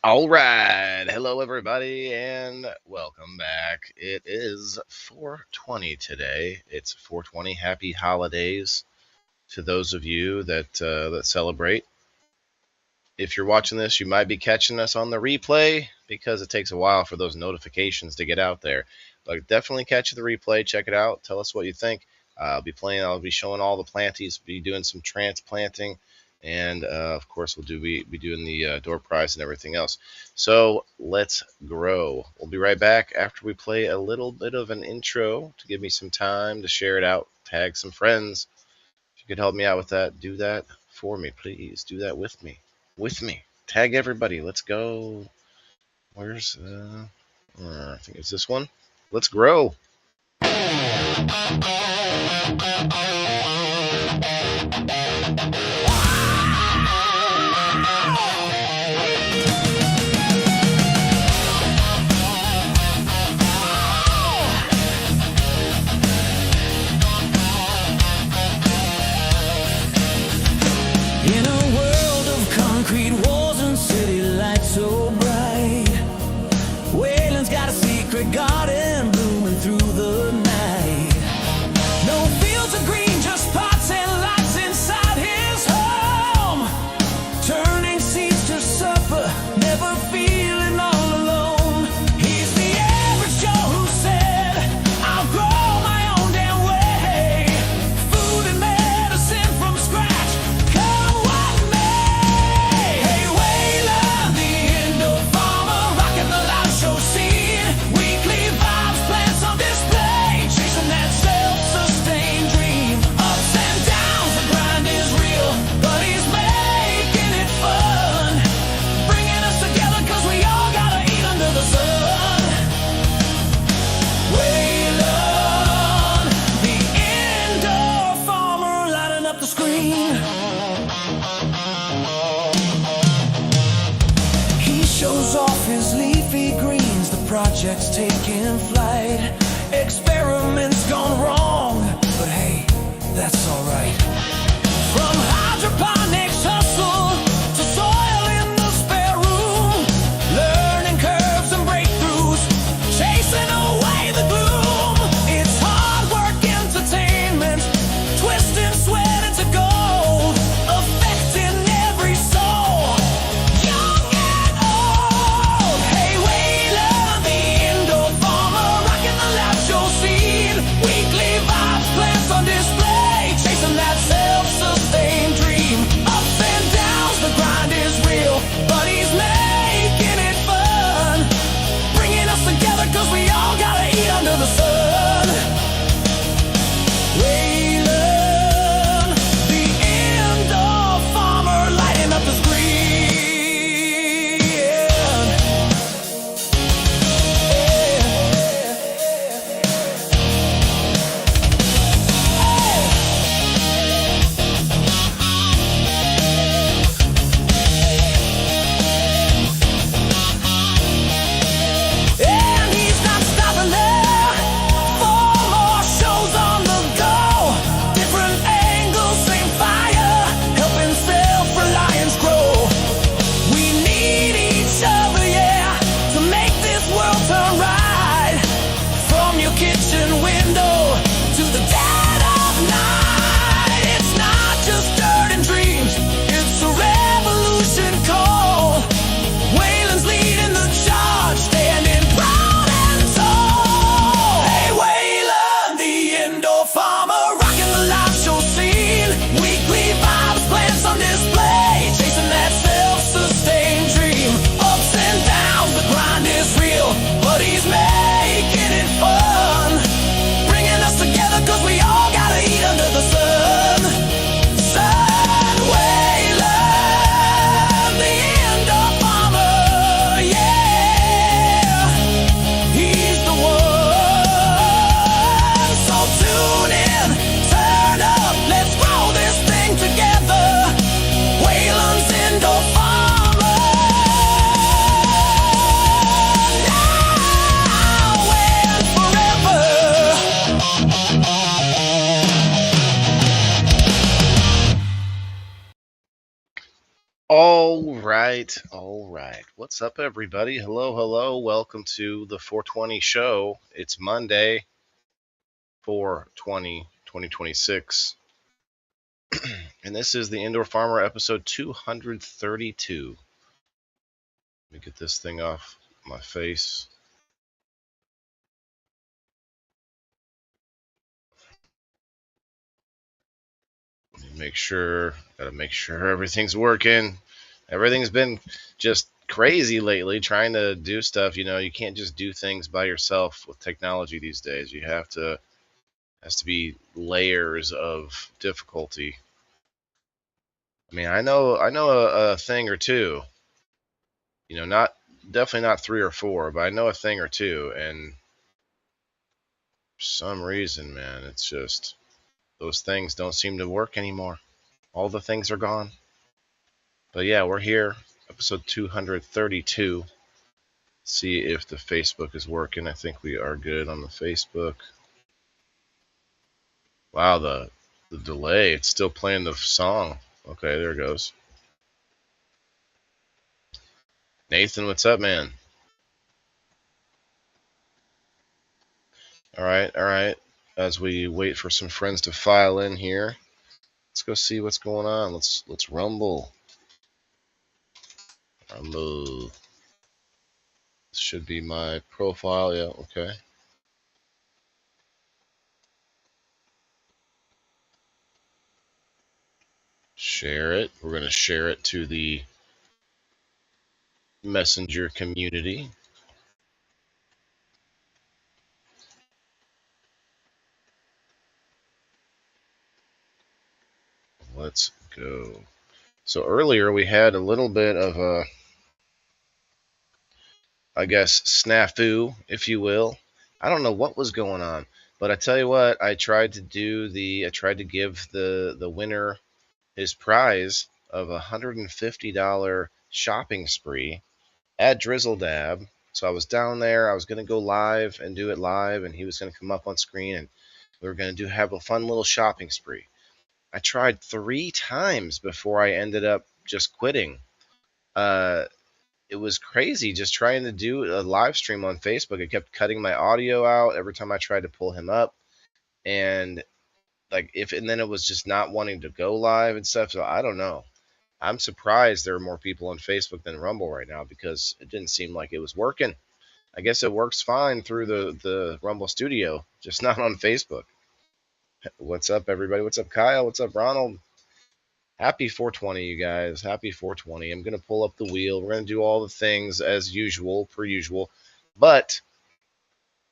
All right. Hello, everybody, and welcome back. It is 420 today. It's 420. Happy holidays to those of you that celebrate. If you're watching this, you might be catching us on the replay because it takes a while for those notifications to get out there. But definitely catch the replay. Check it out. Tell us what you think. I'll be showing all the planties. Be doing some transplanting. And of course, be doing the door prize and everything else. So let's grow. We'll be right back after we play a little bit of an intro to give me some time to share it out, tag some friends. If you could help me out with that, do that for me, please. Do that with me. Tag everybody. Let's go. Where's I think it's this one. Let's grow. So bright, Waylon's got a secret garden blooming through the night. No fields of green, just pots and lights inside his home. Turning seeds to supper, never feeling all alone. He's the average Joe who said, I'll grow my own damn way. Food and medicine from scratch, come what may. Hey, Waylon, the indoor farmer, rocking the live show scene. Weekly vibes, plants on display, chasing that self-sustained dream. Ups and downs, the grind is real, but he's making it fun. Bringing us together cause we all gotta eat under the sun. Waylon, the indoor farmer, lighting up the screen. He shows off his leafy greens, the project's taking flight. Experiments gone wrong, but hey, that's alright. From hydroponics hustle to soil in the spare room, learning curves and breakthroughs, chasing away the gloom. It's hard work entertainment, twisting sweat into gold, affecting every soul, young and old. Hey, Waylon, the indoor farmer, rocking the live show scene. Weekly vibes, plants on display, chasing that All right. What's up, everybody? Hello, hello. Welcome to the 420 show. It's Monday, 4/20, 2026. And this is the Indoor Farmer episode 232. Let me get this thing off my face. Gotta make sure everything's working. Everything's been just crazy lately trying to do stuff. You can't just do things by yourself with technology these days. Has to be layers of difficulty. I mean, I know a thing or two. Not definitely not three or four, but I know a thing or two, and for some reason, man, it's just those things don't seem to work anymore. All the things are gone. But yeah, we're here, episode 232. See if the Facebook is working. I think we are good on the Facebook. Wow, the delay. It's still playing the song. Okay, there it goes. Nathan, what's up, man? All right, all right. As we wait for some friends to file in here, let's go see what's going on. Let's rumble. Rumble. This should be my profile. Yeah, okay. Share it. We're gonna share it to the Messenger community. Let's go. So earlier we had a little bit of a, I guess, snafu, if you will. I don't know what was going on, but I tell you what, I tried to give the winner his prize of a $150 shopping spree at Drizzle Dab. So I was down there. I was going to go live and do it live, and he was going to come up on screen, and we were going to have a fun little shopping spree. I tried 3 times before I ended up just quitting. It was crazy just trying to do a live stream on Facebook. It kept cutting my audio out every time I tried to pull him up, and and then it was just not wanting to go live and stuff. So I don't know. I'm surprised there are more people on Facebook than Rumble right now because it didn't seem like it was working. I guess it works fine through the Rumble Studio, just not on Facebook. What's up, everybody? What's up, Kyle? What's up, Ronald? Happy 420, you guys. Happy 420. I'm going to pull up the wheel. We're going to do all the things as usual, per usual. But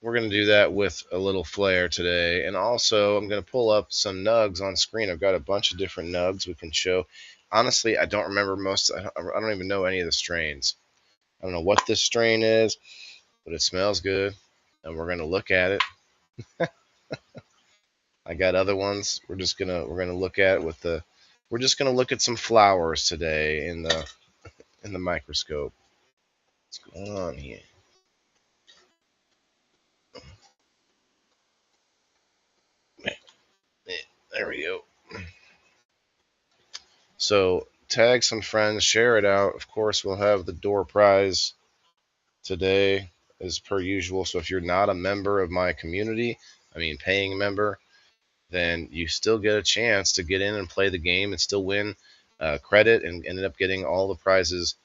we're going to do that with a little flair today. And also, I'm going to pull up some nugs on screen. I've got a bunch of different nugs we can show. Honestly, I don't remember most. I don't even know any of the strains. I don't know what this strain is, but it smells good. And we're going to look at it. I got other ones. We're gonna look at we're just gonna look at some flowers today in the microscope. What's going on here? There we go. So tag some friends, share it out. Of course, we'll have the door prize today as per usual. So if you're not a member of my community, I mean paying member, then you still get a chance to get in and play the game and still win credit and ended up getting all the prizes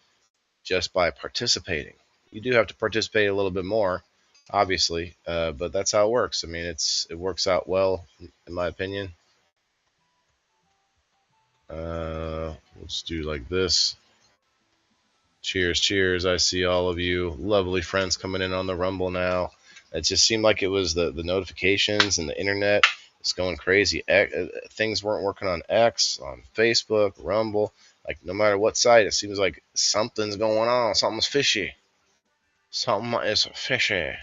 just by participating. You do have to participate a little bit more, obviously, but that's how it works. I mean, it works out well, in my opinion. Let's do like this. Cheers, cheers. I see all of you lovely friends coming in on the Rumble now. It just seemed like it was the notifications and the internet. It's going crazy. Things weren't working on X, on Facebook, Rumble. Like, no matter what site, it seems like something's going on. Something's fishy. Something is fishy.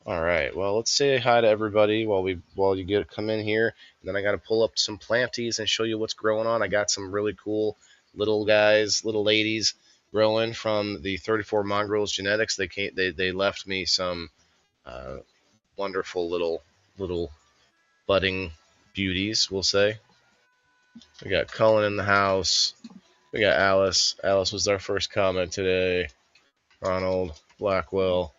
All right. Well, let's say hi to everybody while you come in here. And then I got to pull up some planties and show you what's growing on. I got some really cool little guys, little ladies growing from the 34 Mongrels Genetics. They left me some uh, wonderful little budding beauties, we'll say. We got Cullen in the house. We got Alice. Alice was our first comment today. Ronald Blackwell.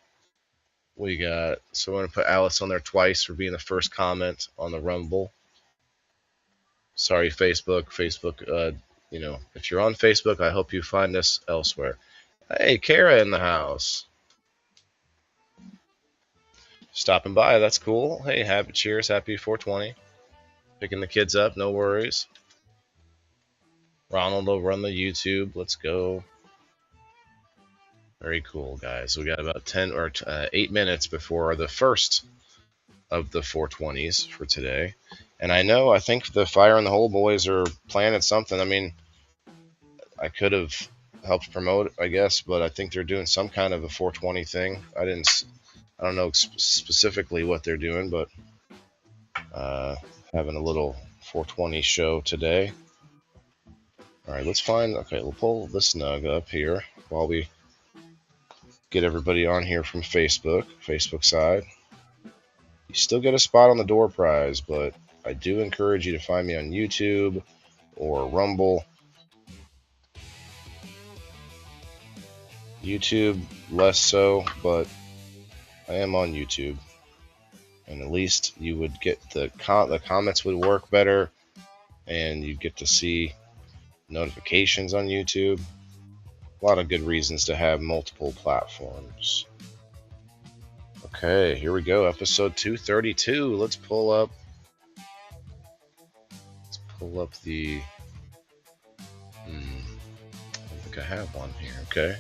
We got, so we're going to put Alice on there twice for being the first comment on the Rumble. Sorry, Facebook. Facebook, if you're on Facebook, I hope you find us elsewhere. Hey, Kara in the house. Stopping by, that's cool. Hey, cheers, happy 420. Picking the kids up, no worries. Ronald will run the YouTube. Let's go. Very cool, guys. We got about 10 or 8 minutes before the first of the 420s for today. And I think the Fire in the Hole boys are planning something. I mean, I could have helped promote, I guess, but I think they're doing some kind of a 420 thing. I don't know specifically what they're doing, but having a little 420 show today. All right, we'll pull the snug up here while we get everybody on here from Facebook side. You still get a spot on the door prize, but I do encourage you to find me on YouTube or Rumble. YouTube, less so, but I am on YouTube. And at least you would get the comments would work better, and you get to see notifications on YouTube. A lot of good reasons to have multiple platforms. Okay, here we go. Episode 232. Let's pull up the... I don't think I have one here. Okay.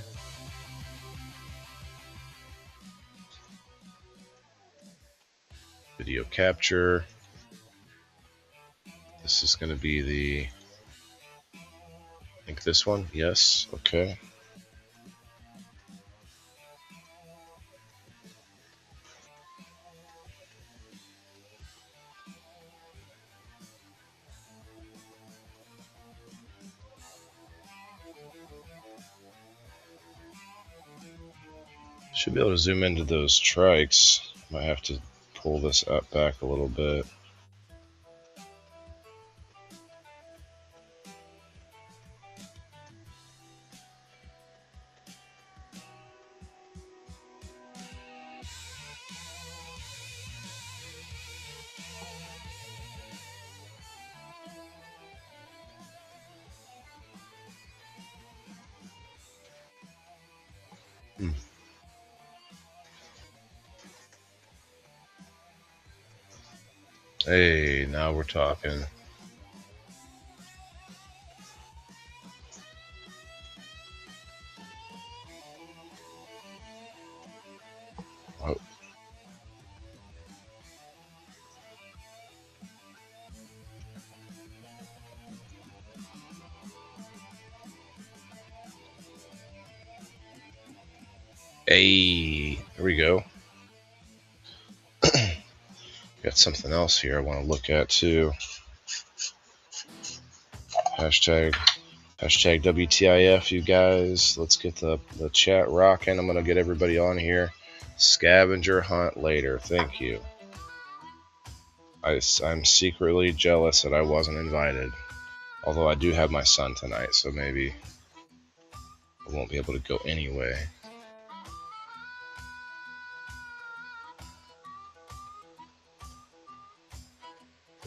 Video capture. This is going to be the... I think this one. Yes. Okay. Should be able to zoom into those trikes. Might have to pull this up back a little bit. Hey, now we're talking. Oh. Hey, here we go. Got something else here I want to look at too. Hashtag WTIF, you guys. Let's get the chat rocking. I'm going to get everybody on here. Scavenger hunt later. Thank you. I'm secretly jealous that I wasn't invited. Although I do have my son tonight, so maybe I won't be able to go anyway.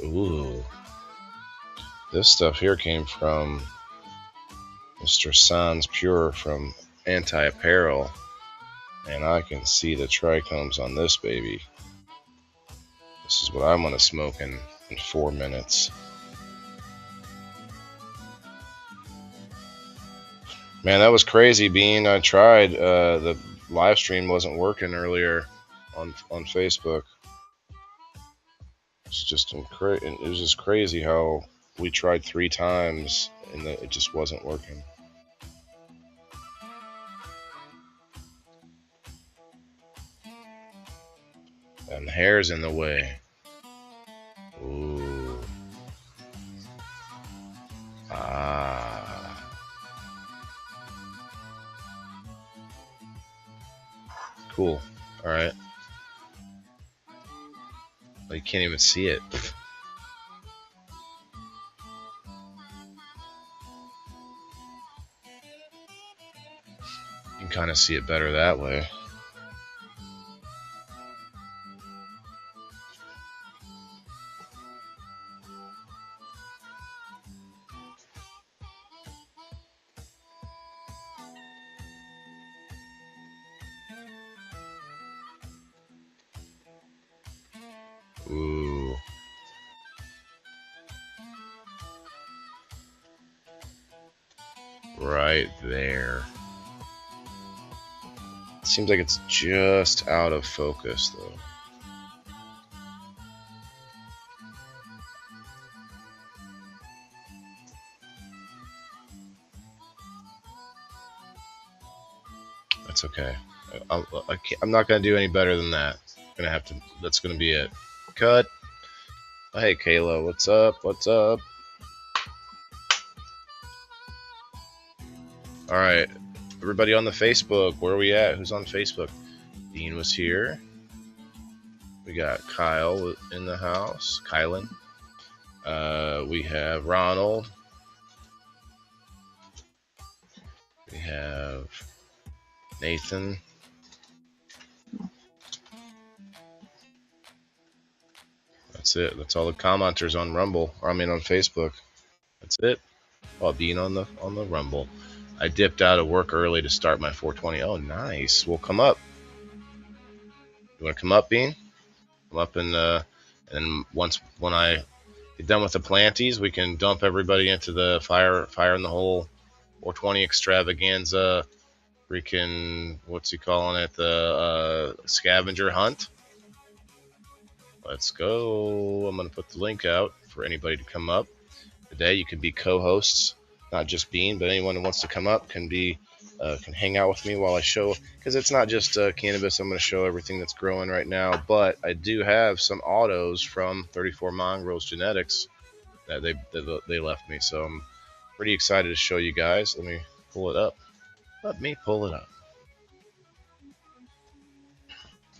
Ooh. This stuff here came from Mr. Sans Pure from Anti-Apparel. And I can see the trichomes on this baby. This is what I'm going to smoke in 4 minutes. Man, that was crazy, Bean. I tried. The live stream wasn't working earlier on Facebook. It was just crazy how we tried 3 times and it just wasn't working. And the hair's in the way. Ooh. Ah. Cool. All right. Well, you can't even see it. kind of see it better that way. Ooh. Right there. Seems like it's just out of focus though. That's okay. I'm not gonna do any better than that. Gonna have to. That's gonna be it. Cut. Oh, hey Kayla, what's up? What's up? All right, everybody on the Facebook. Where are we at? Who's on Facebook? Dean was here. We got Kyle in the house. Kylan. We have Ronald. We have Nathan. That's it. That's all the commenters on Rumble. Or I mean on Facebook. That's it. While being on the Rumble. I dipped out of work early to start my 420. Oh, nice. We'll come up. You want to come up, Bean? Come up and when I get done with the planties, we can dump everybody into the fire in the hole 420 extravaganza. Freaking, what's he calling it? The scavenger hunt. Let's go. I'm going to put the link out for anybody to come up. Today you can be co-hosts, not just Bean, but anyone who wants to come up can hang out with me while I show, because it's not just cannabis. I'm going to show everything that's growing right now, but I do have some autos from 34 Mongrels Genetics that they left me, so I'm pretty excited to show you guys. Let me pull it up. Let me pull it up.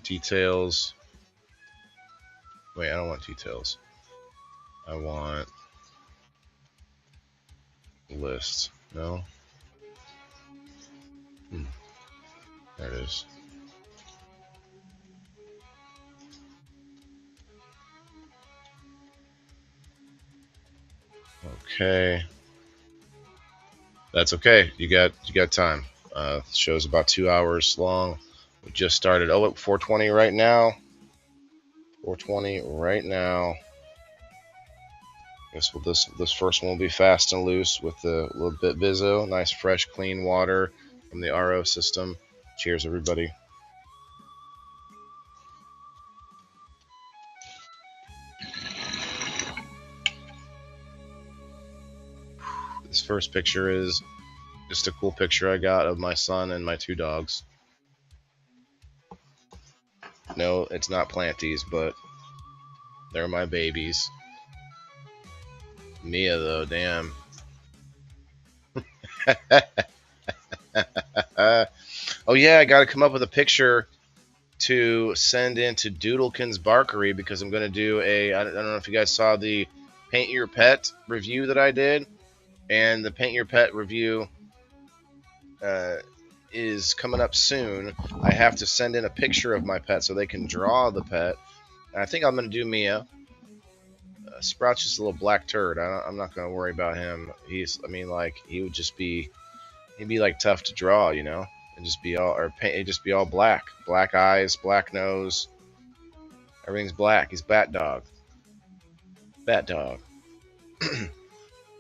Details. Wait, I don't want details. I want list. No? There it is. Okay. That's okay. You got time. The show's about 2 hours long. We just started. Oh, 420 right now. 420 right now. Guess this first one will be fast and loose with a little bit Vizzo. Nice, fresh, clean water from the RO system. Cheers, everybody. This first picture is just a cool picture I got of my son and my 2 dogs. No, it's not planties, but they're my babies. Mia, though, damn. Oh, yeah, I got to come up with a picture to send into Doodlekin's Barkery because I'm going to do I don't know if you guys saw the Paint Your Pet review that I did. And the Paint Your Pet review is coming up soon. I have to send in a picture of my pet so they can draw the pet. And I think I'm going to do Mia. Sprout's just a little black turd. I'm not going to worry about him. He would just be, he'd be like tough to draw, you know? It'd just be all black. Black eyes, black nose. Everything's black. He's Bat Dog. Bat Dog.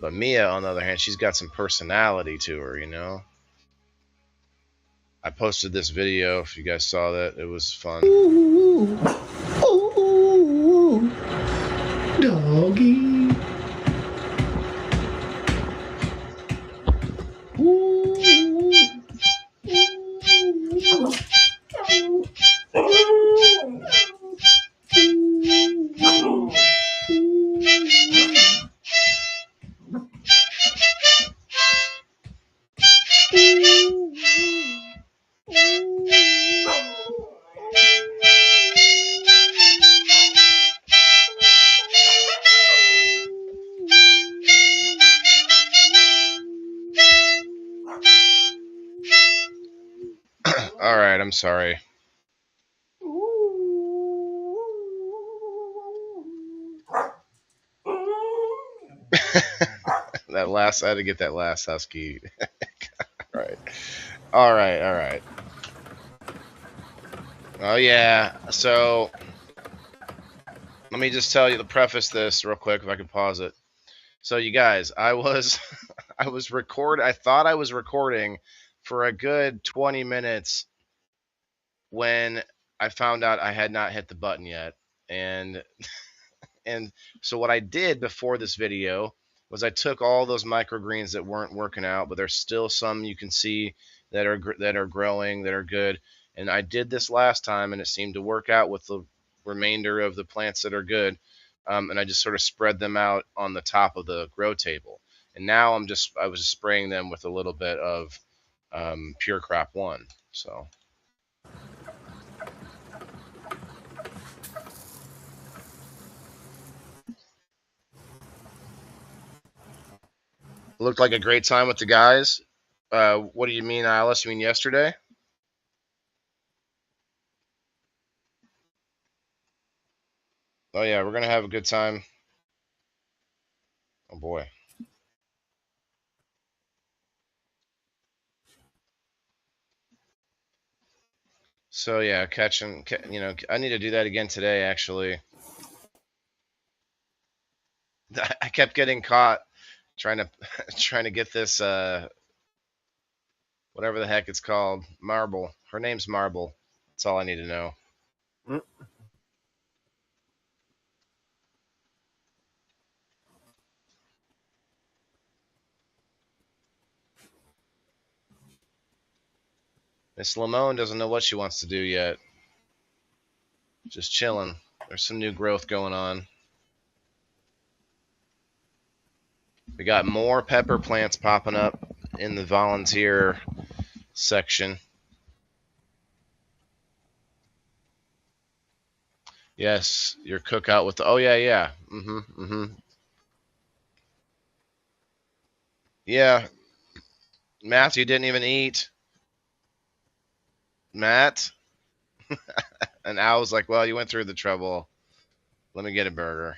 But Mia, on the other hand, she's got some personality to her, you know? I posted this video, if you guys saw that. It was fun. Ooh, ooh, doggy. I'm sorry. That last, I had to get that last husky. All right. All right. All right. Oh, yeah. So let me just tell you to preface this real quick if I can pause it. So you guys, I was I thought I was recording for a good 20 minutes when I found out I had not hit the button yet. And so what I did before this video was I took all those microgreens that weren't working out, but there's still some you can see that are growing, that are good. And I did this last time, and it seemed to work out with the remainder of the plants that are good. And I just sort of spread them out on the top of the grow table. And now I was just spraying them with a little bit of Pure Crop One. So it looked like a great time with the guys. What do you mean, Alice? You mean yesterday? Oh yeah, we're gonna have a good time. Oh boy. So yeah, catching. I need to do that again today. Actually, I kept getting caught trying to trying to get this whatever the heck it's called, Marble. Her name's Marble. That's all I need to know. Miss Lamone doesn't know what she wants to do yet. Just chilling. There's some new growth going on. We got more pepper plants popping up in the volunteer section. Yes, your cookout with the. Oh yeah, yeah. Yeah, Matthew didn't even eat. Matt, and Al was like, "Well, you went through the trouble. Let me get a burger."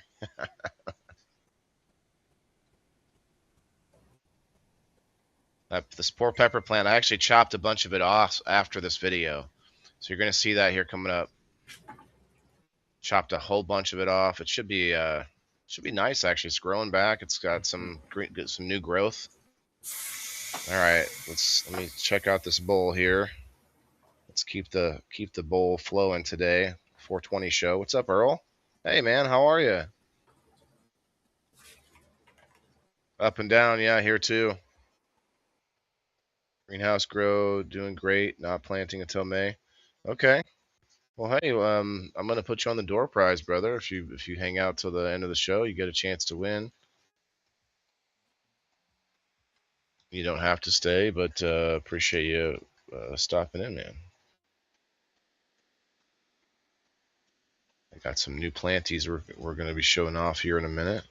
This poor pepper plant, I actually chopped a bunch of it off after this video, so you're gonna see that here coming up. Chopped a whole bunch of it off. It should be nice actually. It's growing back. It's got some new growth. All right, let me check out this bowl here. Let's keep the bowl flowing today. 420 show. What's up, Earl? Hey man, how are you? Up and down, yeah, here too. Greenhouse grow, doing great. Not planting until May. Okay. Well, hey, I'm gonna put you on the door prize, brother. If you hang out till the end of the show, you get a chance to win. You don't have to stay, but appreciate you stopping in, man. I got some new planties we're gonna be showing off here in a minute.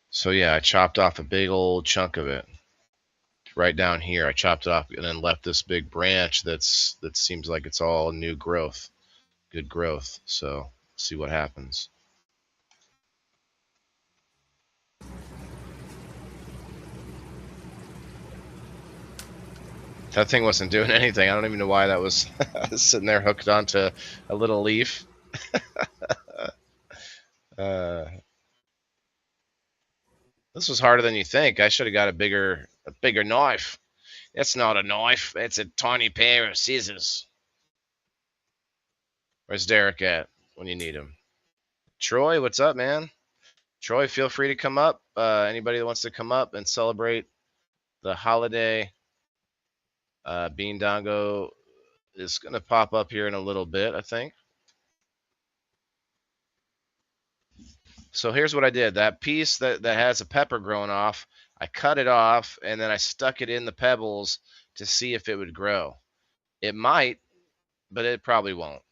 So yeah, I chopped off a big old chunk of it right down here. I chopped it off and then left this big branch that seems like it's all new growth, good growth. So see what happens. That thing wasn't doing anything. I don't even know why that was sitting there hooked onto a little leaf. uh, this was harder than you think. I should have got a bigger knife. It's not a knife. It's a tiny pair of scissors. Where's Derek at when you need him? Troy, what's up, man? Troy, feel free to come up. Anybody that wants to come up and celebrate the holiday, Bean Dongo is going to pop up here in a little bit, I think. So here's what I did. That piece that has a pepper growing off, I cut it off and then I stuck it in the pebbles to see if it would grow. It might, but it probably won't.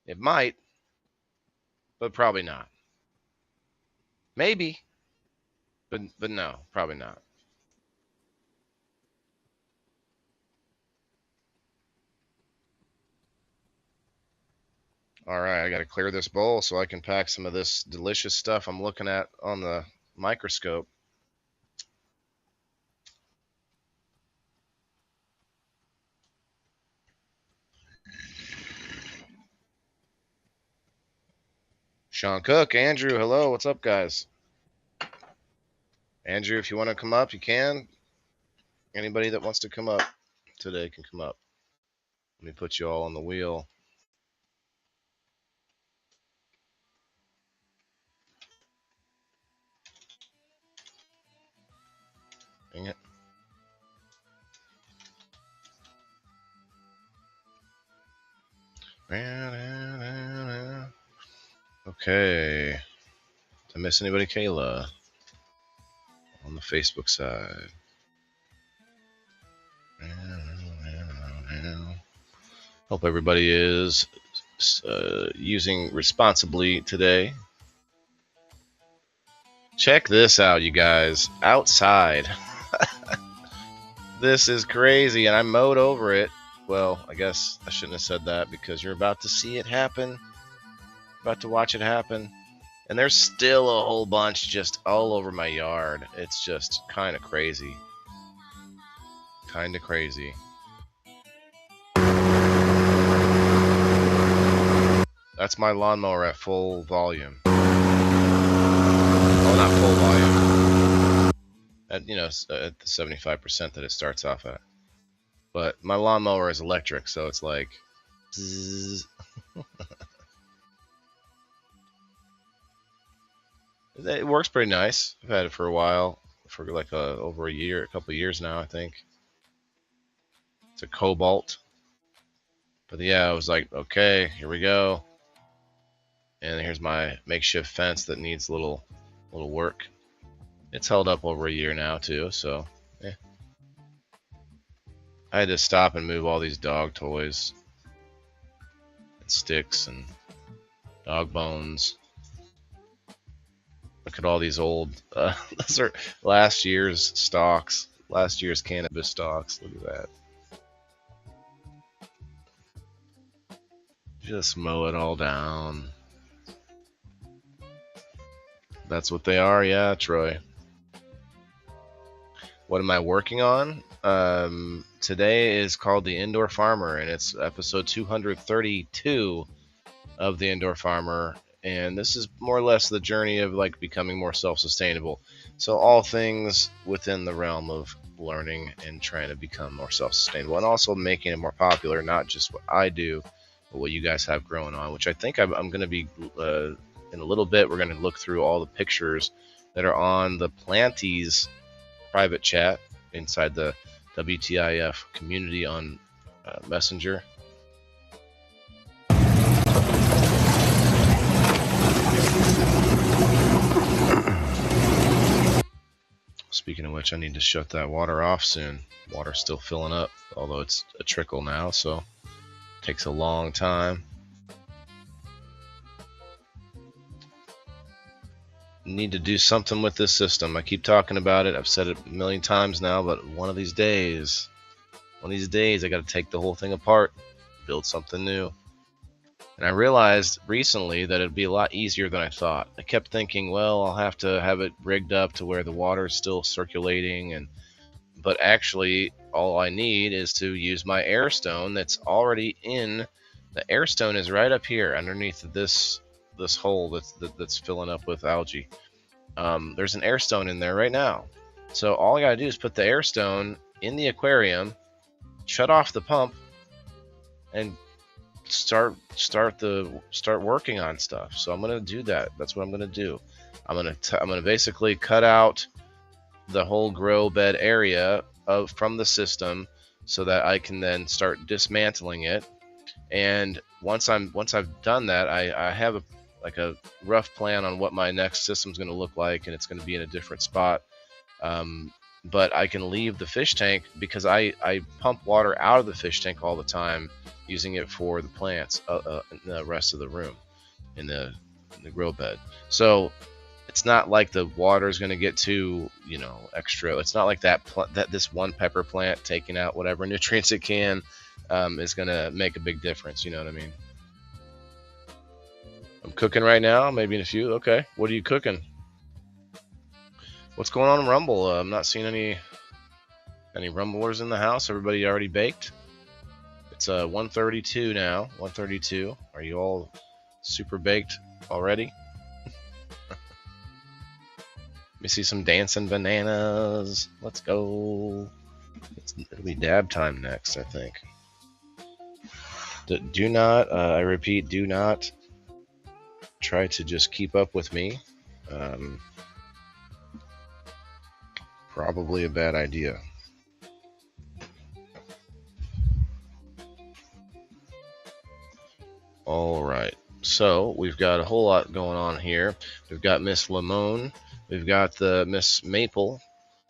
It might, but probably not. Maybe, but no, probably not. All right, I got to clear this bowl so I can pack some of this delicious stuff I'm looking at on the microscope. Sean Cook, Andrew, hello, what's up, guys? Andrew, if you want to come up, you can. Anybody that wants to come up today can come up. Let me put you all on the wheel. Dang it. Okay. Did I miss anybody? Kayla on the Facebook side. Hope everybody is using responsibly today. Check this out, you guys. Outside. This is crazy, and I mowed over it. Well, I guess I shouldn't have said that because you're about to see it happen. About to watch it happen. And there's still a whole bunch just all over my yard. It's just kind of crazy. Kind of crazy. That's my lawnmower at full volume. Well, not full volume. At, you know, at the 75% that it starts off at. But my lawnmower is electric, so it's like... Zzz. It works pretty nice. I've had it for a while, for like over a year, a couple of years now, I think. It's a Cobalt. But yeah, I was like, okay, here we go. And here's my makeshift fence that needs a little work. It's held up over a year now too, so yeah. I had to stop and move all these dog toys and sticks and dog bones. Look at all these old, those are last year's stalks, last year's cannabis stalks. Look at that. Just mow it all down. That's what they are, yeah, Troy. What am I working on? Today is called The Indoor Farmer, and it's episode 232 of The Indoor Farmer. And this is more or less the journey of like becoming more self-sustainable. So all things within the realm of learning and trying to become more self-sustainable, and also making it more popular, not just what I do, but what you guys have growing on, which I think I'm going to be, in a little bit, we're going to look through all the pictures that are on the Planties private chat inside the WTIF community on Messenger. Speaking of which, I need to shut that water off soon. Water's still filling up, although it's a trickle now, so it takes a long time. Need to do something with this system. I keep talking about it. I've said it a million times now, but one of these days, I got to take the whole thing apart, build something new. And I realized recently that it'd be a lot easier than I thought. I kept thinking, well, I'll have to have it rigged up to where the water is still circulating, but actually all I need is to use my air stone that's already in. The air stone is right up here underneath this hole that's filling up with algae. There's an air stone in there right now. So all I gotta do is put the air stone in the aquarium, shut off the pump, and start working on stuff. So I'm gonna do that. That's what I'm gonna do. I'm gonna basically cut out the whole grow bed area from the system so that I can then start dismantling it. And once I've done that, I have a rough plan on what my next system's going to look like, and it's going to be in a different spot. But I can leave the fish tank because I pump water out of the fish tank all the time, using it for the plants in the rest of the room in the grow bed. So it's not like the water is going to get too, extra. It's not like that this one pepper plant taking out whatever nutrients it can is going to make a big difference. You know what I mean? I'm cooking right now, maybe in a few. Okay, what are you cooking? What's going on in Rumble? I'm not seeing any Rumblers in the house. Everybody already baked? It's 1:32 now. 1:32. Are you all super baked already? Let me see some dancing bananas. Let's go. It'll be dab time next, I think. Do not, I repeat, do not try to just keep up with me. Probably a bad idea. All right. So we've got a whole lot going on here. We've got Miss Lemon, we've got the Miss Maple,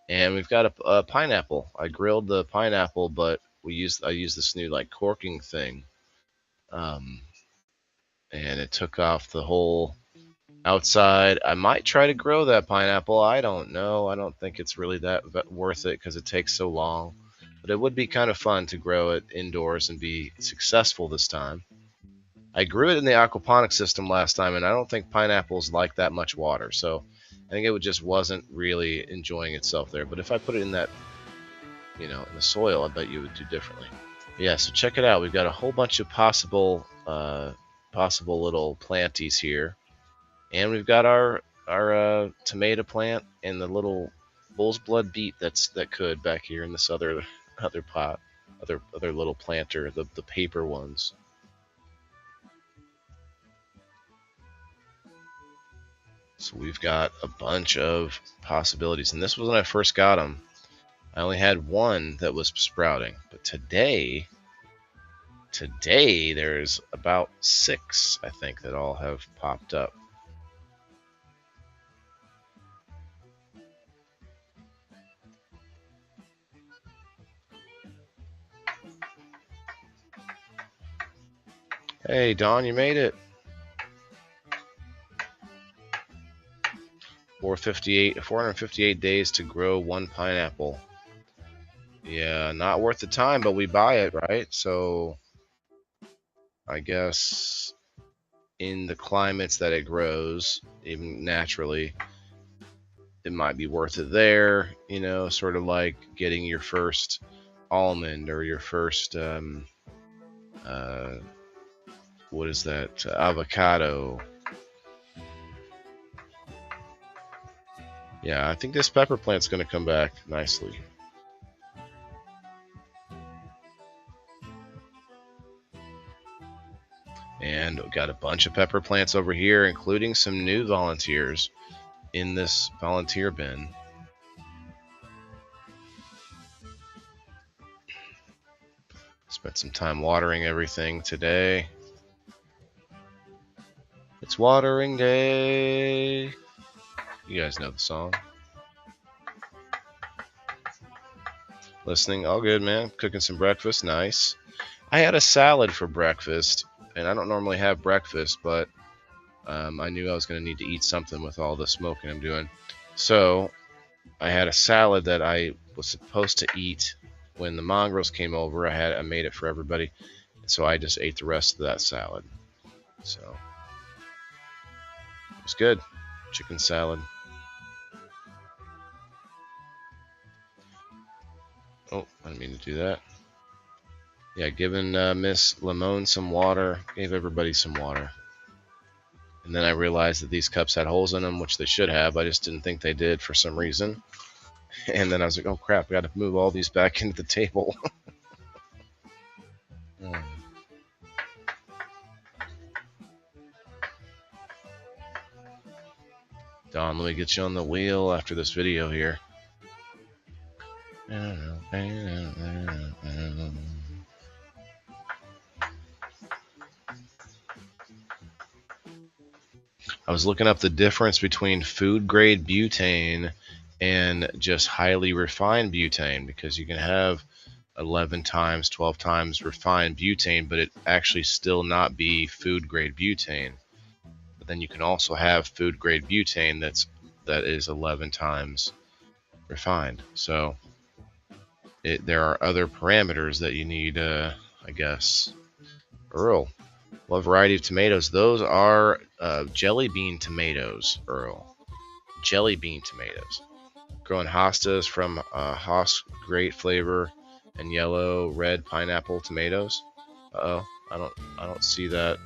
and we've got a pineapple. I grilled the pineapple, but I used this new like corking thing, and it took off the whole outside. I might try to grow that pineapple. I don't know. I don't think it's really that worth it because it takes so long. But it would be kind of fun to grow it indoors and be successful this time. I grew it in the aquaponics system last time, and I don't think pineapples like that much water. So I think it just wasn't really enjoying itself there. But if I put it in that, in the soil, I bet you would do differently. Yeah, so check it out. We've got a whole bunch of possible little planties here. And we've got our tomato plant and the little bull's blood beet that could back here in this other pot, other little planter, the paper ones. So we've got a bunch of possibilities, and this was when I first got them. I only had one that was sprouting, but today there's about 6, I think, that all have popped up. Hey, Don, you made it. 458 days to grow one pineapple. Yeah, not worth the time, but we buy it, right? So I guess in the climates that it grows, even naturally, it might be worth it there, sort of like getting your first almond or your first, what is that, avocado. Yeah, I think this pepper plant's going to come back nicely. And we've got a bunch of pepper plants over here, including some new volunteers in this volunteer bin. Spent some time watering everything today. It's watering day. You guys know the song. Listening, all good, man. Cooking some breakfast, nice. I had a salad for breakfast, and I don't normally have breakfast, but I knew I was going to need to eat something with all the smoking I'm doing. So I had a salad that I was supposed to eat when the mongrels came over. I made it for everybody, so I just ate the rest of that salad. So it was good. Chicken salad. Oh, I didn't mean to do that. Yeah, giving Miss Lemon some water. Gave everybody some water. And then I realized that these cups had holes in them, which they should have. I just didn't think they did for some reason. And then I was like, oh crap, I got to move all these back into the table. Don, let me get you on the wheel after this video here. I was looking up the difference between food grade butane and just highly refined butane, because you can have 11 times, 12 times refined butane, but it actually still not be food grade butane. But then you can also have food grade butane that is 11 times refined. So there are other parameters that you need, I guess. Earl, What variety of tomatoes? Those are jelly bean tomatoes, Earl. Jelly bean tomatoes. Growing hostas from Haas great flavor and yellow, red pineapple tomatoes. Uh oh, I don't see that.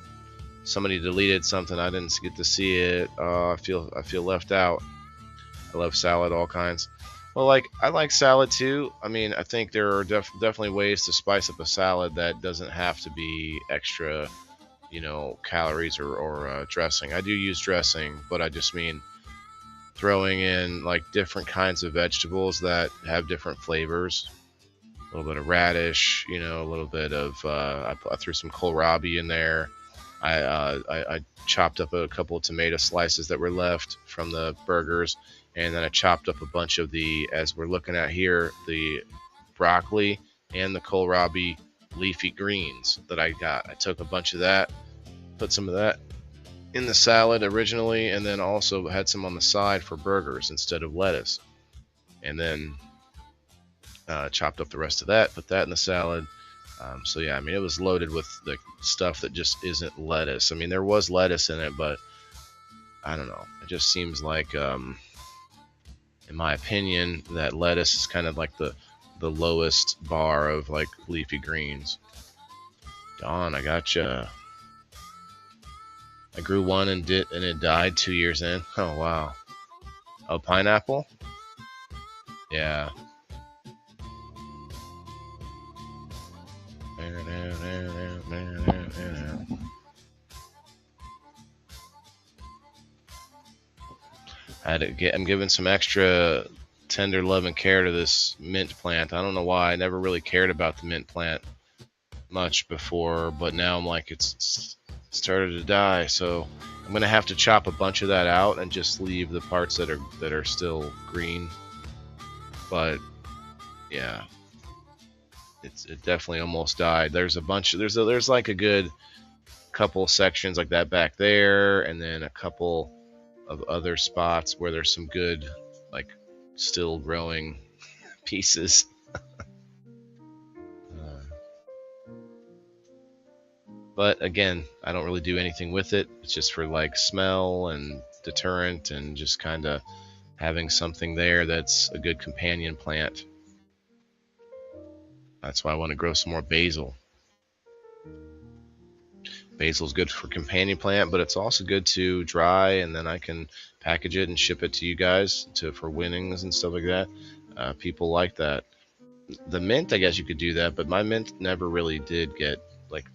Somebody deleted something. I didn't get to see it. I feel left out. I love salad, all kinds. Well, like I like salad too. I mean, I think there are definitely ways to spice up a salad that doesn't have to be extra, calories or dressing. I do use dressing, but I just mean throwing in like different kinds of vegetables that have different flavors. A little bit of radish, a little bit of I threw some kohlrabi in there. I chopped up a couple of tomato slices that were left from the burgers, and then I chopped up a bunch of as we're looking at here, the broccoli and the kohlrabi leafy greens that I got. I took a bunch of that, put some of that in the salad originally, and then also had some on the side for burgers instead of lettuce. And then chopped up the rest of that, put that in the salad. So yeah, I mean, it was loaded with the stuff that just isn't lettuce. I mean, there was lettuce in it, but I don't know. It just seems like, in my opinion, that lettuce is kind of like the lowest bar of like leafy greens. Dawn, I gotcha. I grew one and it died 2 years in. Oh wow. Oh, pineapple? Yeah. I'm giving some extra tender love and care to this mint plant. I don't know why. I never really cared about the mint plant much before, but now I'm like, it's started to die. So I'm gonna have to chop a bunch of that out and just leave the parts that are still green. But yeah, it definitely almost died. There's a bunch. There's like a good couple sections like that back there, and then a couple of other spots where there's some good, like, still growing pieces. But again, I don't really do anything with it. It's just for like smell and deterrent and just kind of having something there that's a good companion plant. That's why I want to grow some more basil. Basil is good for companion plant, but it's also good to dry, and then I can package it and ship it to you guys for winnings and stuff like that. People like that. The mint, I guess you could do that, but my mint never really did get like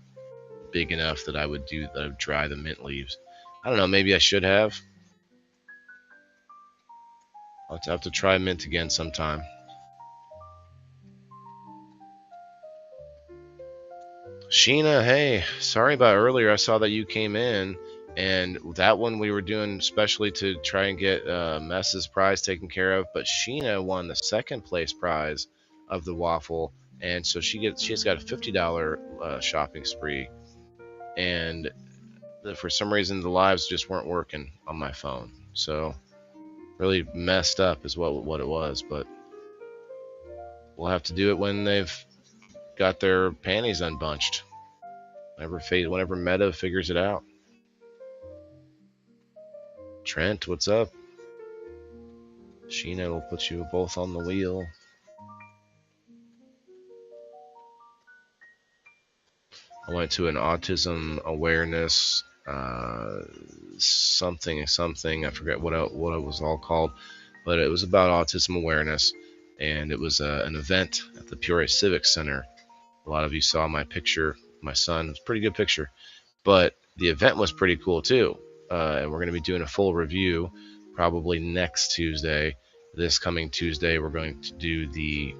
big enough that I would dry the mint leaves. I don't know. Maybe I should have. I'll have to try mint again sometime. Sheena, hey, sorry about earlier. I saw that you came in, and that one we were doing especially to try and get Mess's prize taken care of. But Sheena won the second place prize of the waffle, and so she's got a $50 shopping spree. And for some reason, the lives just weren't working on my phone, so really messed up is what it was. But we'll have to do it when they've got their panties unbunched. Whenever Meta figures it out. Trent, what's up? Sheena will put you both on the wheel. I went to an autism awareness something. I forget what it was all called, but it was about autism awareness, and it was an event at the Peoria Civic Center. A lot of you saw my picture. My son, it was a pretty good picture, but the event was pretty cool too. And we're going to be doing a full review probably next Tuesday. This coming Tuesday, we're going to do the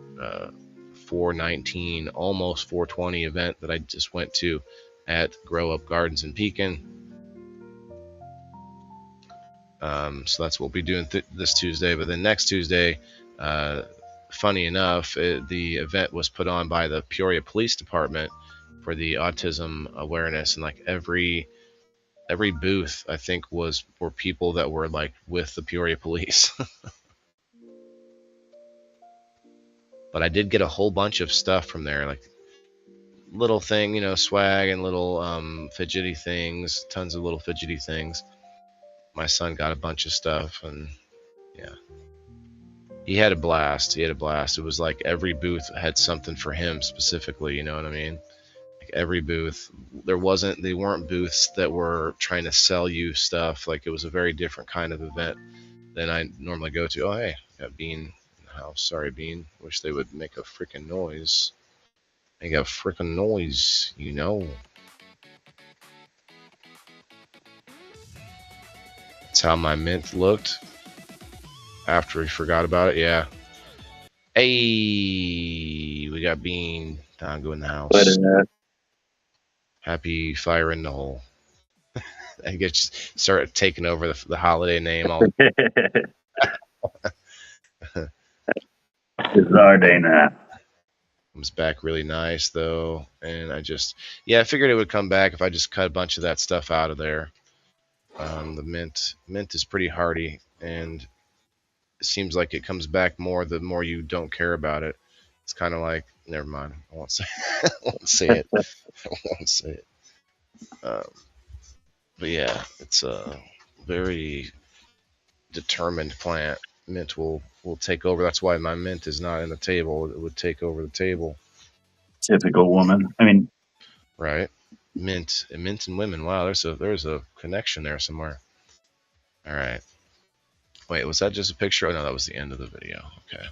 419, almost 420 event that I just went to at Grow Up Gardens in Pekin. So that's what we'll be doing this Tuesday. But then next Tuesday, funny enough, the event was put on by the Peoria Police Department for the autism awareness, and like every booth I think was for people that were like with the Peoria Police. But I did get a whole bunch of stuff from there, like little thing, swag and little fidgety things, tons of little fidgety things. My son got a bunch of stuff, and yeah, he had a blast. He had a blast. It was like every booth had something for him specifically. You know what I mean? Like every booth, they weren't booths that were trying to sell you stuff. Like it was a very different kind of event than I normally go to. Oh hey, got Bean in the house. Sorry, Bean. Wish they would make a freaking noise. Make a freaking noise. That's how my mint looked after he forgot about it. Yeah. Hey, we got Bean. Time to go in the But house. Happy fire in the hole. I guess start taking over the holiday name. All it's our day now. comes back really nice though, and I figured it would come back if I just cut a bunch of that stuff out of there. The mint is pretty hardy, and it seems like it comes back more the more you don't care about it. It's kind of like, never mind. I won't say. I won't say it. I won't say it. Um, but yeah, it's a very determined plant. Mint will take over. That's why my mint is not in the table. It would take over the table. Typical woman. I mean, Right? Mint and women. Wow, there's a connection there somewhere. All right. Wait, was that just a picture? Oh no, that was the end of the video. Okay.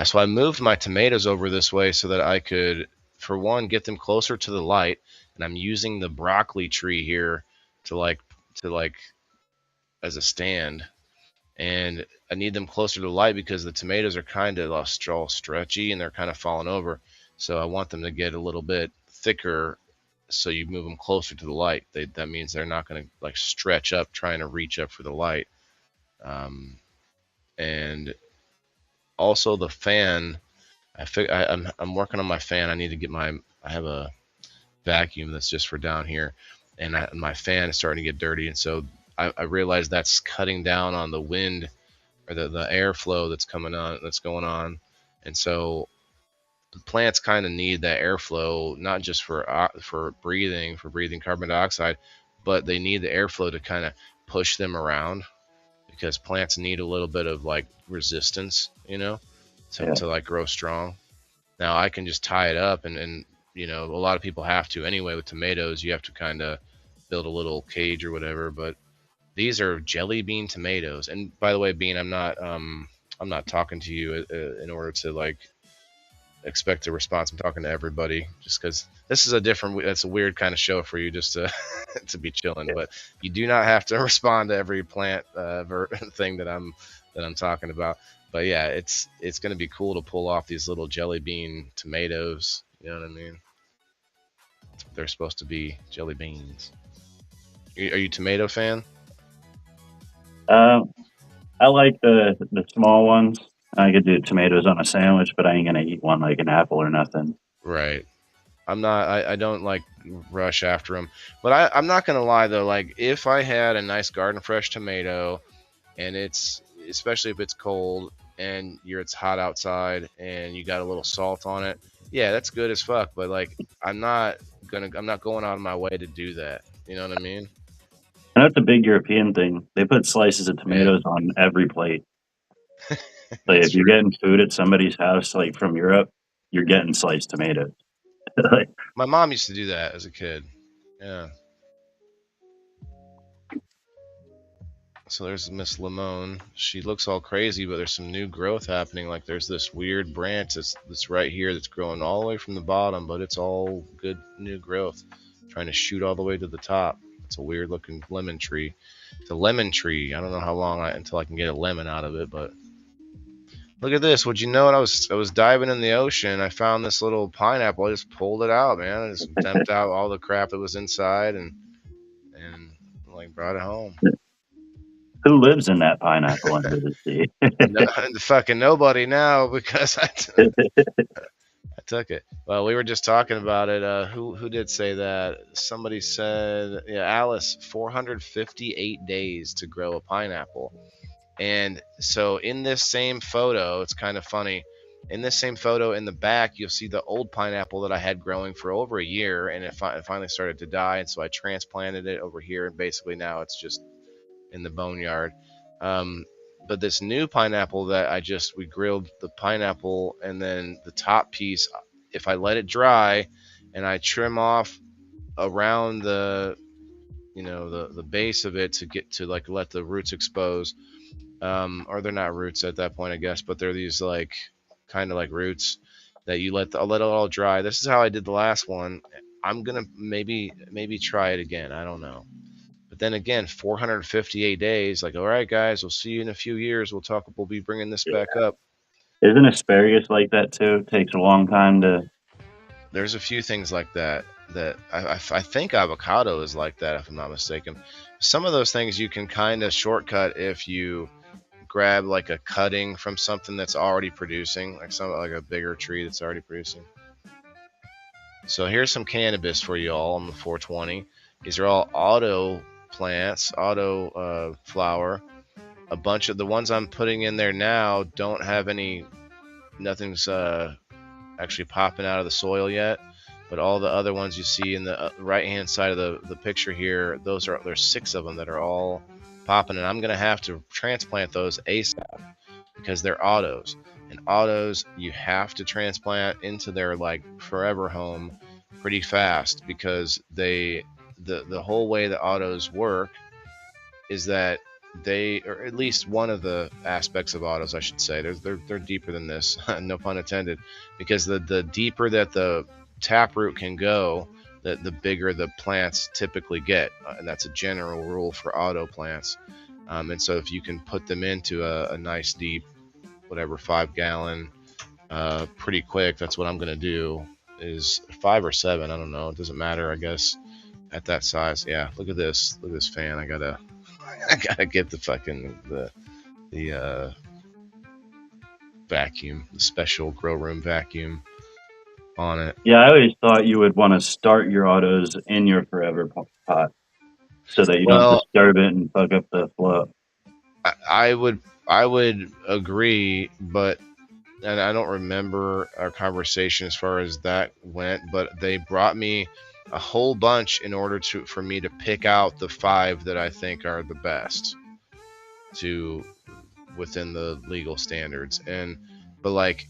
So I moved my tomatoes over this way so that I could, for one, get them closer to the light, and I'm using the broccoli tree here to like as a stand, and I need them closer to the light because the tomatoes are kind of all stretchy and they're kind of falling over. So I want them to get a little bit thicker. So you move them closer to the light. That means they're not going to like stretch up trying to reach up for the light. And also the fan. I'm working on my fan. I need to get I have a vacuum that's just for down here, and my fan is starting to get dirty, and so I realized that's cutting down on the wind or the airflow that's going on, and so the plants kind of need that airflow not just for breathing carbon dioxide, but they need the airflow to kind of push them around because plants need a little bit of like resistance, to like grow strong. Now I can just tie it up, and a lot of people have to anyway with tomatoes. You have to kind of build a little cage or whatever. But these are jelly bean tomatoes. And by the way, Bean, I'm not talking to you in order to like expect a response. I'm talking to everybody just because this is that's a weird kind of show for you just to to be chilling. But you do not have to respond to every plant thing that I'm talking about. But yeah, it's going to be cool to pull off these little jelly bean tomatoes. You know what I mean? They're supposed to be jelly beans. Are you a tomato fan? I like the small ones. I could do tomatoes on a sandwich, but I ain't gonna eat one like an apple or nothing. Right. I'm not. I don't like rush after them. But I'm not gonna lie though. Like if I had a nice garden fresh tomato, and it's especially if it's cold and it's hot outside and you got a little salt on it, yeah, that's good as fuck. But like I'm not going out of my way to do that. You know what I mean? And that's a big European thing. They put slices of Yeah, tomatoes on every plate. Like that's if you're true. getting food at somebody's house, like from Europe, you're getting sliced tomatoes. Like, My mom used to do that as a kid. Yeah. So there's Miss Limone. She looks all crazy, but there's some new growth happening. Like there's this weird branch that's right here that's growing all the way from the bottom, but it's all good new growth, trying to shoot all the way to the top. It's a weird looking lemon tree. It's a lemon tree. I don't know how long until I can get a lemon out of it, but look at this. Would you know it? I was diving in the ocean. I found this little pineapple. I just pulled it out, man. I just dumped out all the crap that was inside and like brought it home. who lives in that pineapple under the sea? No, fucking nobody now because I took it. Well, we were just talking about it. Who did say that? Somebody said, yeah, Alice, 458 days to grow a pineapple. And so in this same photo, it's kind of funny. in this same photo in the back, you'll see the old pineapple that I had growing for over a year, and it finally started to die, and so I transplanted it over here, and basically now it's just in the boneyard. Um, but this new pineapple that we grilled the pineapple, and then the top piece, if I let it dry and I trim off around the the base of it to get to like let the roots expose, or they're not roots at that point, I guess, but they're these like kind of like roots that I'll let it all dry. This is how I did the last one. I'm gonna maybe try it again. I don't know. But then again, 458 days. Like, all right, guys, we'll see you in a few years. We'll be bringing this back up. Isn't asparagus like that too? It takes a long time to. There's a few things like that I think avocado is like that, if I'm not mistaken. Some of those things you can kind of shortcut if you grab like a cutting from something that's already producing, like a bigger tree that's already producing. So here's some cannabis for you all on the 420. These are all auto plants, auto flower. A bunch of the ones I'm putting in there now don't have nothing's actually popping out of the soil yet, but all the other ones you see in the right hand side of the picture here, there's 6 of them that are all popping, and I'm gonna have to transplant those ASAP because they're autos, and autos you have to transplant into their like forever home pretty fast, because the whole way the autos work is that or at least one of the aspects of autos, I should say, they're deeper than this, no pun intended, because the deeper that the taproot can go, the bigger the plants typically get, and that's a general rule for auto plants. And so if you can put them into a nice deep, whatever, 5-gallon, pretty quick, that's what I'm gonna do. Is 5 or 7, I don't know, it doesn't matter, I guess, at that size. Yeah, look at this fan. I gotta get the fucking the vacuum, the special grow room vacuum on it. Yeah, I always thought you would want to start your autos in your forever pot so that you don't Well, disturb it and fuck up the flow. I would agree, but and I don't remember our conversation as far as that went, but they brought me a whole bunch in order for me to pick out the 5 that I think are the best to within the legal standards. But like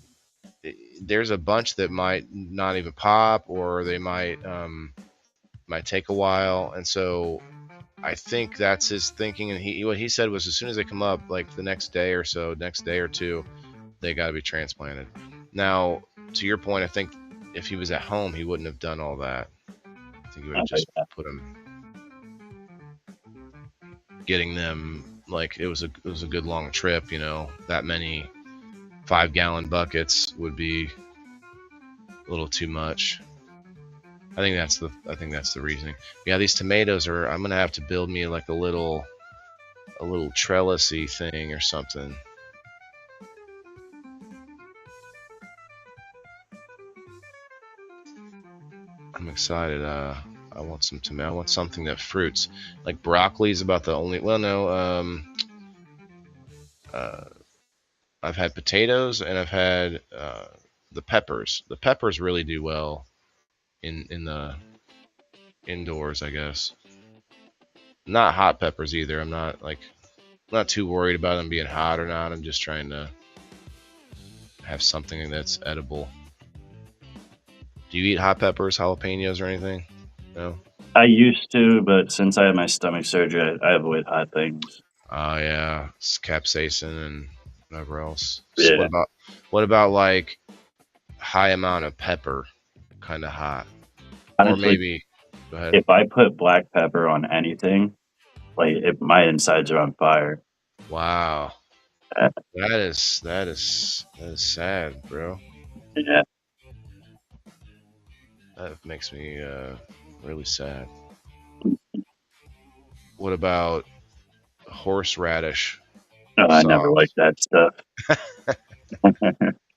there's a bunch that might not even pop, or they might take a while, and so I think that's his thinking. And what he said was, as soon as they come up, like the next day or 2, they got to be transplanted. Now, to your point, I think if he was at home, he wouldn't have done all that. I think he would have just put them, getting them, like it was a good long trip. That many 5-gallon buckets would be a little too much. I think that's the reasoning. Yeah, these tomatoes I'm gonna have to build me like a little trellisy thing or something. I'm excited. I want some tomato. I want something that fruits. Like broccoli is about the only. Well, no. I've had potatoes, and I've had the peppers. The peppers really do well in the indoors, I guess. Not hot peppers either. I'm not too worried about them being hot or not. I'm just trying to have something that's edible. Do you eat hot peppers, jalapenos, or anything? No? I used to, but since I had my stomach surgery, I avoid hot things. Oh yeah, it's capsaicin and whatever else. Yeah. So what about like high amount of pepper, kind of hot? Honestly, or maybe, go ahead. If I put black pepper on anything, like if my insides are on fire. Wow, Uh, that is sad, bro. Yeah. That makes me really sad. What about horseradish? No, I never liked that stuff.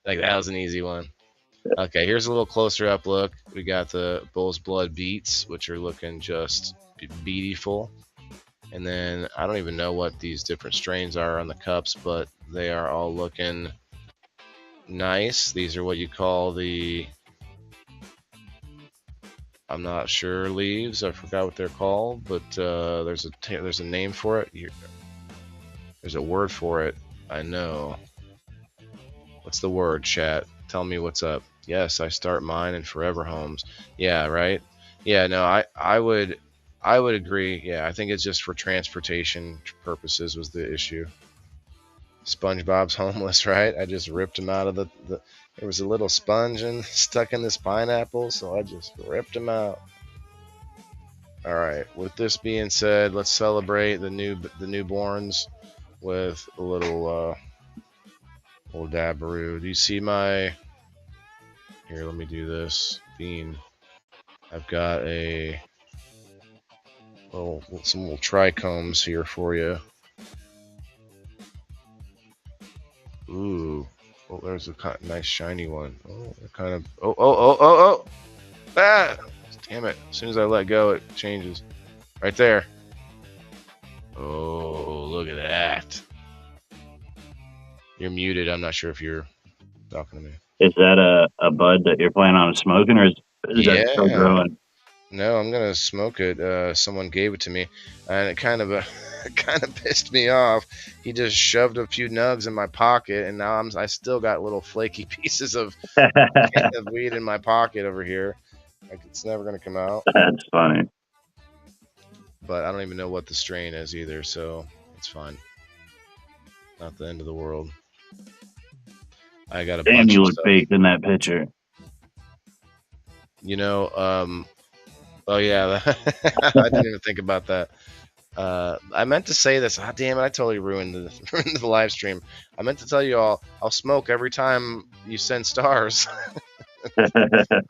Like that was an easy one. Okay, here's a little closer up look. We got the bull's blood beets, which are looking just beautiful. And then I don't even know what these different strains are on the cups, but they are all looking Nice. These are what you call the, I'm not sure, leaves. I forgot what they're called, but there's a name for it. There's a word for it. I know. What's the word, chat? Tell me what's up. Yes, I start mine in forever homes. Yeah, right. Yeah, no, I would agree. Yeah, I think it's just for transportation purposes was the issue. SpongeBob's homeless, right? I just ripped him out of the there was a little sponge stuck in this pineapple, so I just ripped him out. All right. With this being said, let's celebrate the newborns with a little dabaroo. Do you see my? Here, let me do this. Bean. I've got some little trichomes here for you. Ooh. Oh, there's a nice shiny one. Oh, they're kind of. Oh! Ah! Damn it! As soon as I let go, it changes. Right there. Oh, look at that. You're muted. I'm not sure if you're talking to me. Is that a bud that you're planning on smoking, or is that still Yeah. growing? No, I'm gonna smoke it. Someone gave it to me, and it kind of kind of pissed me off. He just shoved a few nugs in my pocket, and now I still got little flaky pieces of weed in my pocket over here. Like it's never gonna come out. That's funny. But I don't even know what the strain is either, so it's fine. Not the end of the world. I got a Damn, bunch you of look stuff. baked in that picture. You know, oh yeah, I didn't even think about that. I meant to say this. Ah, damn it! I totally ruined ruined the live stream. I meant to tell you all. I'll smoke every time you send stars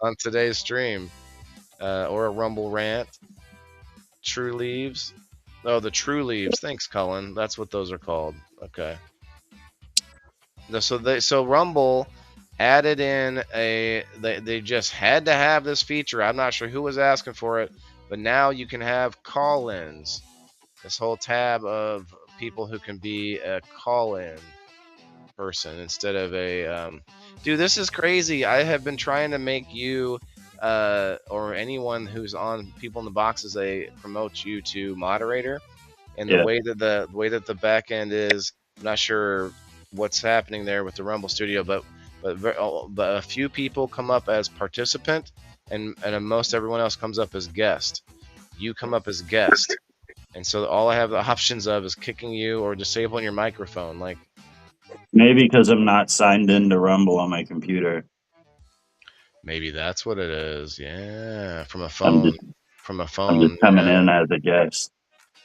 on today's stream, or a Rumble rant. True leaves. Oh, the true leaves. Thanks, Cullen. That's what those are called. Okay. So Rumble added in they just had to have this feature. I'm not sure who was asking for it, but now you can have call-ins. This whole tab of people who can be a call-in person instead of a dude. This is crazy. I have been trying to make you or anyone who's on people in the boxes, they promote you to moderator, and the Yeah. way that the back end is, I'm not sure what's happening there with the Rumble Studio, but a few people come up as participant, and most everyone else comes up as guest. You come up as guest, and so all I have the options of is kicking you or disabling your microphone. Like Maybe because I'm not signed into Rumble on my computer. maybe that's what it is. Yeah, from a I'm phone. just From a I'm just phone. coming Yeah, in as a guest.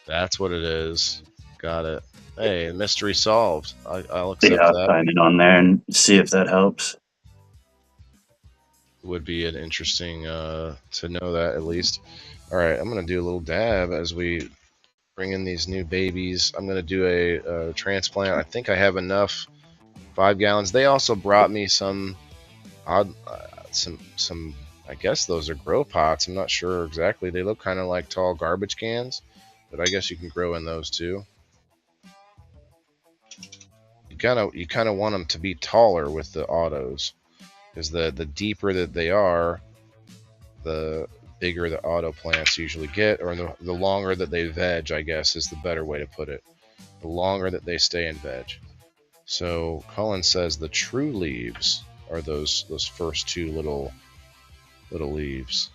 that's what it is. Got it. Hey, mystery solved. I'll See, accept I'll that. sign in on there and see if that helps. Would be an interesting to know that at least. All right, I'm gonna do a little dab as we bring in these new babies. I'm gonna do a transplant. I think I have enough 5 gallons. They also brought me some odd, some. I guess those are grow pots. I'm not sure exactly. They look kind of like tall garbage cans, but I guess you can grow in those too. You kind of want them to be taller with the autos, because the deeper that they are, the bigger the auto plants usually get, or the longer that they veg, I guess is the better way to put it. The longer that they stay in veg. So Cullen says the true leaves are those first two little leaves.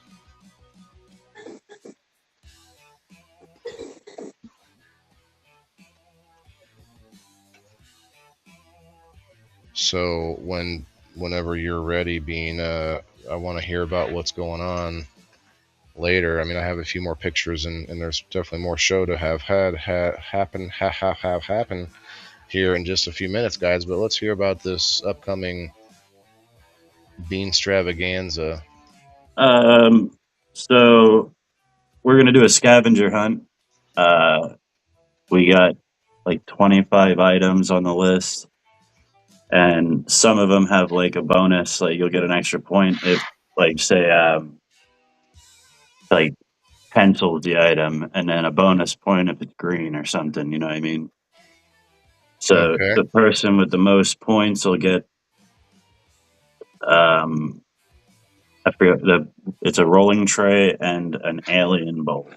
So whenever you're ready, Bean, I want to hear about what's going on later. I mean, I have a few more pictures, and there's definitely more show to have happen here in just a few minutes, guys. But let's hear about this upcoming Bean Stravaganza. So we're gonna do a scavenger hunt. We got like 25 items on the list, and some of them have like a bonus. Like you'll get an extra point if, like, say, like pencils the item, and then a bonus point if it's green or something. You know what I mean? So Okay. the person with the most points will get Um, I forget the. It's a rolling tray and an alien bowl.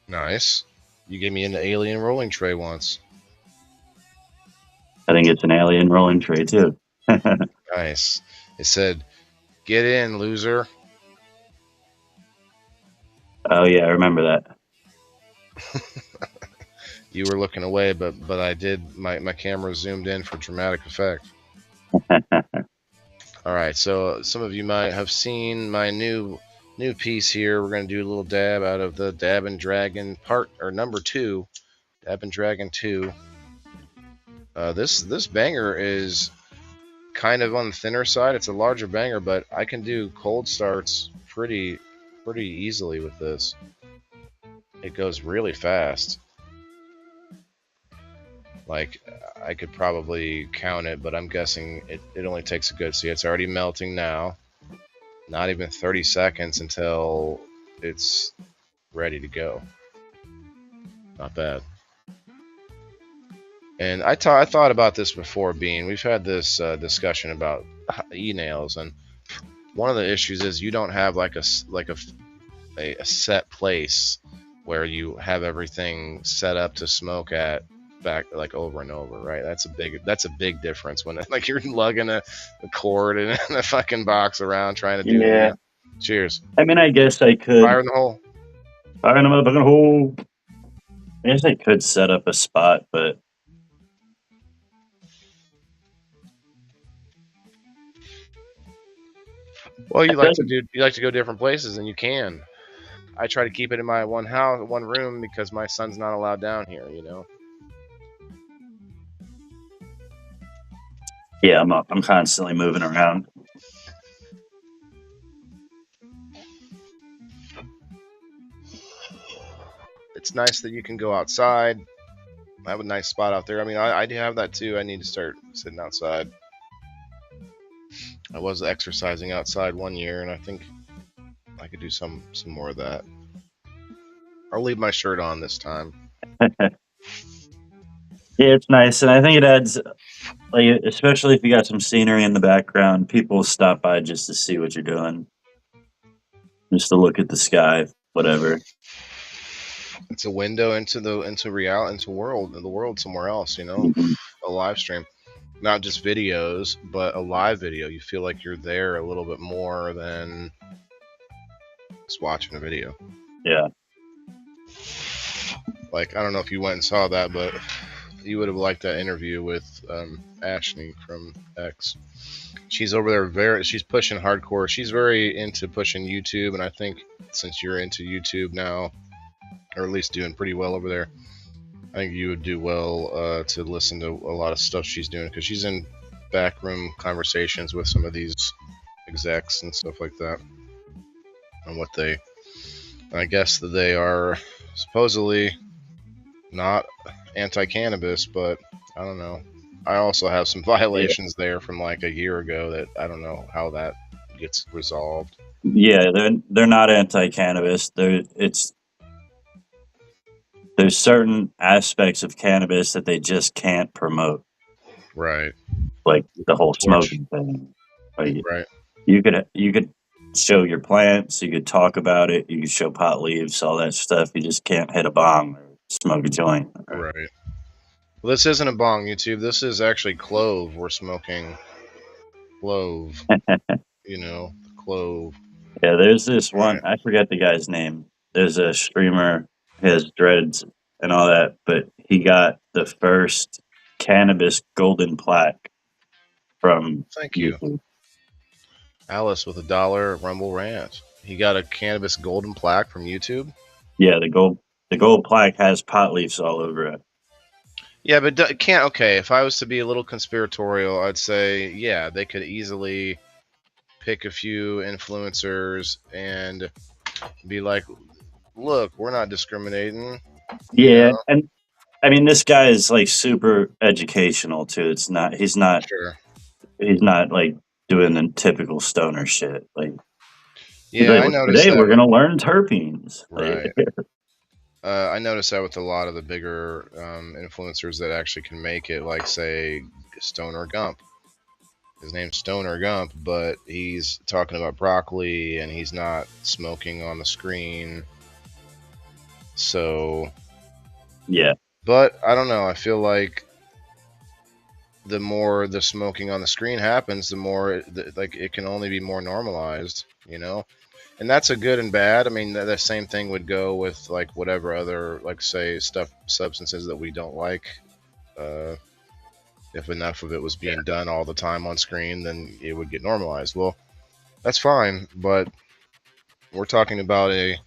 Nice. You gave me an alien rolling tray once. I think it's an alien rolling tray too. Nice. It said, "Get in, loser." Oh yeah, I remember that. You were looking away, but I did. My camera zoomed in for dramatic effect. All right, so some of you might have seen my new piece here. We're going to do a little dab out of the Dab and Dragon part or number 2, Dab and Dragon 2. This banger is kind of on the thinner side. It's a larger banger, but I can do cold starts pretty easily with this. It goes really fast. Like, I could probably count it, but I'm guessing it only takes a good. See, it's already melting now. Not even 30 seconds until it's ready to go. Not bad. And I thought about this before, Bean. We've had this discussion about e-nails, and one of the issues is you don't have like a set place where you have everything set up to smoke at back like over and over, right? That's a big difference when like you're lugging a cord and a fucking box around trying to do Yeah. it. Cheers. I mean, I guess I could. Fire in the hole. Fire in the motherfucking hole. I guess I could set up a spot, but Well, it doesn't. you like to go different places, and you can. I try to keep it in my one room because my son's not allowed down here. You know. Yeah, I'm constantly moving around. It's nice that you can go outside. I have a nice spot out there. I mean, I do have that too. I need to start sitting outside. I was exercising outside one year, and I think I could do some more of that. I'll leave my shirt on this time. Yeah, it's nice, and I think it adds, like, especially if you got some scenery in the background, people stop by just to see what you're doing, just to look at the sky, whatever. It's a window into the world somewhere else. You know, Mhm. a live stream, not just videos, but a live video. You feel like you're there a little bit more than just watching a video. Yeah. Like, I don't know if you went and saw that, but you would have liked that interview with Ashley from X. She's over there she's pushing hardcore. She's very into pushing YouTube, and I think since you're into YouTube now, or at least doing pretty well over there, I think you would do well to listen to a lot of stuff she's doing, because she's in backroom conversations with some of these execs and stuff like that, and what they, I guess that they are supposedly not anti-cannabis, but I don't know. I also have some violations there from like a year ago that I don't know how that gets resolved. Yeah, they're not anti-cannabis. There's certain aspects of cannabis that they just can't promote, Right. like the whole Torch. smoking thing. Like, Right. you could show your plants, you could talk about it, you could show pot leaves, all that stuff. You just can't hit a bong or smoke a joint. Right. Well, this isn't a bong, YouTube. This is actually clove. We're smoking clove. You know, clove. Yeah, there's this one. Right. I forget the guy's name. There's a streamer. He has dreads and all that, but he got the first cannabis golden plaque from Thank you, YouTube. Alice with $1 Rumble Rant. He got a cannabis golden plaque from YouTube. Yeah, the gold plaque has pot leaves all over it. Yeah, but it can't. Okay, if I was to be a little conspiratorial, I'd say, yeah, they could easily pick a few influencers and be like, look, we're not discriminating. Yeah, and I mean, this guy is like super educational too. He's not Sure. like doing the typical stoner shit. Like, he's Yeah, like, I "Well, noticed today that. we're gonna learn terpenes." Right. Like, I noticed that with a lot of the bigger influencers that actually can make it, like, say, Stoner Gump. His name's Stoner Gump, but he's talking about broccoli and he's not smoking on the screen. So, Yeah. but I don't know. I feel like the more the smoking on the screen happens, the more like it can only be more normalized, you know. And that's a good and bad. I mean, the same thing would go with like whatever other, like say, substances that we don't like. Uh, if enough of it was being done all the time on screen, then it would get normalized. Well, that's fine, but we're talking about an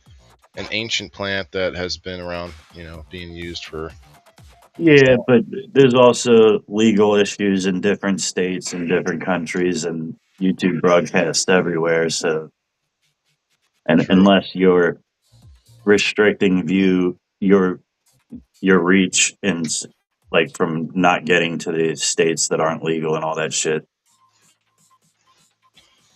ancient plant that has been around, being used for. Yeah, but there's also legal issues in different states and different countries, and YouTube broadcasts everywhere. So, and True. unless you're restricting your reach and like from not getting to the states that aren't legal and all that shit.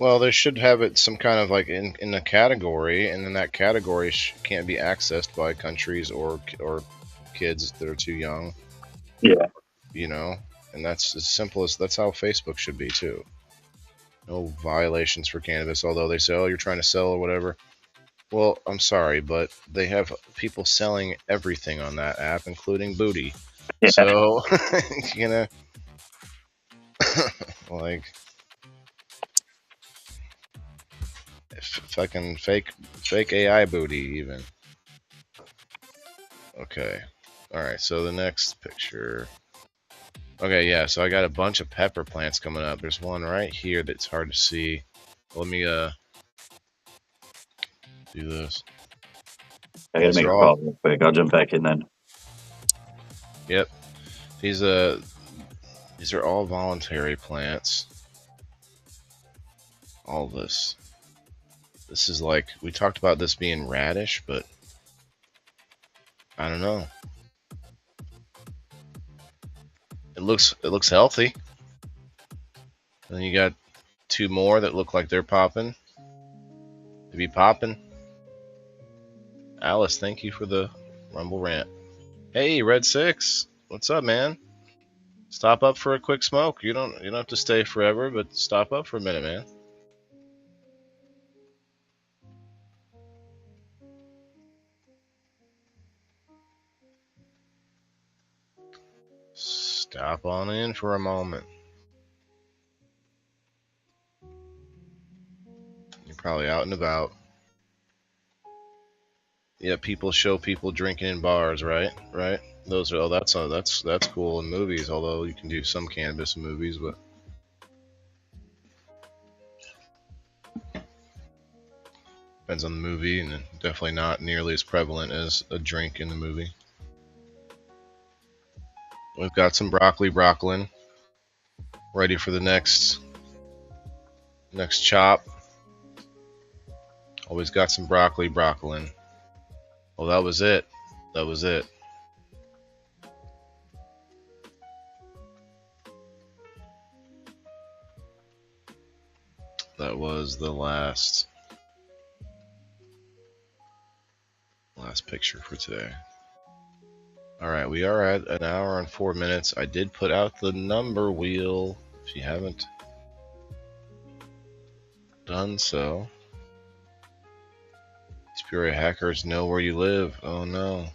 Well, they should have it some kind of like in a category, and then that category can't be accessed by countries or kids that are too young. Yeah. You know, and that's as simple as that's how Facebook should be too. No violations for cannabis, although they say, oh, you're trying to sell or whatever. Well, I'm sorry, but they have people selling everything on that app, including booty. Yeah. So, you know, like fucking fake AI booty even. Okay. All right. So the next picture. Okay, yeah. So I got a bunch of pepper plants coming up. There's one right here that's hard to see. Let me do this. I gotta These make are a all. call real quick. I'll jump back in then. Yep. These these are all voluntary plants. All this. This is like we talked about this being radish, but I don't know. It looks healthy. And then you got two more that look like they're popping. To be popping. Alice, thank you for the Rumble rant. Hey, Red Six, what's up, man? Stop up for a quick smoke. You don't have to stay forever, but stop up for a minute, man. Stop on in for a moment. You're probably out and about. Yeah, people show people drinking in bars, right? Right. Those are that's cool in movies. Although you can do some cannabis in movies, but depends on the movie, and definitely not nearly as prevalent as a drink in the movie. We've got some broccolin, ready for the next chop. Always got some broccolin. Well, that was it. That was it. That was the last picture for today. All right, we are at an hour and 4 minutes. I did put out the number wheel. If you haven't done so, Spirit hackers know where you live. Oh no.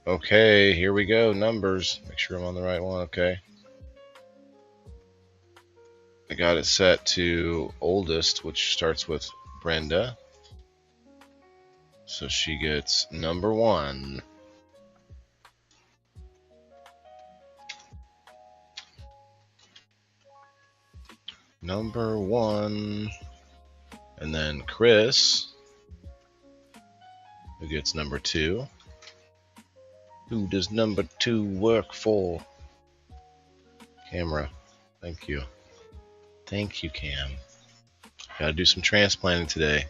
Okay, here we go. Numbers. Make sure I'm on the right one. Okay. I got it set to oldest, which starts with Brenda. So she gets number 1. Number 1. And then Chris, who gets number 2. Who does number 2 work for? Camera. Thank you. Thank you, Cam. Gotta do some transplanting today.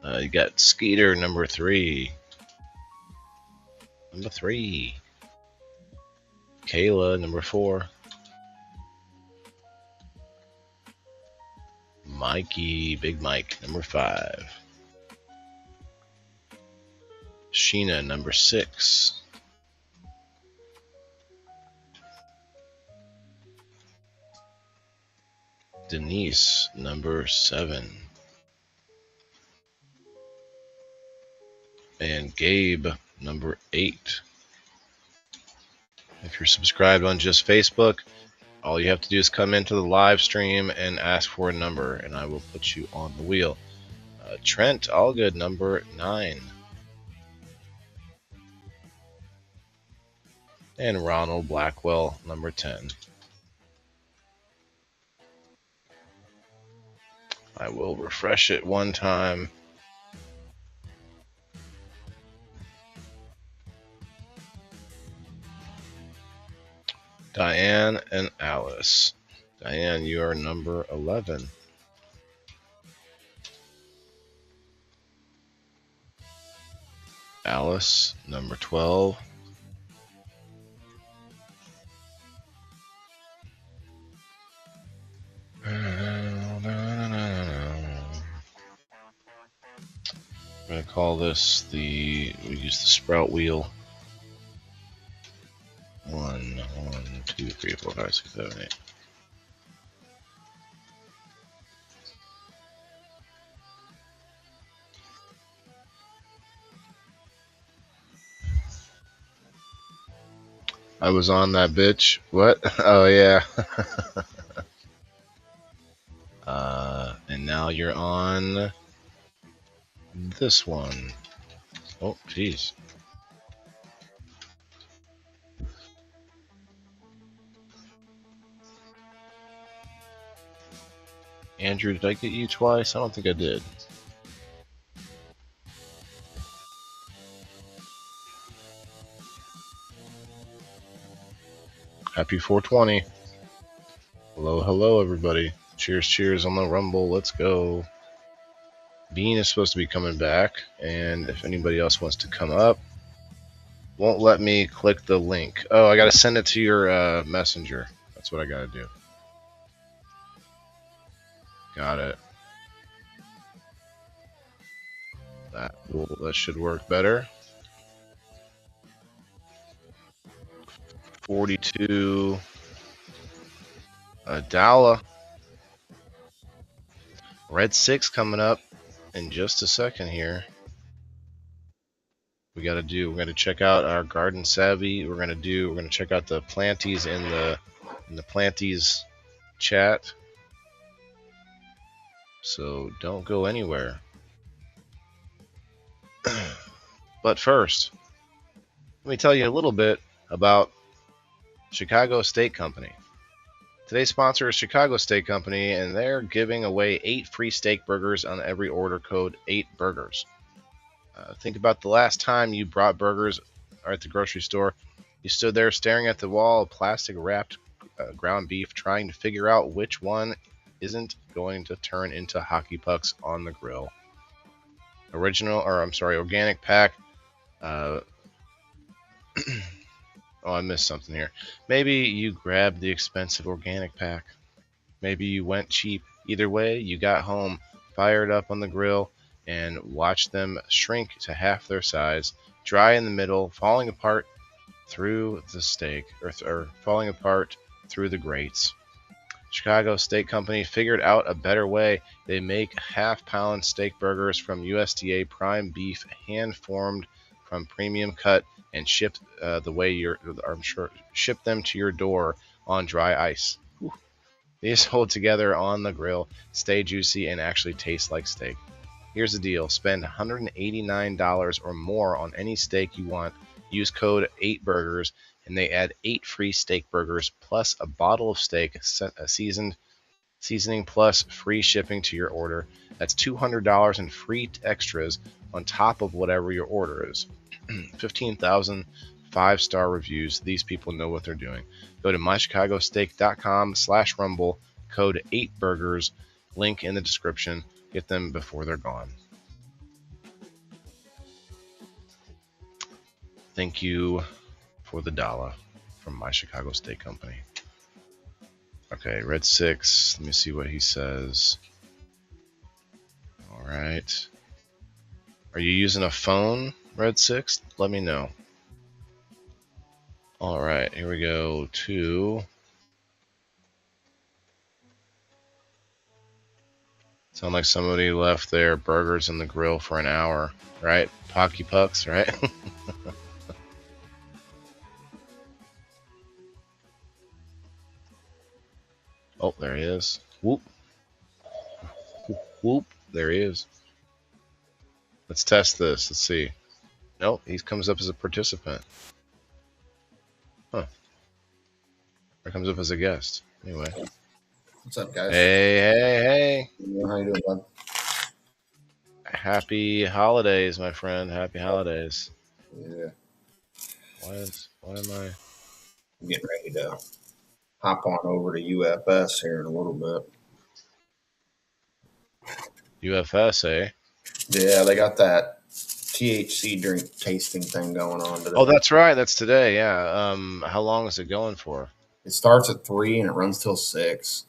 You got Skeeter, number 3. Number 3. Kayla, number 4. Mikey, Big Mike, number 5. Sheena, number 6. Denise, number 7. And Gabe, number 8. If you're subscribed on just Facebook, all you have to do is come into the live stream and ask for a number, and I will put you on the wheel. Trent Allgood, number 9. And Ronald Blackwell, number 10. I will refresh it one time. Diane and Alice. Diane, you are number 11. Alice, number 12. I'm going to call this we use the sprout wheel. 1, 2, 3, 4, 5, 6, 7, 8. I was on that bitch. What? Oh, yeah. And now you're on this one. Oh, jeez. Andrew, did I get you twice? I don't think I did. Happy 420. Hello, hello, everybody. Cheers, cheers on the Rumble. Let's go. Bean is supposed to be coming back, and if anybody else wants to come up, won't let me click the link. Oh, I got to send it to your messenger. That's what I got to do. Got it. That should work better. 42. Dalla. Red 6 coming up in just a second here. We're going to check out our Garden Savvy. We're going to check out the planties in the planties chat. So don't go anywhere. But first, let me tell you a little bit about Chicago Steak Company. Today's sponsor is Chicago Steak Company, and they're giving away 8 free steak burgers on every order code 8burgers. Think about the last time you brought burgers at the grocery store. You stood there staring at the wall of plastic wrapped ground beef, trying to figure out which one isn't going to turn into hockey pucks on the grill. Organic pack. Oh, I missed something here. Maybe you grabbed the expensive organic pack. Maybe you went cheap. Either way, you got home, fired up on the grill, and watched them shrink to half their size, dry in the middle, falling apart through the steak, or falling apart through the grates. Chicago Steak Company figured out a better way. They make half-pound steak burgers from USDA prime beef, hand-formed from premium cut, and shipped ship them to your door on dry ice. Whew. These hold together on the grill, stay juicy, and actually taste like steak. Here's the deal. Spend $189 or more on any steak you want. Use code 8burgers, and they add 8 free steak burgers plus a bottle of steak seasoning plus free shipping to your order. That's $200 in free extras on top of whatever your order is. 15,000 5-star reviews. These people know what they're doing. Go to mychicagosteak.com/rumble, code 8burgers, link in the description. Get them before they're gone. Thank you for the dollar from My Chicago Steak Company. Okay, Red 6. Let me see what he says. All right. Are you using a phone, Red 6? Let me know. All right, here we go to Sound like somebody left their burgers in the grill for an hour, right? Pocky pucks, right? Oh, there he is. Whoop. Whoop. There he is. Let's test this. Let's see. Nope, he comes up as a participant. Huh. Or comes up as a guest. Anyway. What's up, guys? Hey. How you doing, bud? Happy holidays, my friend. Happy holidays. Yeah, Why am I? I'm getting ready to hop on over to UFS here in a little bit. UFS, eh? Yeah, they got that THC drink tasting thing going on today. Oh, that's right. That's today. Yeah. How long is it going for? It starts at 3 and it runs till 6.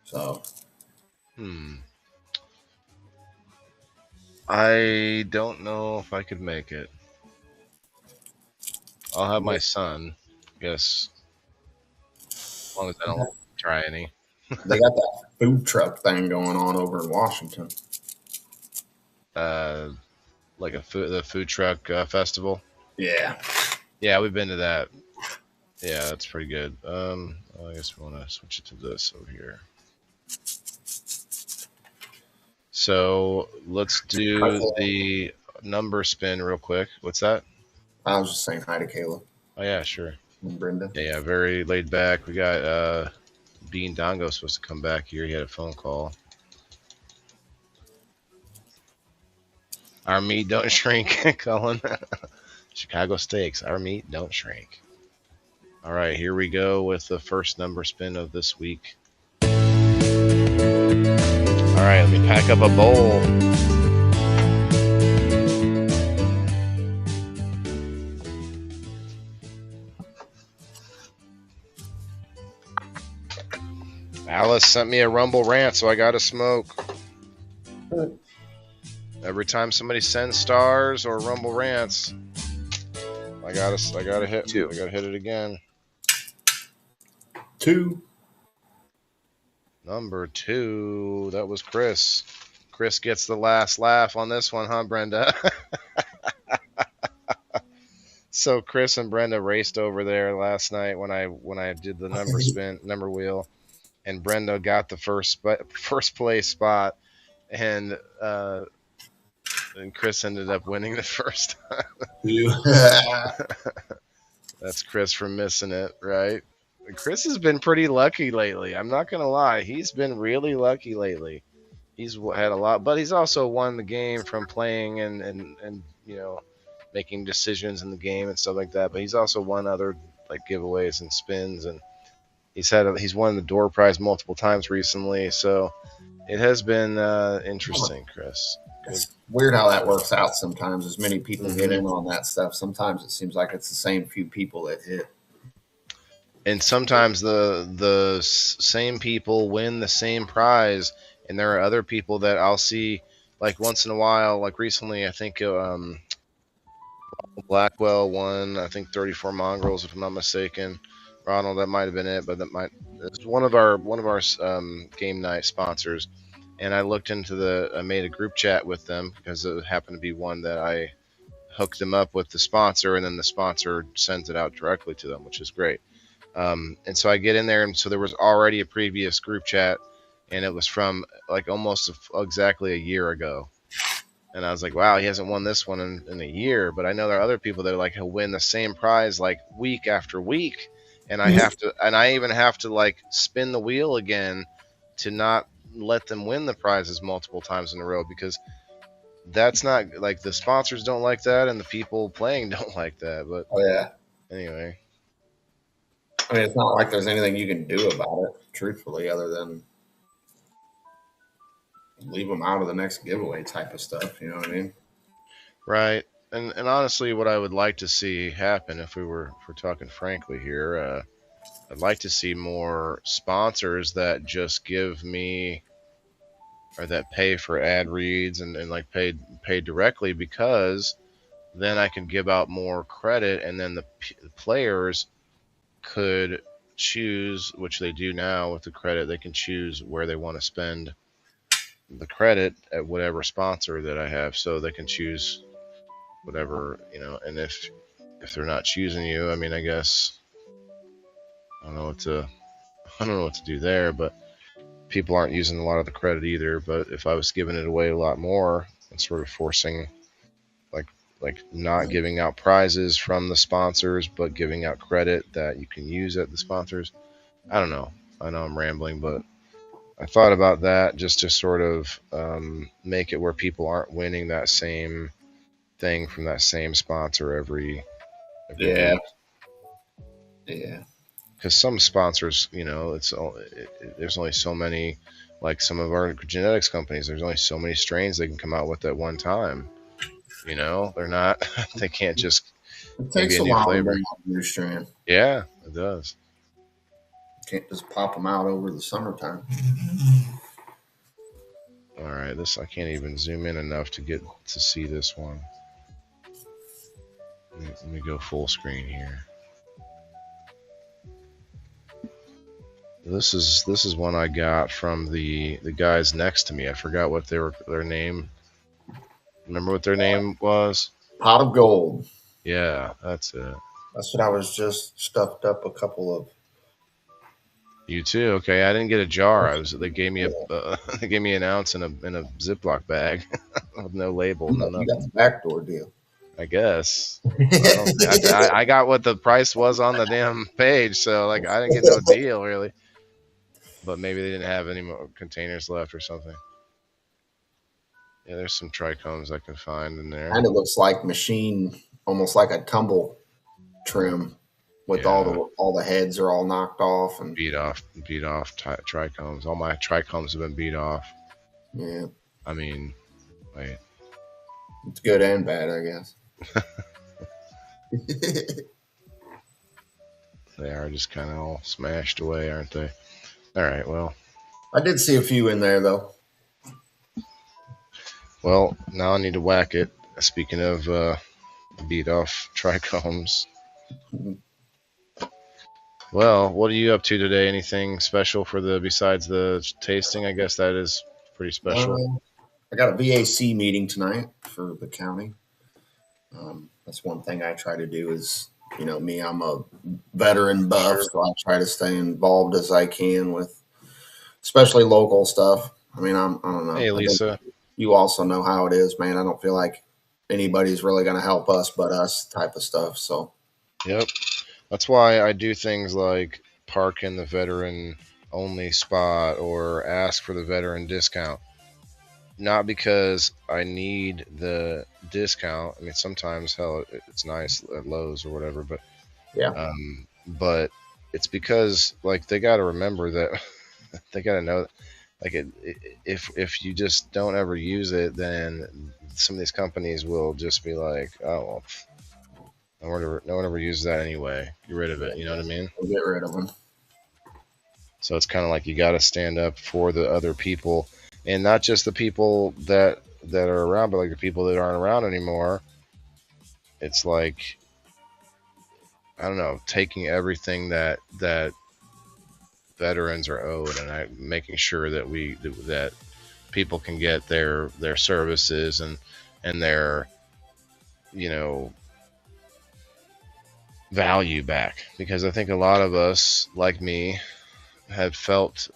So, I don't know if I could make it. I'll have my son. Guess. As long as I don't try any. they got that food truck thing going on over in Washington. Like the food truck festival. Yeah. Yeah, we've been to that. Yeah, that's pretty good. I guess we want to switch it to this over here. So let's do the number spin real quick. What's that? I was just saying hi to Kayla Oh yeah, sure. and Brenda. Yeah, very laid back. We got Bean Dongo supposed to come back here. He had a phone call. Our meat don't shrink, Cullen. Chicago steaks. Our meat don't shrink. All right, here we go with the first number spin of this week. All right, let me pack up a bowl. Alice sent me a Rumble rant, so I got to smoke. Every time somebody sends stars or Rumble rants, I gotta hit it again. 2. Number 2, that was Chris. Chris gets the last laugh on this one, huh, Brenda? So Chris and Brenda raced over there last night when I did the number wheel, and Brenda got the first place spot, and Chris ended up winning the first time. That's Chris for missing it, right? Chris has been pretty lucky lately. I'm not gonna lie, he's been really lucky lately. He's had a lot, but he's also won the game from playing and making decisions in the game and stuff like that. But he's also won other like giveaways and spins, and he's won the door prize multiple times recently. So it has been interesting, Chris. It's weird how that works out sometimes. As many people get in on that stuff, sometimes it seems like it's the same few people that hit. And sometimes the same people win the same prize, and there are other people that I'll see like once in a while. Like recently, I think Blackwell won, I think 34 mongrels, if I'm not mistaken. Ronald, that might have been it, but it's one of our game night sponsors. And I looked into I made a group chat with them because it happened to be one that I hooked them up with the sponsor, and then the sponsor sends it out directly to them, which is great. And so I get in there, and so there was already a previous group chat, and it was from like almost exactly a year ago. And I was like, wow, he hasn't won this one in a year. But I know there are other people that like win the same prize like week after week, and I even have to like spin the wheel again to not let them win the prizes multiple times in a row, because that's not like the sponsors don't like that, and the people playing don't like that. But anyway. I mean, it's not like there's anything you can do about it, truthfully, other than leave them out of the next giveaway type of stuff. You know what I mean? Right. And honestly, what I would like to see happen, if we're talking frankly here, I'd like to see more sponsors that just give me, or that pay for ad reads and like pay directly, because then I can give out more credit, and then the players could choose, which they do now with the credit, they can choose where they want to spend the credit at whatever sponsor that I have. So they can choose whatever, and if they're not choosing you, I mean, I guess I don't know what to I don't know what to do there, but people aren't using a lot of the credit either. But if I was giving it away a lot more and sort of forcing, like not giving out prizes from the sponsors, but giving out credit that you can use at the sponsors, I don't know. I know I'm rambling, but I thought about that just to sort of make it where people aren't winning that same thing from that same sponsor every Yeah. week. Yeah. Because some sponsors, there's only so many, like some of our genetics companies, there's only so many strains they can come out with at one time. They're not, they can't just It give takes you a a new while to flavor. bring out a new strand. Yeah, it does. You can't just pop them out over the summertime. All right, I can't even zoom in enough to get to see this one. Let me go full screen here. This is one I got from the guys next to me. I forgot what their name. Remember what their name was? Pot of gold. Yeah, that's it. That's what I was just stuffed up a couple of. You too. Okay, I didn't get a jar. They gave me they gave me an ounce in a Ziploc bag with no label, no You got nothing. the backdoor deal. I guess. I don't think I got what the price was on the damn page, so like I didn't get no deal really. But maybe they didn't have any more containers left or something. Yeah, there's some trichomes I can find in there. Kind of looks like machine, almost like a tumble trim, with Yeah. all the heads are all knocked off and beat off trichomes. All my trichomes have been beat off. yeah, I mean, wait. it's good and bad, I guess. They are just kind of all smashed away, aren't they? All right, well. I did see a few in there though. Well, now I need to whack it. Speaking of beat off trichomes. Well, what are you up to today? Anything special besides the tasting? I guess that is pretty special. I got a VAC meeting tonight for the county. That's one thing I try to do is, me, I'm a veteran buff, so I try to stay involved as I can with especially local stuff. I mean, I don't know. Hey, Lisa. You also know how it is, man. I don't feel like anybody's really going to help us but us type of stuff. So, yep. That's why I do things like park in the veteran only spot or ask for the veteran discount. Not because I need the discount. I mean, sometimes, hell, it's nice at Lowe's or whatever, but yeah. But it's because, like, they got to remember that they got to know, like, if you just don't ever use it, then some of these companies will just be like, oh, well, no one ever uses that anyway. Get rid of it. You know what I mean? We'll get rid of them. So it's kind of like you got to stand up for the other people. And not just the people that are around, but like the people that aren't around anymore. It's like, I don't know, taking everything that veterans are owed and making sure that that people can get their services and their value back. Because I think a lot of us, like me, have felt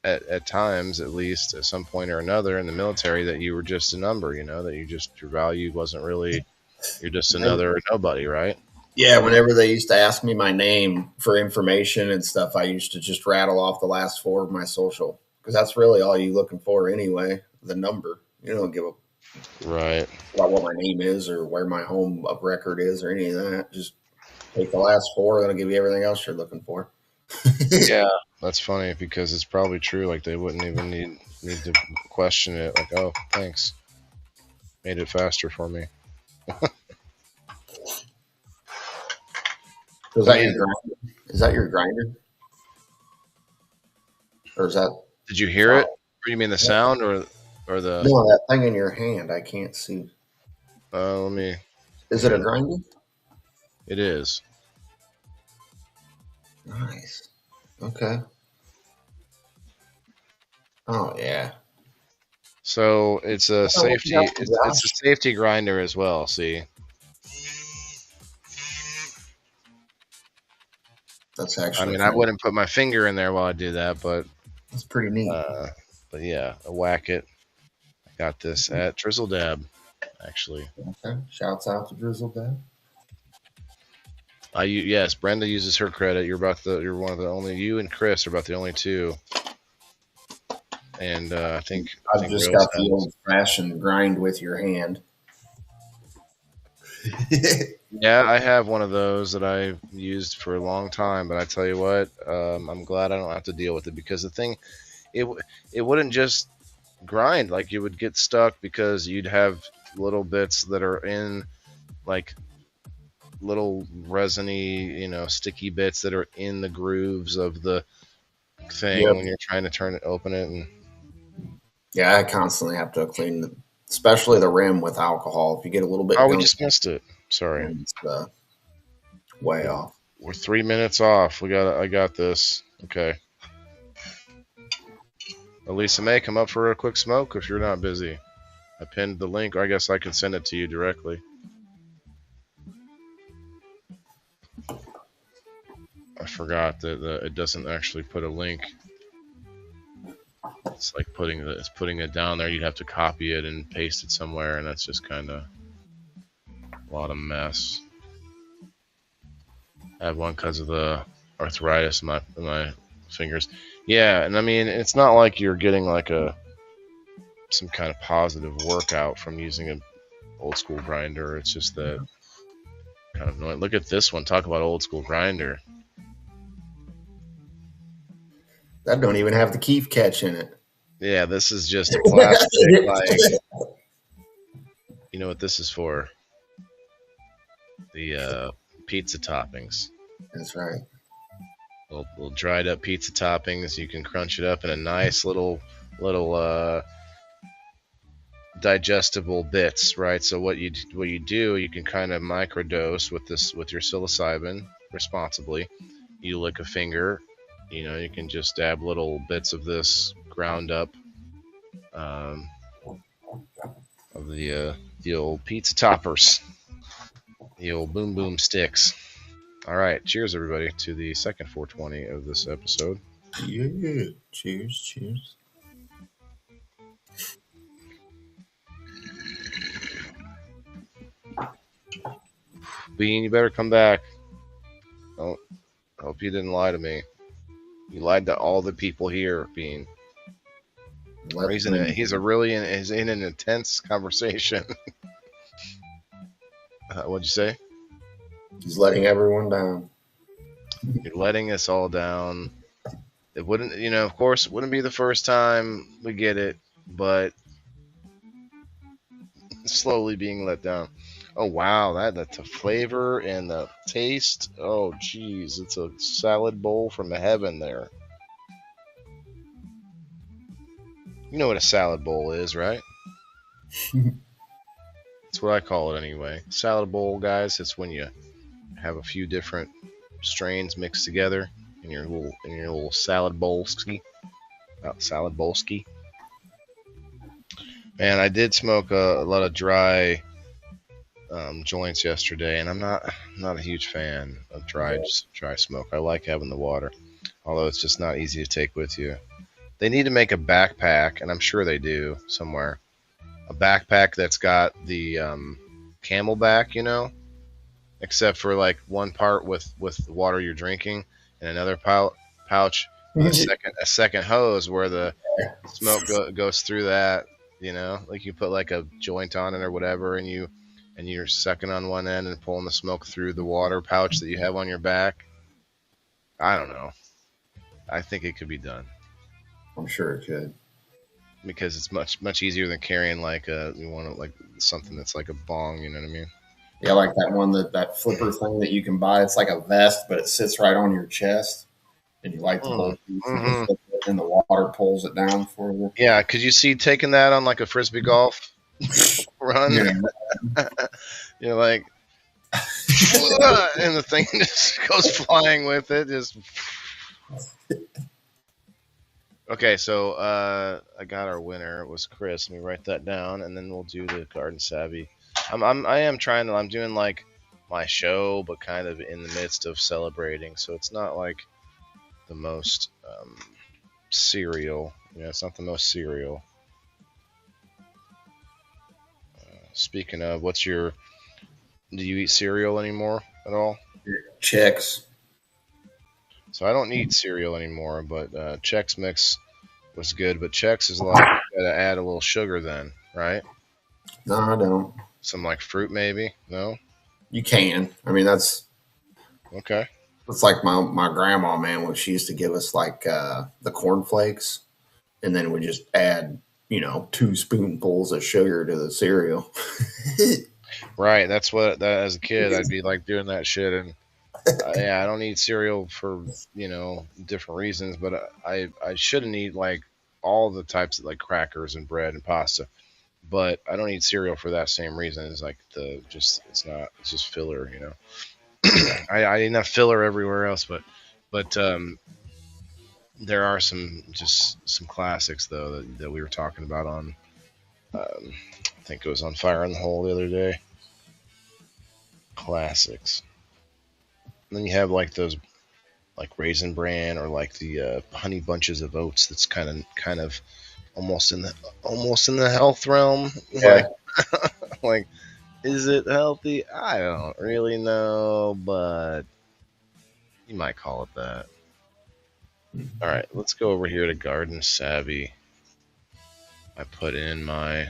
at times, at least at some point or another in the military, that you were just a number, that your value wasn't really, you're just another nobody, right? Yeah, whenever they used to ask me my name for information and stuff, I used to just rattle off the last four of my social, because that's really all you're looking for anyway, the number. You don't give a right about what my name is or where my home of record is or any of that. Just take the last four, that'll give you everything else you're looking for. Yeah, that's funny because it's probably true. Like they wouldn't even need to question it. Like, oh, thanks, made it faster for me. Is that your grinder? Is that your grinder? Or is that? Did you hear it? Or you mean the sound or the? No, that thing in your hand. I can't see. Let me. Is it a grinder? It is. Nice. Okay. Oh yeah. So it's a Oh, what you safety. got for It's a Josh? safety grinder as well. See, That's I actually mean, I kind of wouldn't put my finger in there while I do that, that's pretty neat. uh, but yeah, a whack it. I got this at Drizzle Dab, actually. Okay. Shouts out to Drizzle Dad. Yes, Brenda uses her credit. You're one of the only, you and Chris are about the only two, and I I've think just Rose got the has. old fashioned grind with your hand. Yeah, I have one of those that I've used for a long time, but I tell you what, I'm glad I don't have to deal with it because the thing, it wouldn't just grind, like you would get stuck because you'd have little bits that are in, like, little resiny, sticky bits that are in the grooves of the thing Yep. when you're trying to open it, and Yeah, I constantly have to clean, especially the rim with alcohol. If you get a little bit oh, we gunk, just missed it. Sorry, it's way we're, off. we're 3 minutes off. I got this. Okay, Elisa May, come up for a quick smoke if you're not busy. I pinned the link, or I guess I can send it to you directly. I forgot that it doesn't actually put a link. It's like putting it down there. You'd have to copy it and paste it somewhere, and that's just kind of a lot of mess. I have one because of the arthritis in my fingers. Yeah, and I mean, it's not like you're getting like some kind of positive workout from using an old school grinder. It's just that kind of annoying. Look at this one. Talk about old school grinder. That don't even have the keef catch in it. Yeah, this is just a plastic. Like, you know what this is for? The pizza toppings. That's right. Little dried up pizza toppings. You can crunch it up in a nice little digestible bits, right? So what you do, you can kind of microdose with your psilocybin responsibly. You lick a finger, you can just dab little bits of this ground up of the old pizza toppers, the old boom boom sticks. All right, cheers everybody to the second 420 of this episode. Yeah. Cheers. Cheers. Bean, you better come back. Oh, hope you didn't lie to me. You lied to all the people here, Bean. He's in an intense conversation. What'd you say? He's letting everyone down. You're letting us all down. It wouldn't, of course, it wouldn't be the first time. We get it, but slowly being let down. Oh wow, that's the flavor and the taste. Oh geez, it's a salad bowl from heaven there. You know what a salad bowl is, right? That's what I call it anyway. Salad bowl, guys. It's when you have a few different strains mixed together in your little salad bowlski. Salad bowlski. And I did smoke a lot of dry joints yesterday, and I'm not a huge fan of dry smoke. I like having the water, although it's just not easy to take with you. They need to make a backpack, and I'm sure they do somewhere. A backpack that's got the camelback, except for like one part with the water you're drinking, and another pouch with a second hose where the smoke goes through that. Like you put like a joint on it or whatever, and you're sucking on one end and pulling the smoke through the water pouch that you have on your back. I don't know. I think it could be done. I'm sure it could. Because it's much easier than carrying like something that's like a bong. You know what I mean? Yeah, like that one that flipper thing that you can buy. It's like a vest, but it sits right on your chest, and you light the whole piece and the water pulls it down for you. Yeah, could you see taking that on like a frisbee golf run? Yeah. You're like, and the thing just goes flying with it. Just okay. So I got our winner. It was Chris. Let me write that down, and then we'll do the Garden Savvy. I am trying to. I'm doing like my show, but kind of in the midst of celebrating. So it's not like the most serial. It's not the most serial. Speaking of, do you eat cereal anymore at all? Checks. So I don't eat cereal anymore, but Chex Mix was good. But Chex is like, you gotta add a little sugar then, right? No, I don't. Some like fruit maybe? No? You can. I mean, that's Okay. like my grandma, man, when she used to give us like the cornflakes, and then we just add 2 spoonfuls of sugar to the cereal. Right. That's what that as a kid I'd be like doing that shit, and yeah, I don't eat cereal for different reasons, but I shouldn't eat like all the types of like crackers and bread and pasta. But I don't eat cereal for that same reason. It's like it's just filler. I eat enough filler everywhere else, but there are some classics though that we were talking about on I think it was on Fire in the Hole the other day. Classics. And then you have like those like Raisin Bran or like the Honey Bunches of Oats. That's kind of almost in the health realm. Yeah. Like is it healthy? I don't really know, but you might call it that. All right, let's go over here to Garden Savvy. I put in my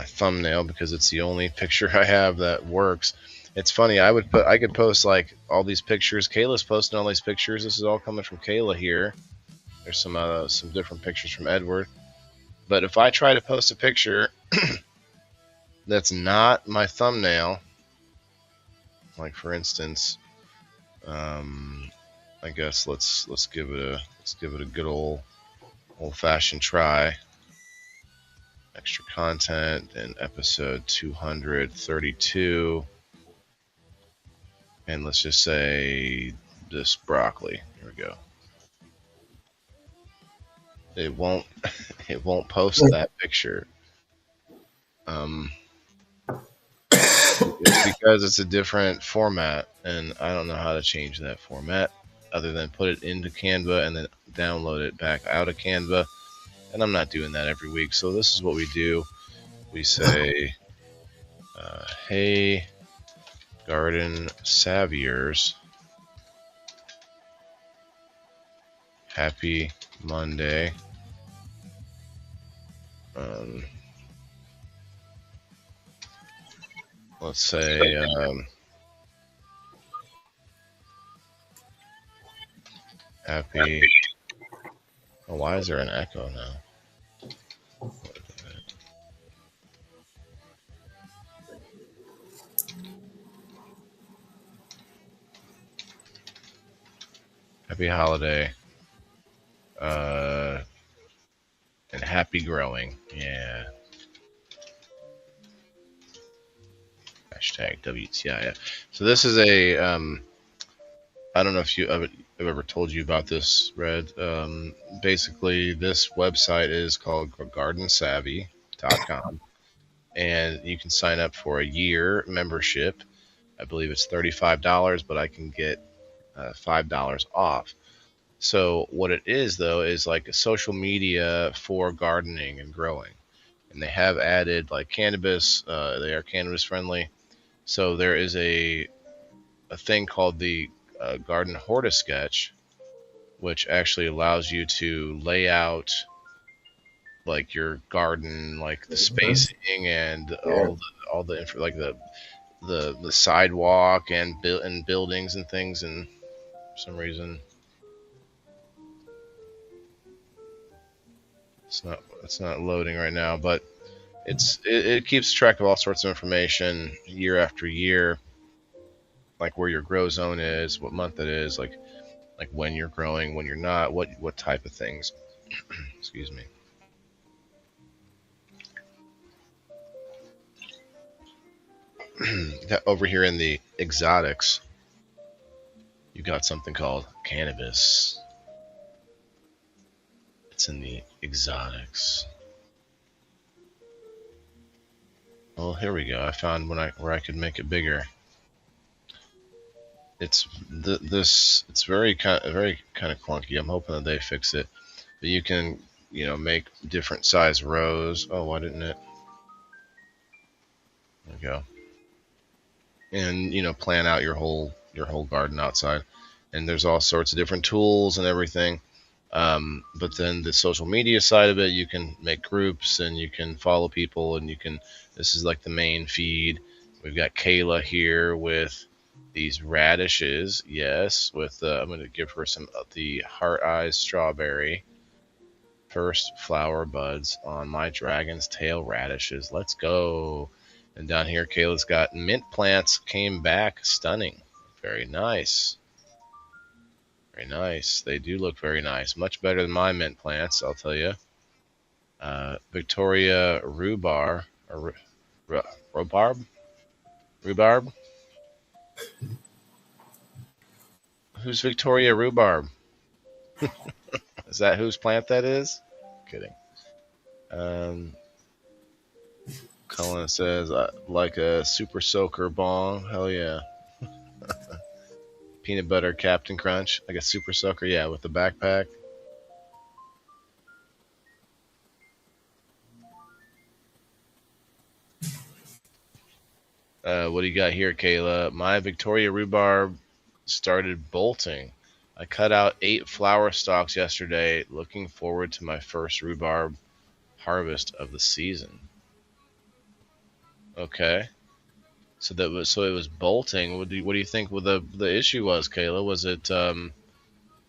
thumbnail because it's the only picture I have that works. It's funny. I could post like all these pictures. Kayla's posting all these pictures. This is all coming from Kayla here. There's some different pictures from Edward. But if I try to post a picture that's not my thumbnail, like for instance, I guess let's give it a good old-fashioned try. Extra content in episode 232, and let's just say this broccoli. Here we go. It won't post that picture. It's because it's a different format, and I don't know how to change that format other than put it into Canva and then download it back out of Canva. And I'm not doing that every week. So this is what we do. We say, hey, Garden Saviors, happy Monday. Let's say happy. Oh, why is there an echo now? Happy holiday. And happy growing. Yeah. Hashtag WTIF. So this is a I don't know if I've ever told you about this, Red. Basically, this website is called gardensavvy.com, and you can sign up for a year membership. I believe it's $35, but I can get $5 off. So what it is, though, is like a social media for gardening and growing. And they have added like cannabis. They are cannabis friendly. So there is a thing called the Garden Hortisketch, which actually allows you to lay out like your garden, like the spacing and all the info, like the sidewalk and buildings and things. And for some reason, it's not loading right now, but it keeps track of all sorts of information year after year, like where your grow zone is, what month it is, like when you're growing, when you're not, what type of things. Excuse me. over here in the exotics, you got something called cannabis. It's in the exotics. Well, here we go. I found where I could make it bigger. It's it's very kind of clunky. I'm hoping that they fix it. But you can, make different size rows. Oh, why didn't it? There we go. And plan out your whole garden outside. And there's all sorts of different tools and everything. But then the social media side of it, you can make groups and you can follow people, and this is like the main feed. We've got Kayla here with these radishes. Yes, with I'm going to give her some of the Heart Eyes Strawberry. First flower buds on my dragon's tail radishes. Let's go. And down here, Kayla's got mint plants. Came back. Stunning. Very nice. Very nice. They do look very nice. Much better than my mint plants, I'll tell you. Victoria rhubarb. Or rhubarb? Rhubarb? Who's Victoria rhubarb? Is that whose plant that is? Kidding. Colin says, like a super soaker bong. Hell yeah. Peanut butter Captain Crunch. Like a super soaker, yeah, with the backpack. What do you got here, Kayla? My Victoria rhubarb started bolting. I cut out 8 flower stalks yesterday. Looking forward to my first rhubarb harvest of the season. Okay. So it was bolting. What do you think the issue was, Kayla? Was it so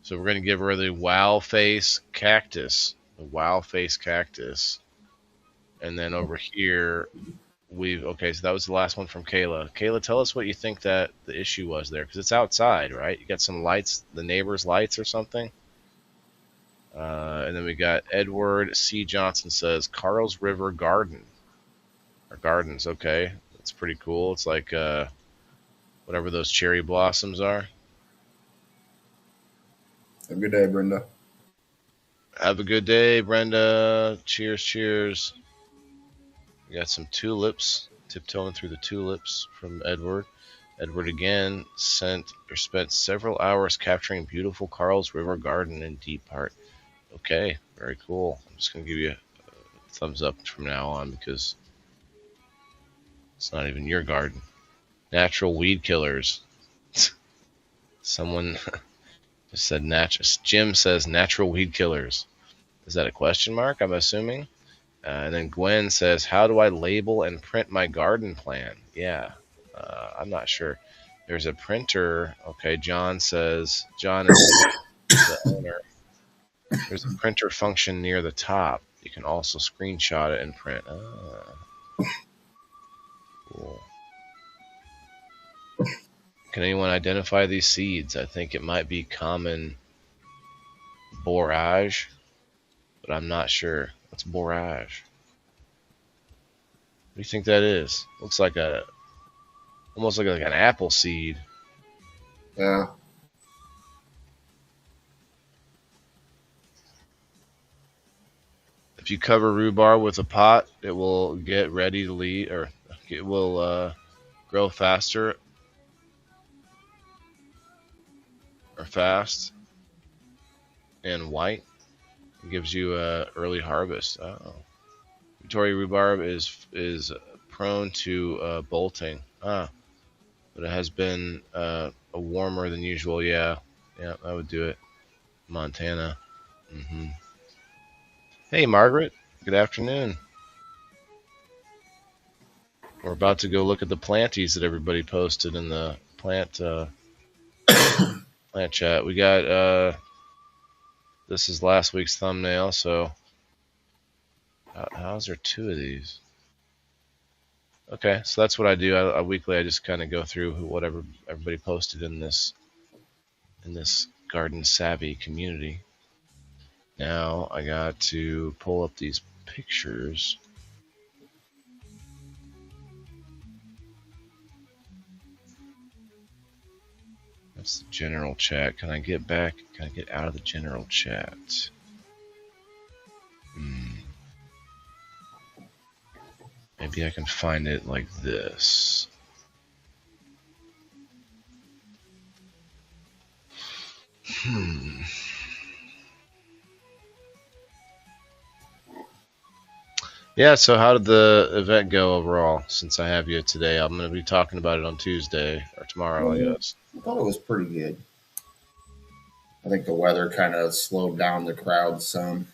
we're gonna give her the wow face cactus. The wow face cactus. And then over here okay, so that was the last one from Kayla. Kayla, tell us what you think that the issue was there, because it's outside, right? You got some lights, the neighbor's lights or something. And then we got Edward C. Johnson says Carl's River Garden. Or gardens, okay. That's pretty cool. It's like whatever those cherry blossoms are. Have a good day, Brenda. Have a good day, Brenda. Cheers, cheers. We got some tulips, tiptoeing through the tulips from Edward. Edward again spent several hours capturing beautiful Carl's River Garden in Deep Heart. Okay, very cool. I'm just going to give you a thumbs up from now on because it's not even your garden. Natural weed killers. Someone just said Jim says natural weed killers. Is that a question mark, I'm assuming? And then Gwen says, how do I label and print my garden plan? Yeah, I'm not sure. There's a printer. Okay, John is the owner. There's a printer function near the top. You can also screenshot it and print. Cool. Can anyone identify these seeds? I think it might be common borage, but I'm not sure. What's borage? What do you think that is? Looks like almost like an apple seed. Yeah. If you cover rhubarb with a pot, it will get ready to lead, or it will grow faster or fast and white. It gives you a early harvest. Oh. Victoria rhubarb is prone to bolting. But it has been a warmer than usual. Yeah, that would do it. Montana. Hey, Margaret. Good afternoon. We're about to go look at the planties that everybody posted in the plant chat. We got this is last week's thumbnail, so how's there 2 of these? Okay, so that's what I do. Weekly, I just kind of go through whatever everybody posted in this garden savvy community. Now I got to pull up these pictures. That's the general chat. Can I get back? Can I get out of the general chat? Maybe I can find it like this. Yeah, so how did the event go overall? Since I have you today, I'm going to be talking about it on Tuesday or tomorrow, I guess. I thought it was pretty good. I think the weather kind of slowed down the crowd some.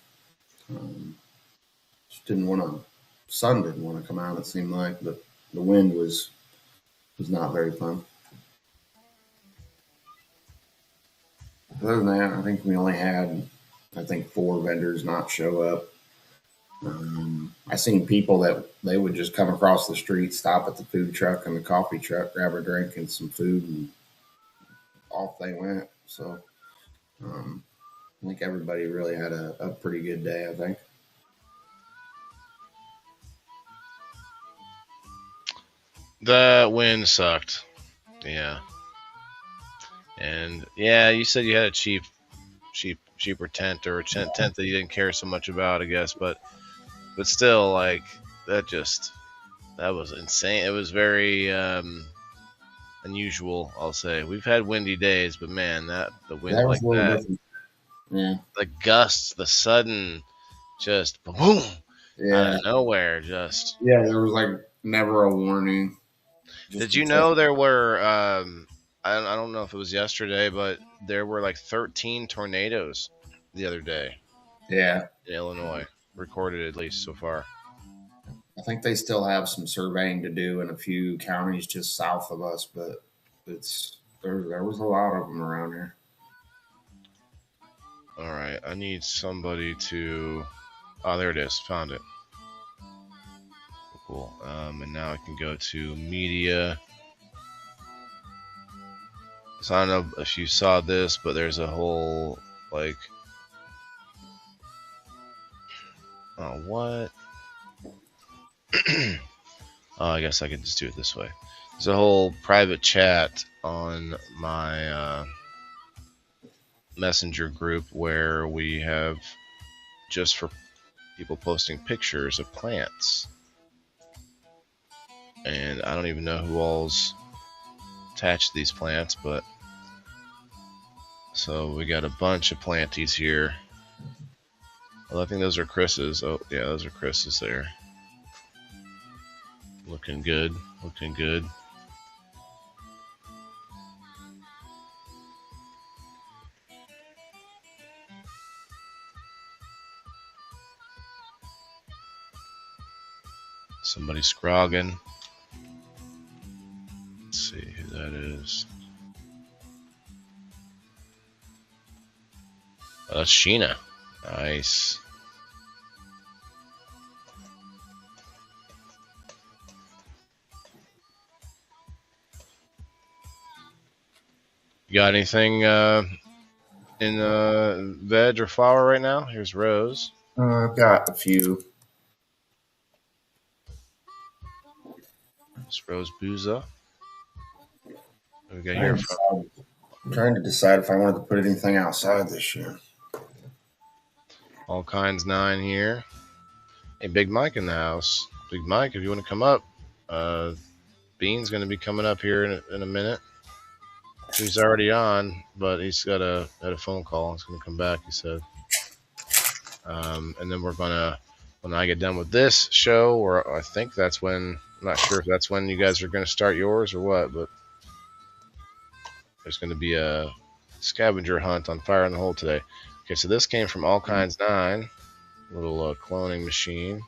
Just didn't want to. Sun didn't want to come out. It seemed like, but the wind was not very fun. Other than that, I think we only had, 4 vendors not show up. I seen people that they would just come across the street, stop at the food truck and the coffee truck, grab a drink and some food, and off they went. So I think everybody really had a pretty good day, I think. The wind sucked. Yeah. And yeah, you said you had a cheaper tent, or a tent that you didn't care so much about, I guess, but still, like, that was insane. It was very unusual, I'll say. We've had windy days, but man, the wind That like was a little that, different. Yeah. the gusts, the sudden, just boom, out Yeah. of nowhere, just. Yeah, there was like never a warning. Did you know there were? I don't know if it was yesterday, but there were like 13 tornadoes the other day Yeah. in Illinois, recorded at least so far. I think they still have some surveying to do in a few counties just south of us, but there was a lot of them around here. All right, I need somebody to. Oh, there it is. Found it. Cool. And now I can go to media. So I don't know if you saw this, but there's a whole like. Oh, what? Oh, I guess I can just do it this way. There's a whole private chat on my messenger group where we have just for people posting pictures of plants. And I don't even know who all's attached to these plants, but so we got a bunch of planties here. Well, I think those are Chris's. Oh, yeah, those are Chris's there. Looking good. Looking good. Somebody's scrogging. Let's see who that is. Oh, that's Sheena. Nice. You got anything in veg or flower right now? Here's Rose. I've got a few. It's Rose Booza. What we got here? I'm trying to decide if I wanted to put anything outside this year. All Kinds 9 here. Hey, Big Mike in the house. Big Mike, if you want to come up, Bean's going to be coming up here in a minute. He's already on, but he's got a phone call. He's going to come back, he said. And then we're going to, when I get done with this show, or I think that's when, I'm not sure if that's when you guys are going to start yours or what, but there's going to be a scavenger hunt on Fire in the Hole today. Okay, so this came from All Kinds 9, little cloning machine.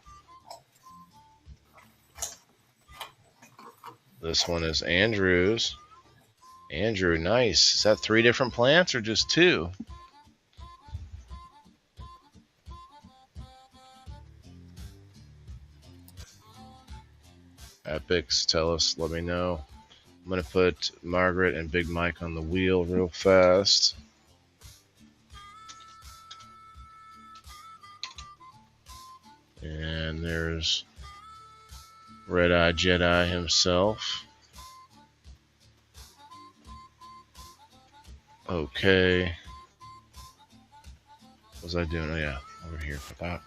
This one is Andrew's. Andrew, nice. Is that 3 different plants or just 2? Epics, tell us, let me know. I'm going to put Margaret and Big Mike on the wheel real fast. And there's Red Eye Jedi himself. Okay. What was I doing? Oh, yeah. Over here. So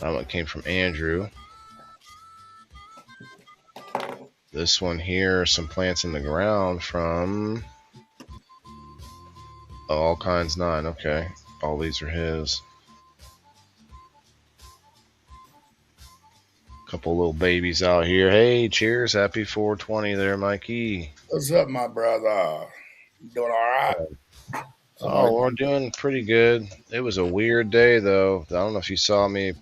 that one came from Andrew. This one here, some plants in the ground from All Kinds 9. Okay. All these are his. Couple little babies out here. Hey, cheers. Happy 420 there, Mikey. What's up, my brother? You doing all right? Oh, we're doing pretty good. It was a weird day, though. I don't know if you saw me.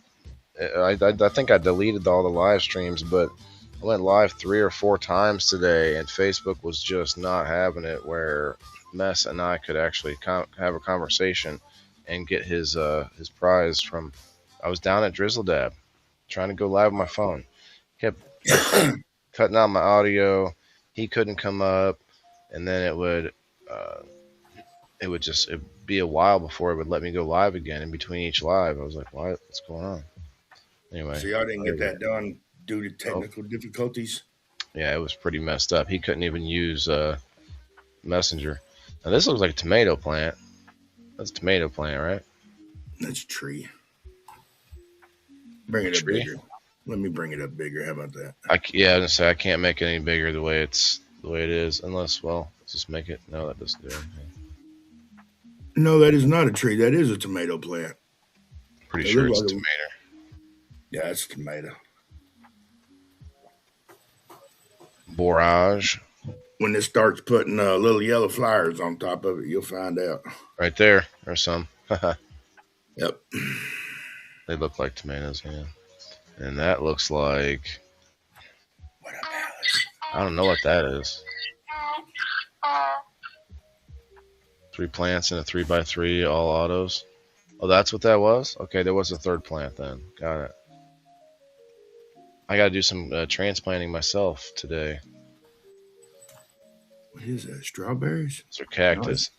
I think I deleted all the live streams, but I went live 3 or 4 times today, and Facebook was just not having it where Mess and I could actually have a conversation and get his prize from. I was down at Drizzle Dab trying to go live on my phone. Kept cutting out my audio. He couldn't come up, and then it'd be a while before it would let me go live again in between each live. I was like, what's going on? Anyway. So y'all didn't get that done due to technical difficulties? Yeah, it was pretty messed up. He couldn't even use Messenger. Now this looks like a tomato plant. That's a tomato plant, right? That's a tree. Bring it up bigger. Let me bring it up bigger. How about that? I was gonna say I can't make it any bigger the way it is, unless let's just make it. No, that doesn't do anything. No, that is not a tree. That is a tomato plant. Pretty sure it's a tomato. Yeah, it's a tomato. Borage. When it starts putting little yellow flowers on top of it, you'll find out. Right there. There's some. Yep. They look like tomatoes, yeah. And that looks like... What up, Alice? I don't know what that is. 3 plants in a 3x3, all autos. Oh, that's what that was? Okay, there was a 3rd plant then. Got it. I got to do some transplanting myself today. What is that? Strawberries? Those are cactus.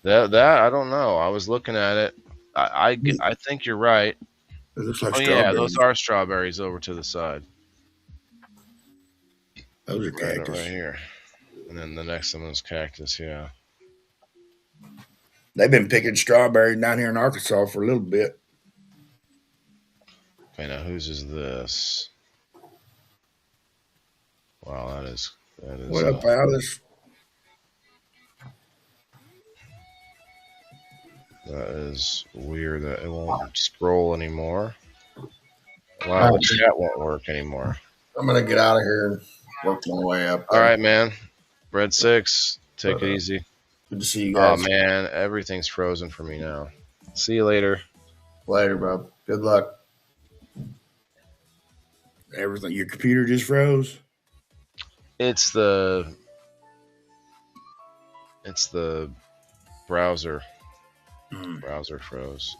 That I don't know. I was looking at it. I think you're right. It looks like strawberries. Yeah, those are strawberries over to the side. Those are cactus. Right here. And then the next one is cactus, yeah. They've been picking strawberries down here in Arkansas for a little bit. Okay, now whose is this? Wow, that is. What up, Alice? That is weird that it won't scroll anymore. Wow, the chat won't work anymore. I'm gonna get out of here and work my way up. All right, man. Bread 6. Take it easy. Good to see you guys. Oh man, everything's frozen for me now. See you later. Later, bro. Good luck. Everything. Your computer just froze? It's the browser. Browser froze.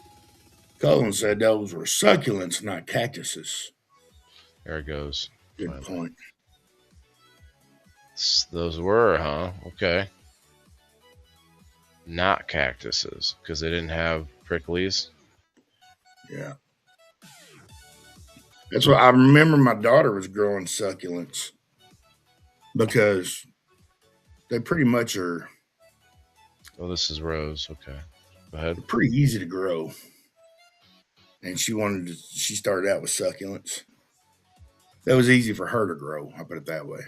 Colin said those were succulents, not cactuses. There it goes. Good point. Those were, huh? Okay. Not cactuses, because they didn't have pricklies. Yeah. That's what I remember. My daughter was growing succulents because they pretty much are. Oh, this is rose. Okay. Go ahead. Pretty easy to grow. And she started out with succulents. That was easy for her to grow. I'll put it that way.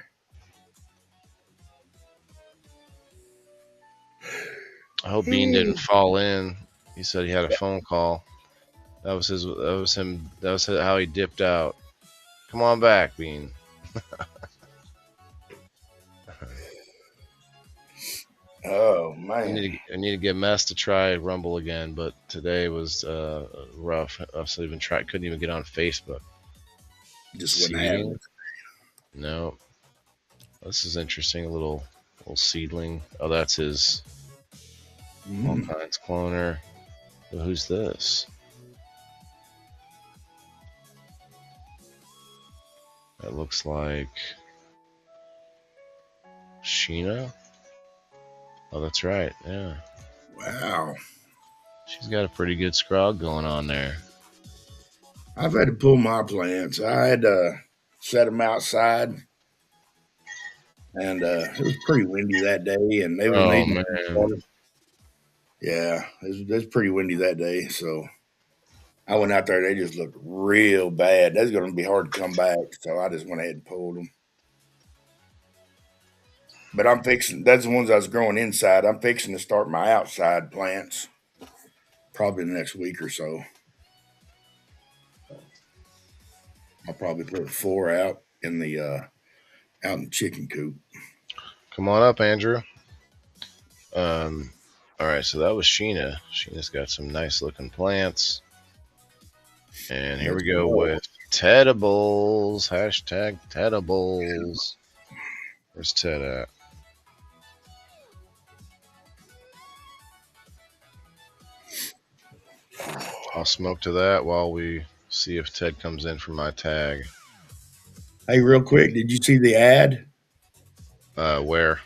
I hope Bean didn't fall in. He said he had a phone call. That was him. That was how he dipped out. Come on back, Bean. Oh man! I need to get Mess to try Rumble again, but today was rough. So couldn't even get on Facebook. Just wouldn't have it. No. This is interesting. A little seedling. Oh, that's his All Kinds cloner. Well, who's this? That looks like Sheena. Oh, that's right. Yeah. Wow. She's got a pretty good scrog going on there. I've had to pull my plants. I had to set them outside and it was pretty windy that day, and they was Oh needing man. water. Yeah, it was pretty windy that day, so I went out there. They just looked real bad. That's going to be hard to come back, so I just went ahead and pulled them. But I'm fixing. That's the ones I was growing inside. I'm fixing to start my outside plants probably the next week or so. I'll probably put 4 out in the out in the chicken coop. Come on up, Andrew. All right, so that was Sheena. Sheena's got some nice looking plants. And here we go with Tedibles. Hashtag Tedibles. Where's Ted at? I'll smoke to that while we see if Ted comes in for my tag. Hey, real quick, did you see the ad? Where?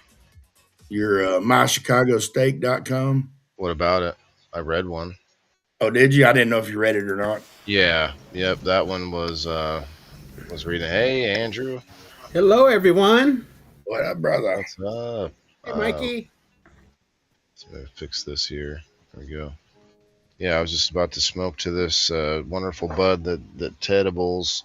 Your mychicagosteak.com. What about it? I read one. Oh, did you? I didn't know if you read it or not. Yeah. Yep. That one was reading. Hey, Andrew. Hello, everyone. What up, brother? What's up? Hey, Mikey. So fix this here. There we go. Yeah, I was just about to smoke to this wonderful bud that Tedibles,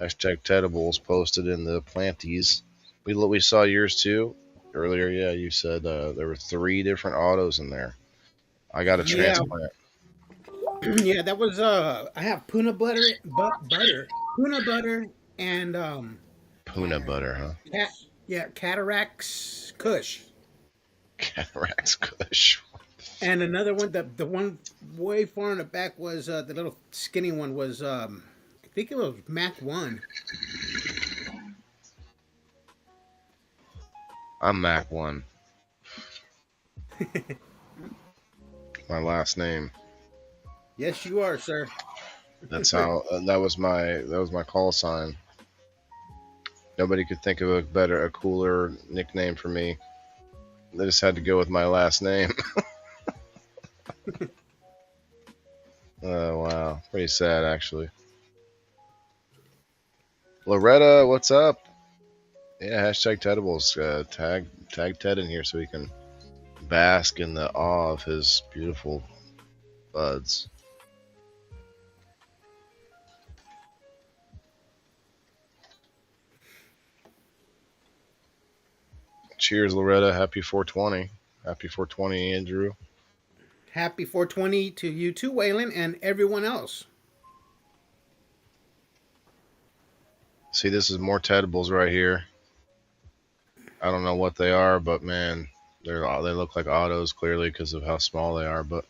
hashtag Tedibles, posted in the planties. We saw yours too earlier. Yeah, you said there were 3 different autos in there. I got a transplant. Yeah, that was I have Puna butter, Puna butter, and Puna butter, huh? Cataracts Kush, Cataracts Kush. and another one. The one way far in the back was the little skinny one was I think it was Mac 1. I'm Mac 1. My last name. Yes, you are, sir. That's how. That was my call sign. Nobody could think of a cooler nickname for me. They just had to go with my last name. Oh wow, pretty sad actually. Loretta, what's up? Yeah, hashtag Tedibles. Tag Ted in here so he can bask in the awe of his beautiful buds. Cheers, Loretta. Happy 420. Happy 420, Andrew. Happy 420 to you too, Waylon, and everyone else. See, this is more Tedibles right here. I don't know what they are, but man, they look like autos clearly because of how small they are. But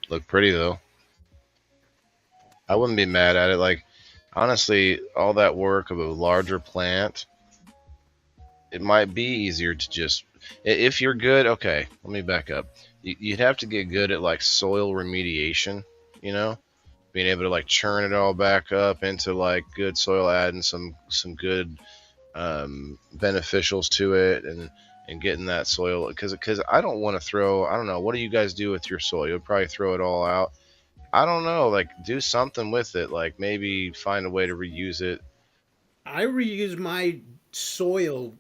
look pretty though. I wouldn't be mad at it. Like honestly, all that work of a larger plant, it might be easier to just if you're good. Okay, let me back up. You'd have to get good at like soil remediation. You know, being able to like churn it all back up into like good soil, adding some good beneficials to it, and getting that soil because I don't want to throw. I don't know. What do you guys do with your soil? You'll probably throw it all out. I don't know. Like do something with it. Like maybe find a way to reuse it. I reuse my soil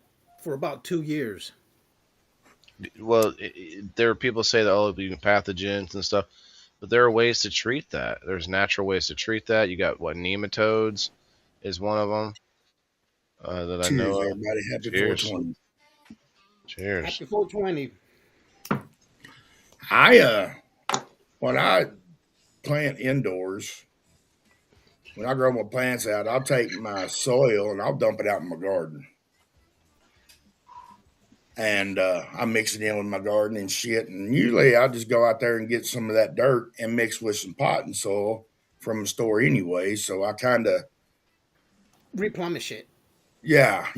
for about 2 years. Well, there are people say that you can pathogens and stuff, but there are ways to treat that. There's natural ways to treat that. You got what nematodes is one of them that I know of. Everybody. Happy Cheers. 420. Cheers. Happy 420. When I plant indoors, when I grow my plants out, I'll take my soil and I'll dump it out in my garden. And I mix it in with my garden and shit. And usually I'll just go out there and get some of that dirt and mix with some potting soil from the store anyway. So I kind of Replenish it. yeah,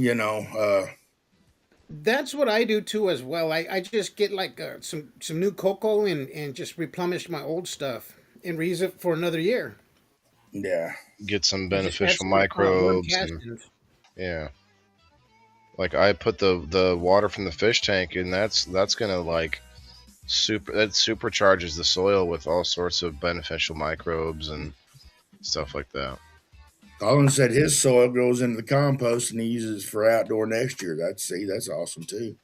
That's what I do too as well. I just get like some new cocoa and just replenish my old stuff and reuse it for another year. yeah. Get some I just add beneficial some wood microbes and castings. yeah. Like I put the water from the fish tank and that's gonna like supercharges the soil with all sorts of beneficial microbes and stuff like that. Colin said his soil goes into the compost and he uses for outdoor next year. That's awesome too.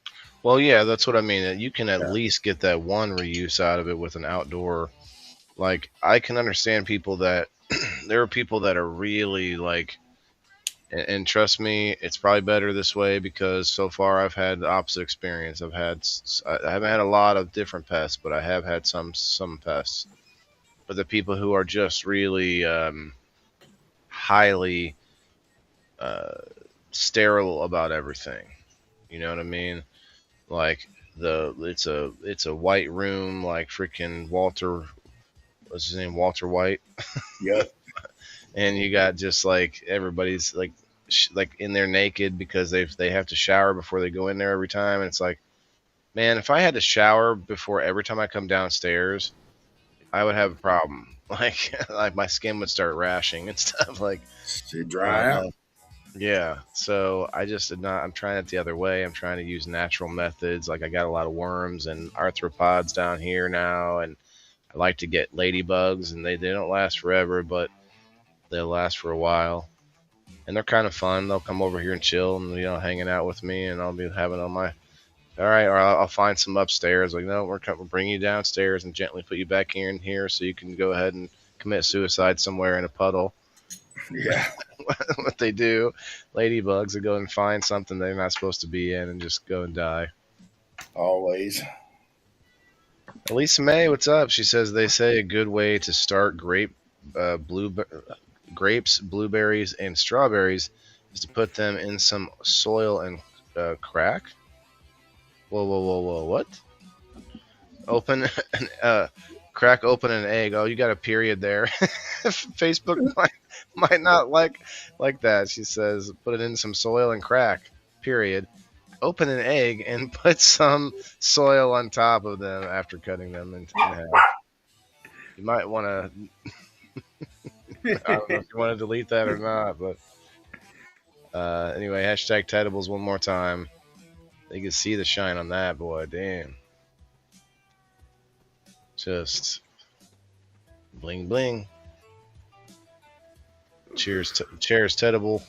Well, yeah, that's what I mean. You can at Yeah. least get that one reuse out of it with an outdoor. Like, I can understand people that there are people that are really like, and trust me, it's probably better this way because so far I've had the opposite experience. I haven't had a lot of different pests, but I have had some pests. But the people who are just really highly uh, sterile about everything, you know what I mean? Like it's a white room, like freaking Walter. What's his name? Walter White. Yep. And you got just like everybody's like like in there naked because they have to shower before they go in there every time, and it's like, man, if I had to shower before every time I come downstairs, I would have a problem. Like my skin would start rashing and stuff. Like, To dry out. yeah. So I just did not. I'm trying it the other way. I'm trying to use natural methods. Like, I got a lot of worms and arthropods down here now, and I like to get ladybugs, and they don't last forever, but they'll last for a while. And they're kind of fun. They'll come over here and chill and, hanging out with me, and I'll be having on my, all right, or I'll find some upstairs. Like, no, we'll bring you downstairs and gently put you back here in here so you can go ahead and commit suicide somewhere in a puddle. Yeah. What they do, ladybugs will go and find something they're not supposed to be in and just go and die. Always. Elisa May, what's up? She says they say a good way to start grapes, blueberries, and strawberries is to put them in some soil and crack. Whoa, whoa, whoa, whoa! What? Open, crack open an egg. Oh, you got a period there. Facebook might not like that. She says put it in some soil and crack. Period. Open an egg and put some soil on top of them after cutting them in half. You might want to. I don't know if you want to delete that or not, but anyway, hashtag Tedibles one more time. You can see the shine on that, boy. Damn. Just bling bling. Cheers, Tedible.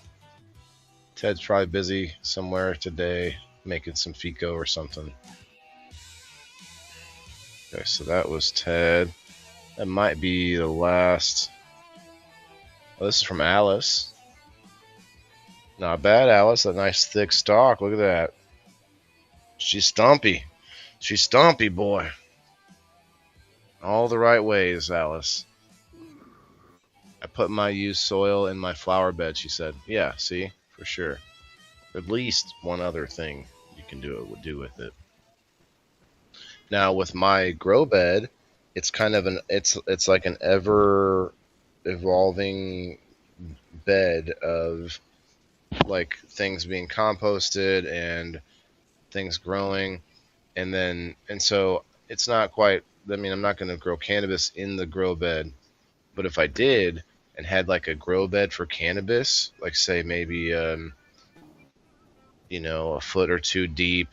Ted's probably busy somewhere today making some Fico or something. Okay, so that was Ted. That might be the last. Oh, this is from Alice. Not bad, Alice. A nice thick stalk. Look at that. She's stumpy. She's stumpy, boy. All the right ways, Alice. I put my used soil in my flower bed, she said. Yeah, see? For sure. At least one other thing you can do with it. Now, with my grow bed, it's kind of it's like an ever evolving bed of like things being composted and things growing, and so it's not quite. I mean, I'm not going to grow cannabis in the grow bed, but if I did and had like a grow bed for cannabis, like say maybe a foot or two deep,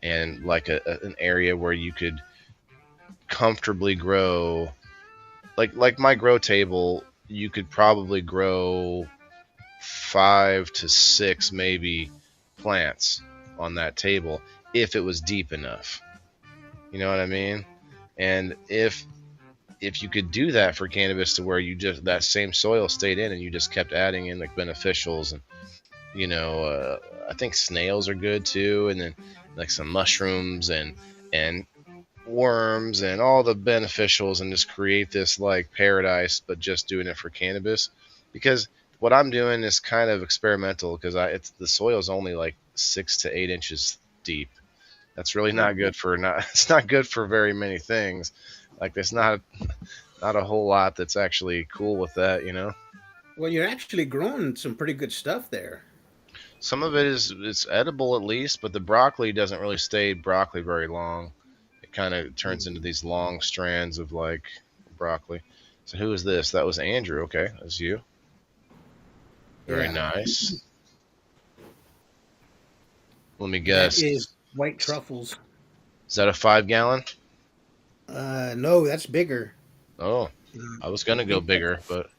and like an area where you could comfortably grow, like my grow table, you could probably grow 5 to 6 maybe plants on that table if it was deep enough. You know what I mean? And if you could do that for cannabis to where you just that same soil stayed in and you just kept adding in like beneficials and I think snails are good too, and then like some mushrooms and worms and all the beneficials, and just create this like paradise, but just doing it for cannabis. Because what I'm doing is kind of experimental because the soil is only like 6 to 8 inches deep. That's really not good for it's not good for very many things. Like there's not a whole lot that's actually cool with that, Well, you're actually growing some pretty good stuff there. Some of it it's edible at least, but the broccoli doesn't really stay broccoli very long. It kind of turns into these long strands of like broccoli. So who is this? That was Andrew. Okay, that's you. Very Yeah. nice. Let me That guess. is white truffles. Is that a 5-gallon? No, that's bigger. Oh, I was gonna go bigger, but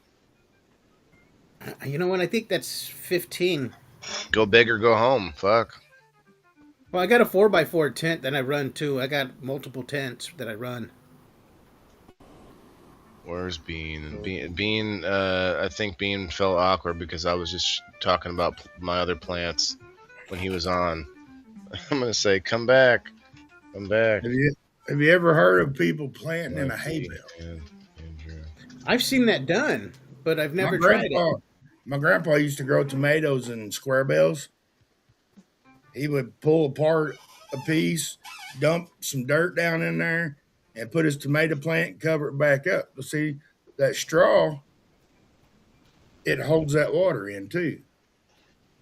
You know what? I think that's 15. Go big or go home. Fuck. Well, I got a 4x4 tent that I run too. I got multiple tents that I run. Where's Bean? Bean. I think Bean felt awkward because I was just talking about my other plants when he was on. I'm gonna say, come back, come back. Have you ever heard of people planting in a hay Mikey bale? and Andrew. I've seen that done, but I've My never tried it. grandpa, my grandpa used to grow tomatoes in square bales. He would pull apart a piece, dump some dirt down in there, and put his tomato plant and cover it back up. But see, that straw, it holds that water in too.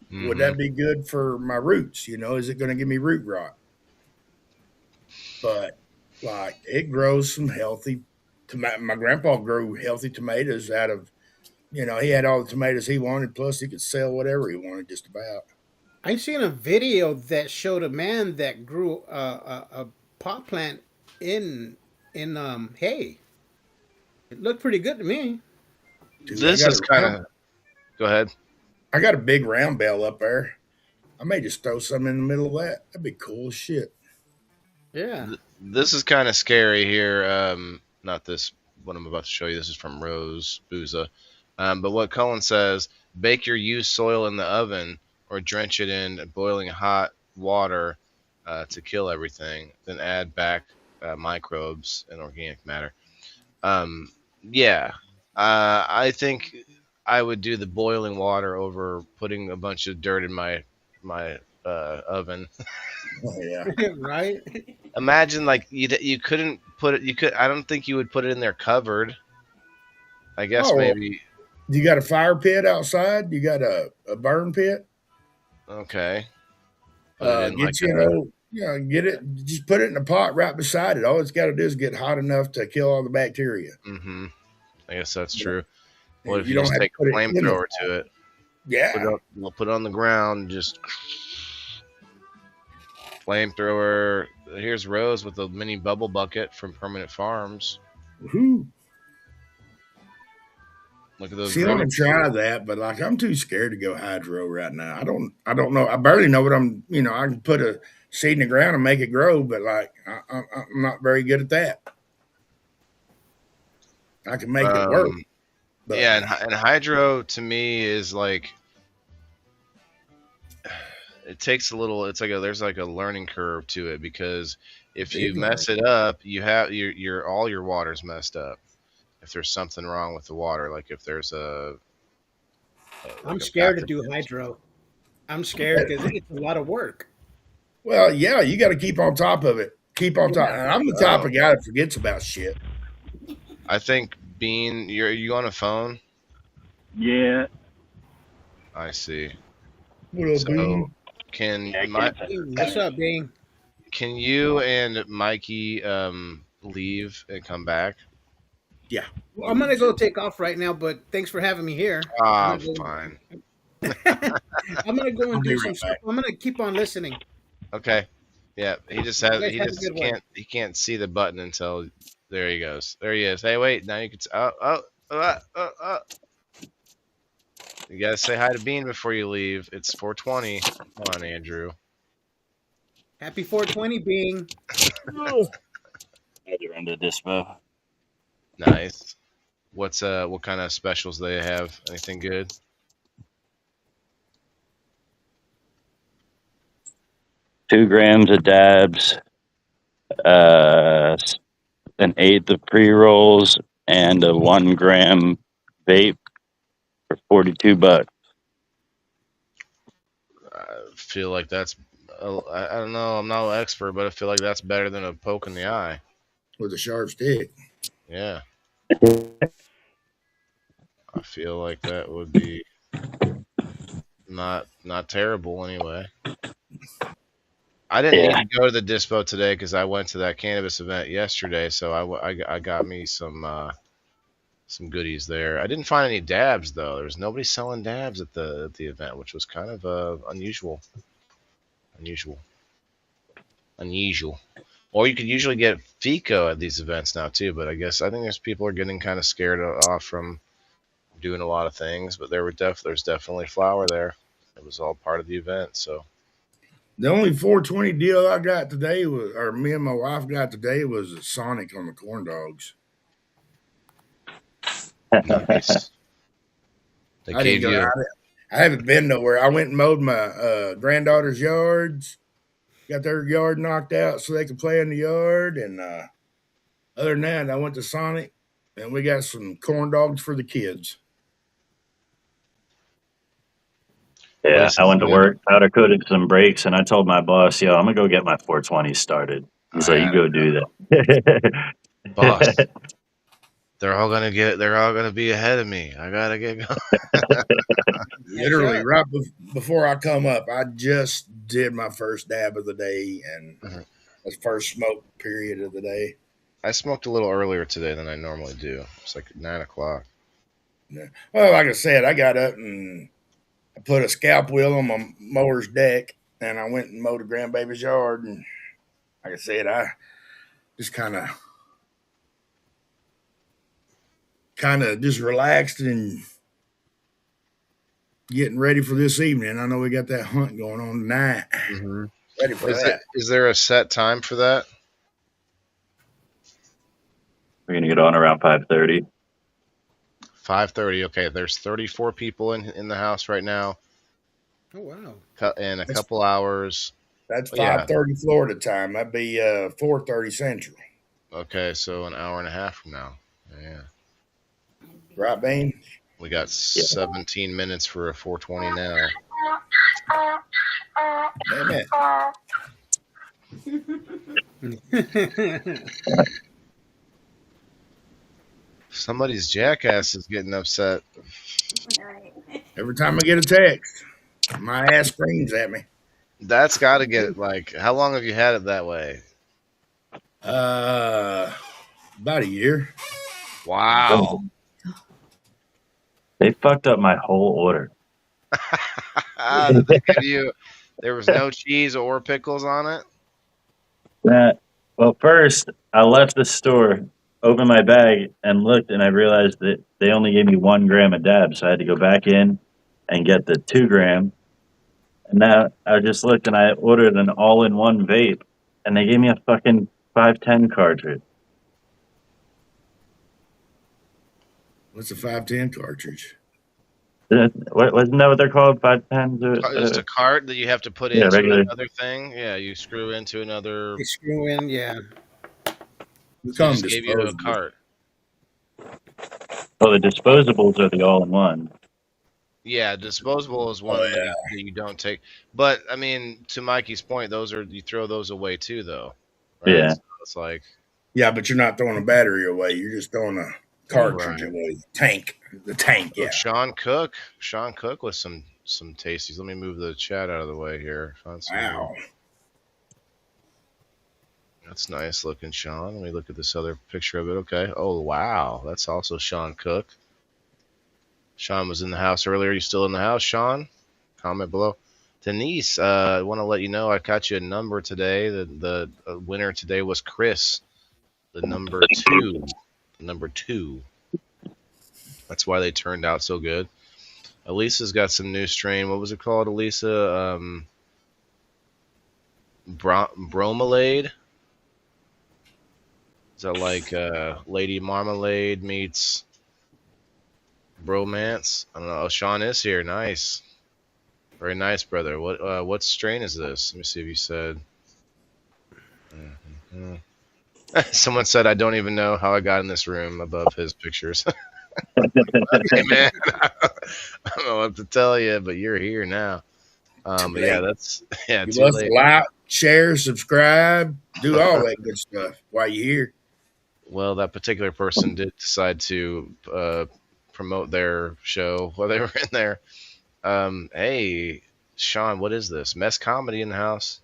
Would Mm-hmm. that be good for my roots? Is it going to give me root rot? But like it grows some healthy. My grandpa grew healthy tomatoes out of. He had all the tomatoes he wanted. Plus, he could sell whatever he wanted, just about. I've seen a video that showed a man that grew a pot plant in hay. It looked pretty good to me. Dude, This is kind of. Go ahead. I got a big round bale up there. I may just throw some in the middle of that. That'd be cool as shit. Yeah. This is kind of scary here. Not this. What I'm about to show you. This is from Rose Booza. But what Cullen says: bake your used soil in the oven or drench it in boiling hot water to kill everything. Then add back microbes and organic matter. Um, yeah, I think I would do the boiling water over putting a bunch of dirt in my oven. Oh, yeah. Right? Imagine like you couldn't put it. You could. I don't think you would put it in there covered. I guess Oh, maybe. you got a fire pit outside? You got a burn pit? Okay. Put it in like Get you get it. Just put it in a pot right beside it. All it's got to do is get hot enough to kill all the bacteria. Mm-hmm. I guess that's You, know, true. What if you you don't just have to take put a it in the flamethrower to it? yeah. We'll put it on the ground. And just flamethrower. Here's Rose with a mini bubble bucket from Permanent Farms. Woo-hoo. Look at those See, I want rodents. to try that, but like I'm too scared to go hydro right now. I don't know. I barely know what I'm. I can put a seed in the ground and make it grow, but like I'm not very good at that. I can make it work, but Yeah, and hydro to me is like it takes a little. It's like there's like a learning curve to it because if you big mess it up, you have your all your water's messed up. If there's something wrong with the water, like if there's I'm like a scared to pathogen. do hydro. I'm scared because it's a lot of work. well, yeah, you got to keep on top of it. Keep on top. Yeah. And I'm the type of guy that forgets about shit. I think Bean, you on a phone? Yeah. I see. What up, So Bean? can Yeah, I my can't Hey, what's up, Bing? can you and Mikey leave and come back? Yeah. Well, I'm gonna go take off right now, but thanks for having me here. Ah, I'm gonna fine. go, I'm gonna go I'll and be do right some stuff. back. I'm gonna keep on listening. Okay. Yeah, he just You has guys he have a just good one. can't see the button until there he goes. There he is. Hey, wait, now you can You gotta say hi to Bean before you leave. It's 4:20. Come on, Andrew. Happy 420, Bing. Either end of dispo. Nice. What kind of specials they have? Anything good? 2 grams of dabs, uh, an eighth of pre rolls, and a 1 gram vape for $42. I feel like that's I don't know. I'm not an expert, but I feel like that's better than a poke in the eye. With a sharp stick. Yeah, I feel like that would be not terrible anyway. I didn't need Yeah. to go to the dispo today because I went to that cannabis event yesterday, so I got me some goodies there. I didn't find any dabs though. There was nobody selling dabs at the event, which was kind of unusual. Unusual. Unusual. Or you could usually get FICO at these events now too, but I think there's people are getting kind of scared off from doing a lot of things, but there's definitely flour there. It was all part of the event. So The only 420 deal I got today was, or me and my wife got today, was a Sonic on the corn dogs. nice. They I didn't gave go. you. I haven't been nowhere. I went and mowed my granddaughter's yards. Got their yard knocked out so they could play in the yard. And other than that, I went to Sonic, and we got some corn dogs for the kids. Yeah, Place I is went to good. work, powder coated some brakes, and I told my boss, "Yo, I'm gonna go get my 420 started." He's I like, "You had it, go do that." boss. They're all gonna be ahead of me. I gotta get going. That's Literally, right. right before I come up, I just did my first dab of the day and Mhm. the first smoke period of the day. I smoked a little earlier today than I normally do. It's like 9 o'clock. Yeah. Well, like I said, I got up and I put a scalp wheel on my mower's deck, and I went and mowed the grandbaby's yard. And like I said, I just kind of just relaxed and getting ready for this evening. I know we got that hunt going on tonight. Mm-hmm. Ready for that. Is there a set time for that? We're gonna get on around 5:30. 5:30. Okay, there's 34 people in the house right now. Oh wow. In a That's couple hours. that's Yeah. 5:30 Florida time. That'd be 4:30 Central. Okay, so an hour and a half from now. Yeah. Right, Bean? We got 17 minutes for a 420 now. Damn it. Somebody's jackass is getting upset. Every time I get a text, my ass screams at me. That's got to get like. How long have you had it that way? About a year. Wow. They fucked up my whole order. Did they give you? There was no cheese or pickles on it. Well, first I left the store, opened my bag, and looked, and I realized that they only gave me 1 gram of dab, so I had to go back in and get the 2 gram. And now I just looked, and I ordered an all-in-one vape, and they gave me a fucking 510 cartridge. What's a 510 cartridge? Wasn't that what they're called? 510s? Just a cart that you have to put Yeah, into regular. another thing. Yeah, you screw into another. They screw in, yeah. We So call they them just gave you a disposable. cart. Oh, the disposables are the all-in-one. Yeah, disposable is one that you don't take. But I mean, to Mikey's point, you throw those away too, though. Right? Yeah. So it's like Yeah, but you're not throwing a battery away. You're just throwing a cartridge Right. away. The tank, yeah. Look, Sean Cook with some tasties. Let me move the chat out of the way here. Find some Wow. That's nice looking, Sean. Let me look at this other picture of it. Okay. Oh wow, that's also Sean Cook. Sean was in the house earlier. You still in the house, Sean? Comment below. Denise, I want to let you know I got you a number today. The winner today was Chris, the number 2. The number 2. That's why they turned out so good. Elisa's got some new strain. What was it called, Elisa? Bromelade? Is that like Lady Marmalade meets bromance? I don't know. Oh, Sean is here. Nice. Very nice, brother. What strain is this? Let me see if you said. Mm-hmm. Someone said I don't even know how I got in this room above his pictures. Hey man, I don't know what to tell you, but you're here now. But yeah, You too must late. like, share, subscribe, do all that good stuff while you're here. Well, that particular person did decide to promote their show while they were in there. Hey, Sean, what is this? Mess comedy in the house?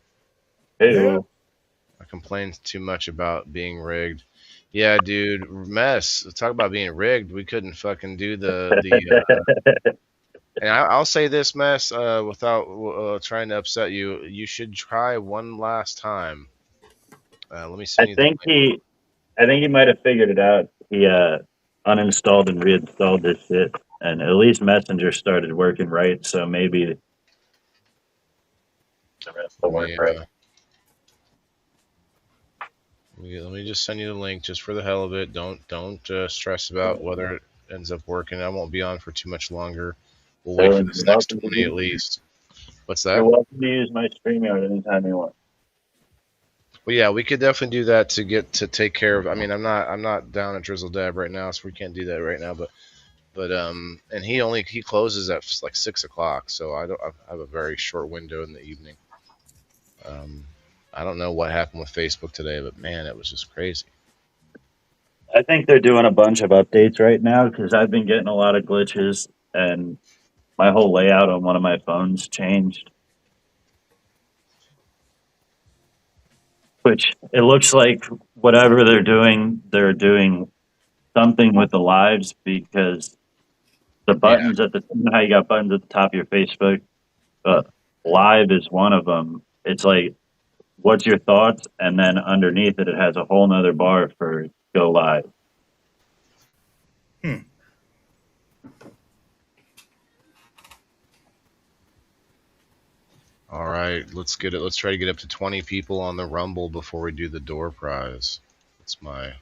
Hey, I complained too much about being rigged. Yeah, dude, mess. Talk about being rigged. We couldn't fucking do the. And I'll say this, mess, without trying to upset you. You should try one last time. Let me I send you the think link. he might have figured it out. uninstalled and reinstalled this shit, and at least Messenger started working right. So maybe the rest Let will work me, right. let me just send you the link just for the hell of it. Don't stress about whether it ends up working. I won't be on for too much longer. We'll wait for So this next 20 at least. What's you're that? welcome to use my StreamYard anytime you want. Well, yeah, we could definitely do that to get to take care of. I mean, I'm not down at Drizzle Dab right now, so we can't do that right now. But and he closes at like 6 o'clock, so I have a very short window in the evening. Um, I don't know what happened with Facebook today, but man, it was just crazy. I think they're doing a bunch of updates right now because I've been getting a lot of glitches and my whole layout on one of my phones changed. Which it looks like whatever they're doing something with the lives because the Yeah, buttons at the you know how you got buttons at the top of your Facebook, live is one of them. It's like, what's your thoughts? And then underneath it, it has a whole nother bar for go live. Hmm. all right, let's get it. Let's try to get up to 20 people on the Rumble before we do the door prize. It's my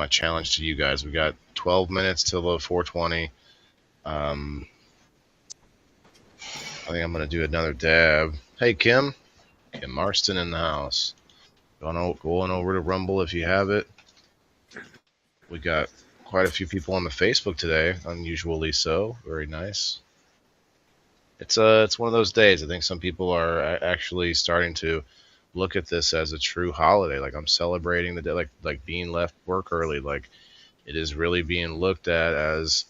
challenge to you guys. We got 12 minutes till the 420. I think I'm gonna do another dab. Hey, Kim Marston in the house. Going over to Rumble if you have it. We got quite a few people on the Facebook today, unusually so. Very nice. It's one of those days. I think some people are actually starting to look at this as a true holiday. Like I'm celebrating the day, like being left work early. Like it is really being looked at as,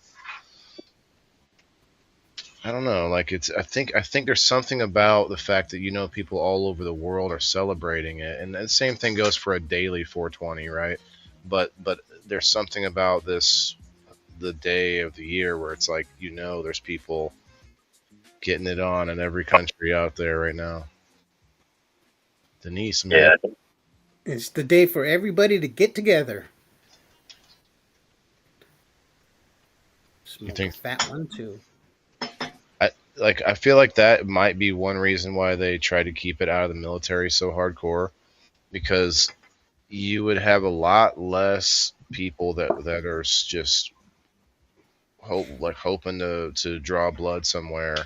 I don't know. Like it's I think there's something about the fact that people all over the world are celebrating it, and the same thing goes for a daily 420, right? But there's something about this the day of the year where it's like there's people getting it on in every country out there right now. Denise, man, Yeah, It's the day for everybody to get together. you Smoke a think fat one too. I feel like that might be one reason why they try to keep it out of the military so hardcore, because you would have a lot less people that are just hoping to draw blood somewhere.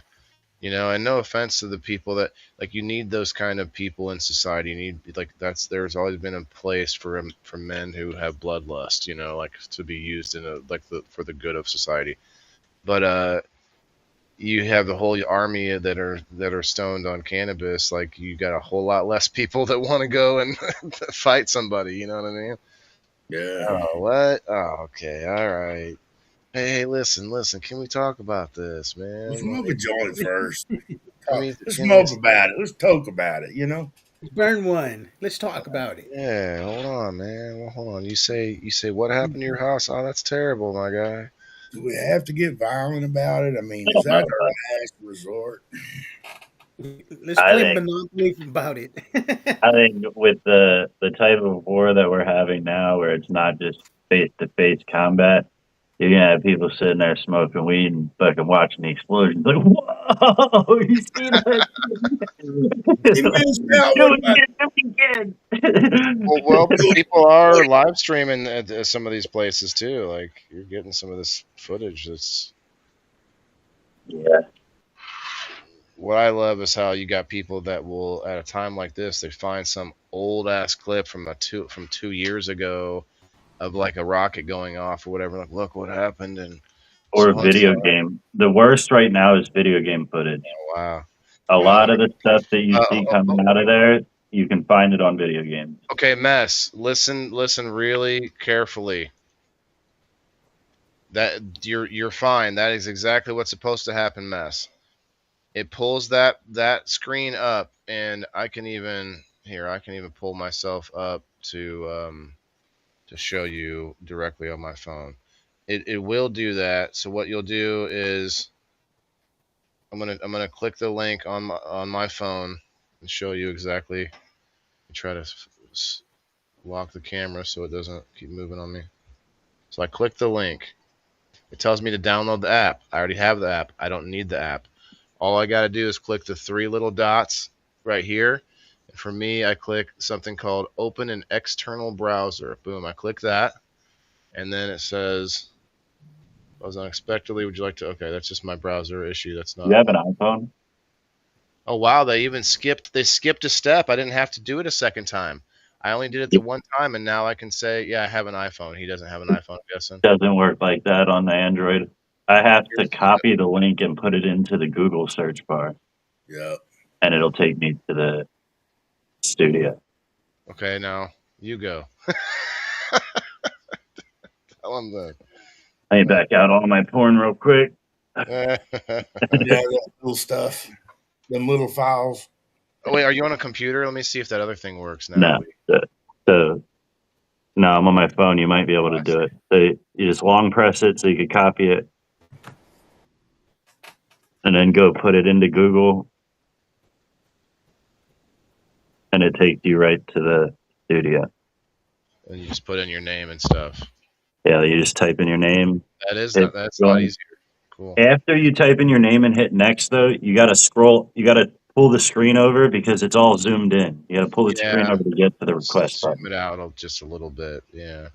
And no offense to the people that, like, you need those kind of people in society. You need, like, there's always been a place for men who have bloodlust, like to be used in for the good of society. But you have the whole army that are stoned on cannabis. Like, you got a whole lot less people that want to go and fight somebody. You know what I mean? Yeah. Oh, what? Oh, okay, all right. Hey, listen. Can we talk about this, Let's man? smoke a joint first. Let me. Let's Can we? smoke about it. Let's talk about it. Let's burn one. Let's talk about it. Yeah, hold on, man. Well, hold on. You say what happened to your house? Oh, that's terrible, my guy. Do we have to get violent about it? I mean, is that our last resort? Let's I play think Monopoly about it. I think with the type of war that we're having now, where it's not just face to face combat, you're gonna have people sitting there smoking weed and fucking watching the explosions. Like, whoa, you see that? He missed out. Do What it about again, do it again. Well, but people are live streaming at some of these places too. Like, you're getting some of this footage. That's Yeah, what I love, is how you got people that will, at a time like this, they find some old ass clip from 2 years ago of like a rocket going off or whatever. Like, look what happened, and or so a and so. video game. The worst right now is video game footage. Wow. A Well, lot of the stuff that you see coming out of there, you can find it on video games. okay, Mess. Listen really carefully. That you're fine. That is exactly what's supposed to happen, Mess. It pulls that screen up, and I can even pull myself up to show you directly on my phone. It will do that. So what you'll do is I'm gonna click the link on my phone and show you exactly. Try to lock the camera so it doesn't keep moving on me. So I click the link. It tells me to download the app. I already have the app. I don't need the app. All I got to do is click the three little dots right here. And for me, I click something called Open an External Browser. Boom, I click that. And then it says, was unexpectedly, would you like to? Okay, that's just my browser issue. That's You not. have an iPhone? Oh, wow, they skipped a step. I didn't have to do it a second time. I only did it the It one time, and now I can say, yeah, I have an iPhone. He doesn't have an iPhone, I'm guessing. doesn't work like that on the Android. I have to copy the link and put it into the Google search bar, Yeah. and it'll take me to the studio. Okay, now you go. Tell him the. Let me back out all my porn real quick. Yeah, that little stuff. Them little files. Oh, wait, are you on a computer? Let me see if that other thing works now. No, no, I'm on my phone. You might be able to do it. So you just long press it so you can copy it, and then go put it into Google, and it takes you right to the studio. And you just put in your name and stuff. Yeah, you just type in your name. That's a lot easier. Cool. After you type in your name and hit next, though, you got to scroll. You got to pull the screen over because it's all zoomed in. You got to pull the screen over to get to the request Zoom button. it out just a little bit. Yeah.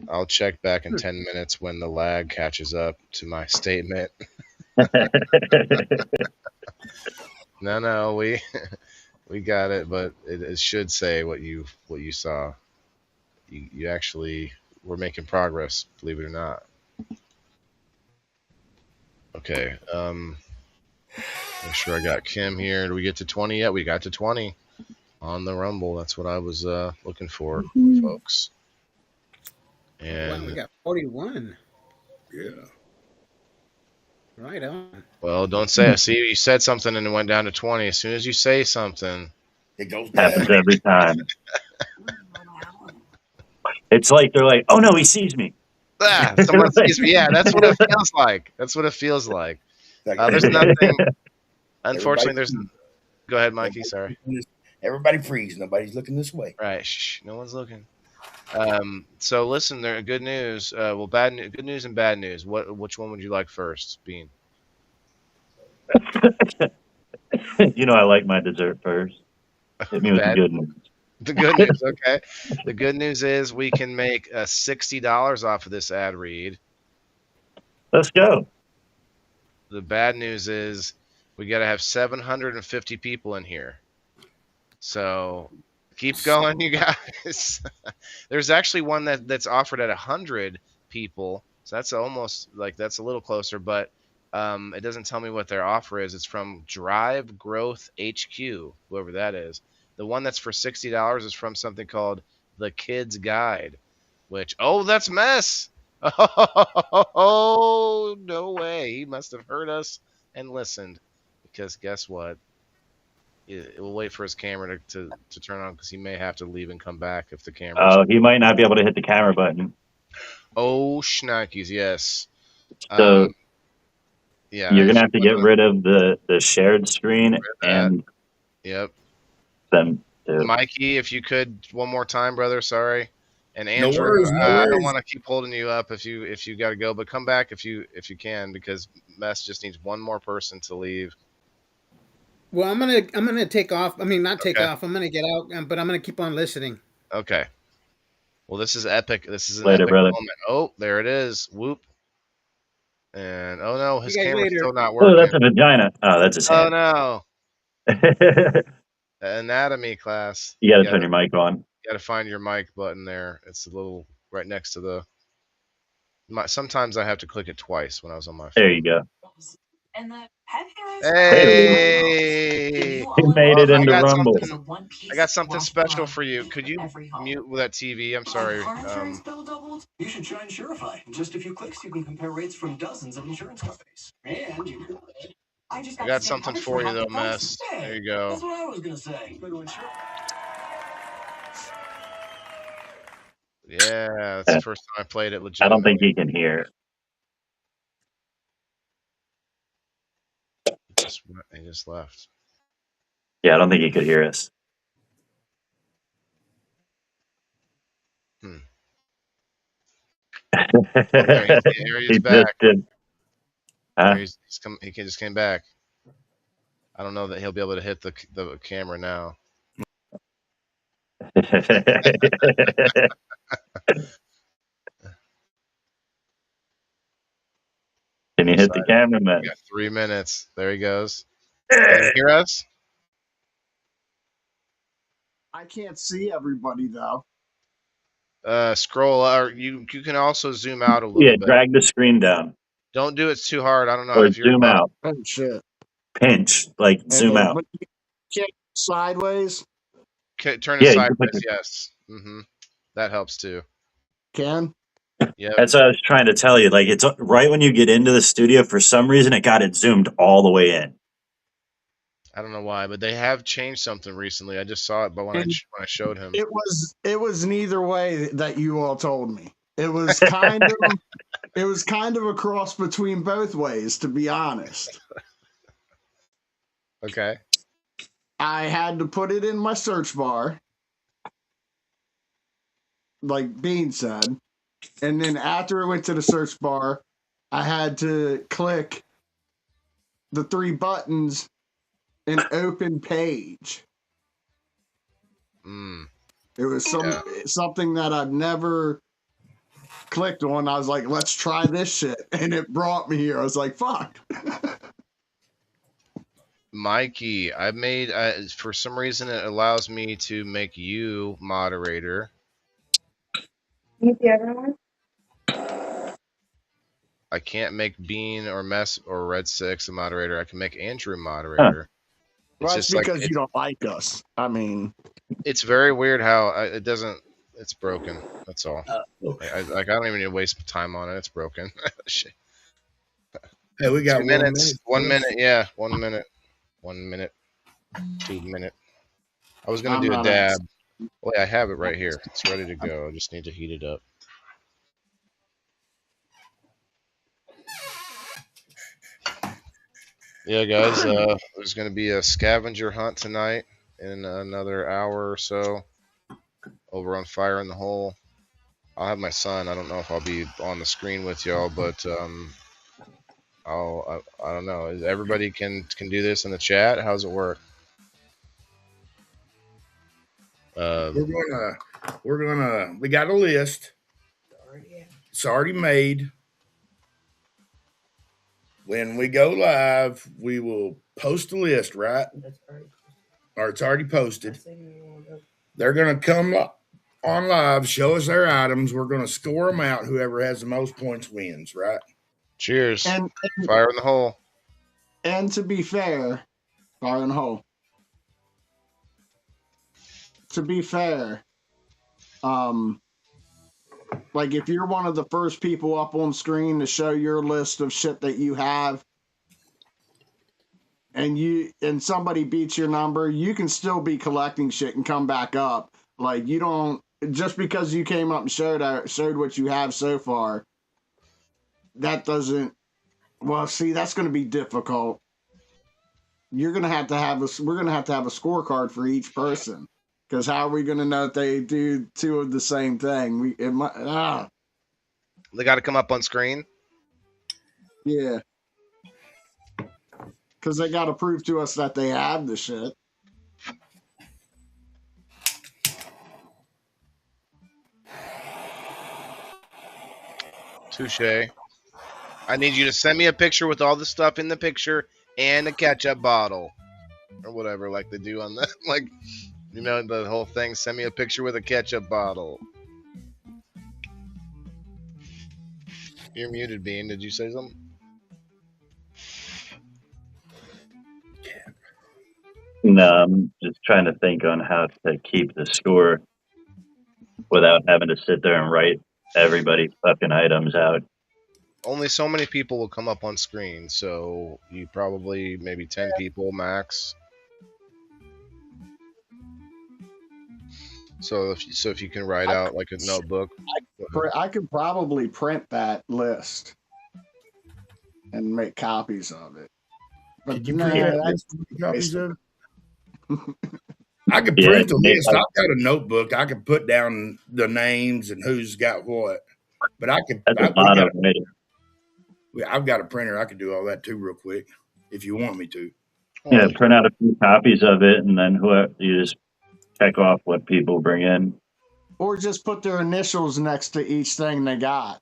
I'll check back in 10 minutes when the lag catches up to my statement. No, we got it, but it should say what you saw. You actually were making progress, believe it or not. Okay. Make sure I got Kim here. Do we get to 20 yet? We got to 20 on the Rumble. That's what I was looking for, folks. And wow, we got 41. Yeah. Right on. well, don't say it. See, you said something and it went down to 20. As soon as you say something, It goes down. Happens every time. It's like they're like, "Oh no, he sees me." someone sees me. Yeah, that's what it feels like. That's what it feels like. There's nothing. Unfortunately, there's. Go ahead, Mikey. Sorry. Everybody freeze. Nobody's looking this way. Right. Shh. No one's looking. So listen, there. Good news. Well, good news and bad news. Which one would you like first, Bean? You know, I like my dessert first. Hit me with the good news. The good news. Okay. The good news is we can make $60 off of this ad read. Let's go. The bad news is we got to have 750 people in here. So keep going, you guys. There's actually one that's offered at 100 people. So that's almost like that's a little closer, but it doesn't tell me what their offer is. It's from Drive Growth HQ, whoever that is. The one that's for $60 is from something called The Kid's Guide, which, that's Mess. Oh, no way. He must have heard us and listened, because guess what? We'll wait for his camera to turn on, because he may have to leave and come back if the camera. Oh, he might not be able to hit the camera button. Oh, shnikes, yes. So yeah, you're gonna have to get rid of the shared screen and yep. them too. Mikey, if you could one more time, brother. Sorry. And Andrew, No worries. I don't want to keep holding you up if you got to go, but come back if you can, because Mess just needs one more person to leave. Well, I'm gonna take off. I mean, not take off. I'm gonna get out, but I'm gonna keep on listening. Okay. Well, this is epic. This is an Later, epic brother. moment. Oh, there it is. Whoop. And oh no, his camera's later. still not working. Oh, that's a vagina. Oh, that's his hand. Oh no. Anatomy class. You gotta turn your mic on. You gotta find your mic button there. It's a little right next to the. Sometimes I have to click it twice when I was on my phone. There you go. Hey! You made it into Rumble. I got something special for you. Could you mute that TV? I'm sorry. You should try Insurify. In just a few clicks, you can compare rates from dozens of insurance companies. And you I got something for you, though, Mess. There you go. That's what I was going to say. Yeah, that's the first time I played it legitimately. I don't think he can hear. He just left. Yeah, I don't think he could hear us. There he is He back. just did. Huh? He just came back. I don't know that he'll be able to hit the camera now. Can you hit the cameraman? We got 3 minutes. There he goes. Can you hear us? I can't see everybody though. Scroll, or you can also zoom out a little Yeah, bit. drag the screen down. Don't do it too hard. I don't know Or if you're zoom out. Oh shit! Pinch, like zoom out. But you can't sideways. Turn it Yeah, you sideways. can put Yes. That helps too. Can Yep. That's what I was trying to tell you. Like, it's right when you get into the studio, for some reason, it got it zoomed all the way in. I don't know why, but they have changed something recently. I just saw it, but when I showed him, it was neither way that you all told me. It was kind of a cross between both ways, to be honest. okay. I had to put it in my search bar, like Bean said, and then after it went to the search bar, I had to click the 3 buttons and open page. It was something that I've never clicked on. I was like, let's try this shit, and it brought me here. I was like, fuck. Mikey, I made for some reason it allows me to make you moderator. I can't make Bean or Mess or Red Six a moderator. I can make Andrew a moderator. Well, that's because you don't like us. I mean, it's very weird how it doesn't. It's broken. That's all. I don't even need to waste time on it. It's broken. Shit. Hey, we got 2 minutes. 1 minute. Yeah, 1 minute. 1 minute. 2 minute. I was gonna do a dab. Well, I have it right here. It's ready to go. I just need to heat it up. Yeah, guys. There's gonna be a scavenger hunt tonight in another hour or so over on Fire in the Hole. I'll have my son. I don't know if I'll be on the screen with y'all, but I don't know. Everybody can do this in the chat. How's it work? We got a list. It's already made. When we go live, we will post the list, right? Or it's already posted. They're going to come on live, show us their items. We're going to score them out. Whoever has the most points wins, right? Cheers. Fire in the Hole. And to be fair, Fire in the Hole. To be fair, like if you're one of the first people up on screen to show your list of shit that you have, and somebody beats your number, you can still be collecting shit and come back up. Like you don't, just because you came up and showed what you have so far, that doesn't. Well, see, that's going to be difficult. We're going to have to have a scorecard for each person. Because how are we going to know if they do 2 of the same thing? They got to come up on screen? Yeah. Because they got to prove to us that they have the shit. Touche. I need you to send me a picture with all the stuff in the picture and a ketchup bottle. Or whatever, like they do on the, like... You know, the whole thing, send me a picture with a ketchup bottle. You're muted, Bean. Did you say something? No, I'm just trying to think on how to keep the score without having to sit there and write everybody's fucking items out. Only so many people will come up on screen, so you probably maybe 10 people max. So if you can write out like a notebook, I could probably print that list and make copies of it. But Did you print copies of it? I could print the list. I've got a notebook. I could put down the names and who's got what. But I could. That's a lot of right? I've got a printer. I could do all that too, real quick, if you want me to. Yeah, Well, print out a few copies of it, and then whoever you just check off what people bring in. Or just put their initials next to each thing they got.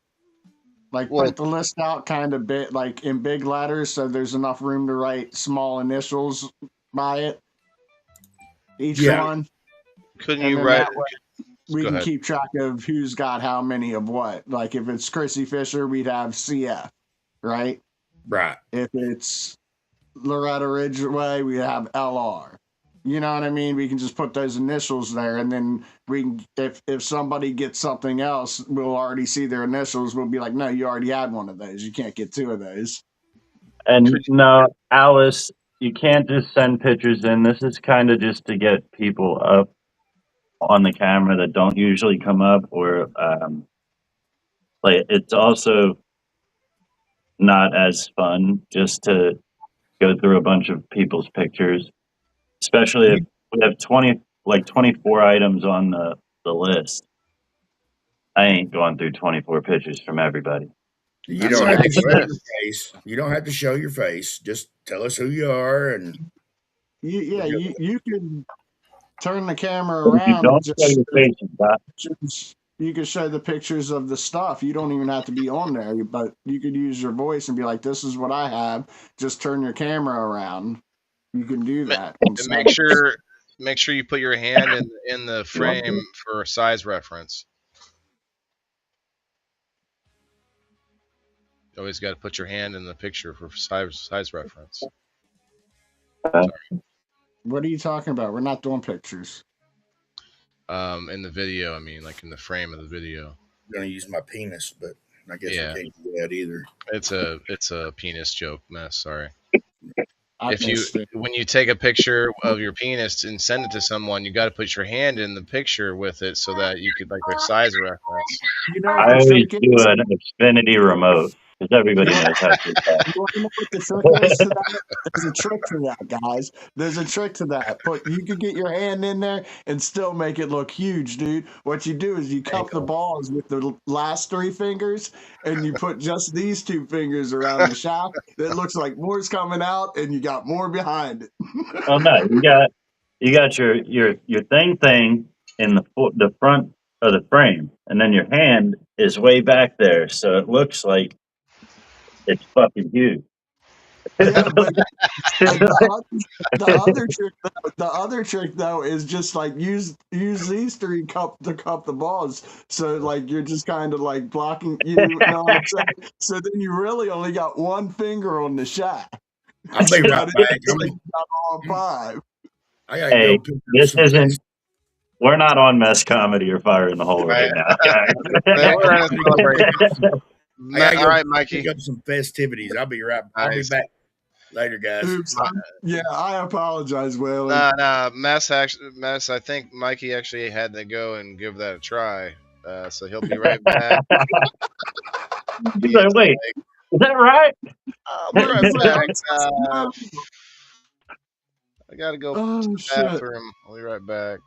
Like well, print the list out kind of bit like in big letters so there's enough room to write small initials by it. Each Yeah. one. couldn't And you then write? that way we Go can ahead. keep track of who's got how many of what. Like if it's Chrissy Fisher, we'd have CF, right? Right. If it's Loretta Ridgeway, we have LR. You know what I mean? We can just put those initials there, and then we can, if somebody gets something else, we'll already see their initials. We'll be like, no, you already had one of those. You can't get two of those. And no, Alice, you can't just send pictures in. This is kind of just to get people up on the camera that don't usually come up, or like it's also not as fun just to go through a bunch of people's pictures, especially if we have 24 items on the list. I ain't going through 24 pictures from everybody. You That's don't an have to show extra. your face. You don't have to show your face. Just tell us who you are, and You can turn the camera But if you around and don't show just your face, you can show the pictures of the stuff. You don't even have to be on there, but you could use your voice and be like, "This is what I have." Just turn your camera around. You can do Ma- that. In and make sure you put your hand in the Love frame it. for size reference. You always got to put your hand in the picture for size reference. What are you talking about? We're not doing pictures. In the video, I mean, like in the frame of the video. I'm going to use my penis, but I guess Yeah. we can't do that either. It's a penis joke mess. Sorry. I If you missed it. when you take a picture of your penis and send it to someone, you got to put your hand in the picture with it so that you could like a size reference. You know what I the always trick do is? an Xfinity remote because everybody You knows how to do that. want to know what the trick is to that? There's a trick to that, guys. There's a trick to that. But you could get your hand in there and still make it look huge, dude. What you do is you cup the balls with the last three fingers, and you put just these two fingers around the shaft. It looks like more's coming out, and you got more behind it. Oh no, you got your thing in the front of the frame, and then your hand is way back there, so it looks like it's fucking huge. Yeah, but the other trick though is just like use these three to cup the balls. So like you're just kind of like blocking. You know what I'm saying? So then you really only got one finger on the shaft. I'll be right But back. it's like you got all five. I got to Hey, go pick up this some isn't. We're not on mess comedy or fire in the hole right now. We're in a celebration. All right, pick Mikey. up some festivities. I'll be right. I'll be Nice. back later, guys. Oops. Yeah, I apologize, Whaley. Nah, Mess. I think Mikey actually had to go and give that a try. So he'll be right back. He's like, wait, is that right? I'll be right back. I gotta go Oh to the shit. bathroom. I'll be right back.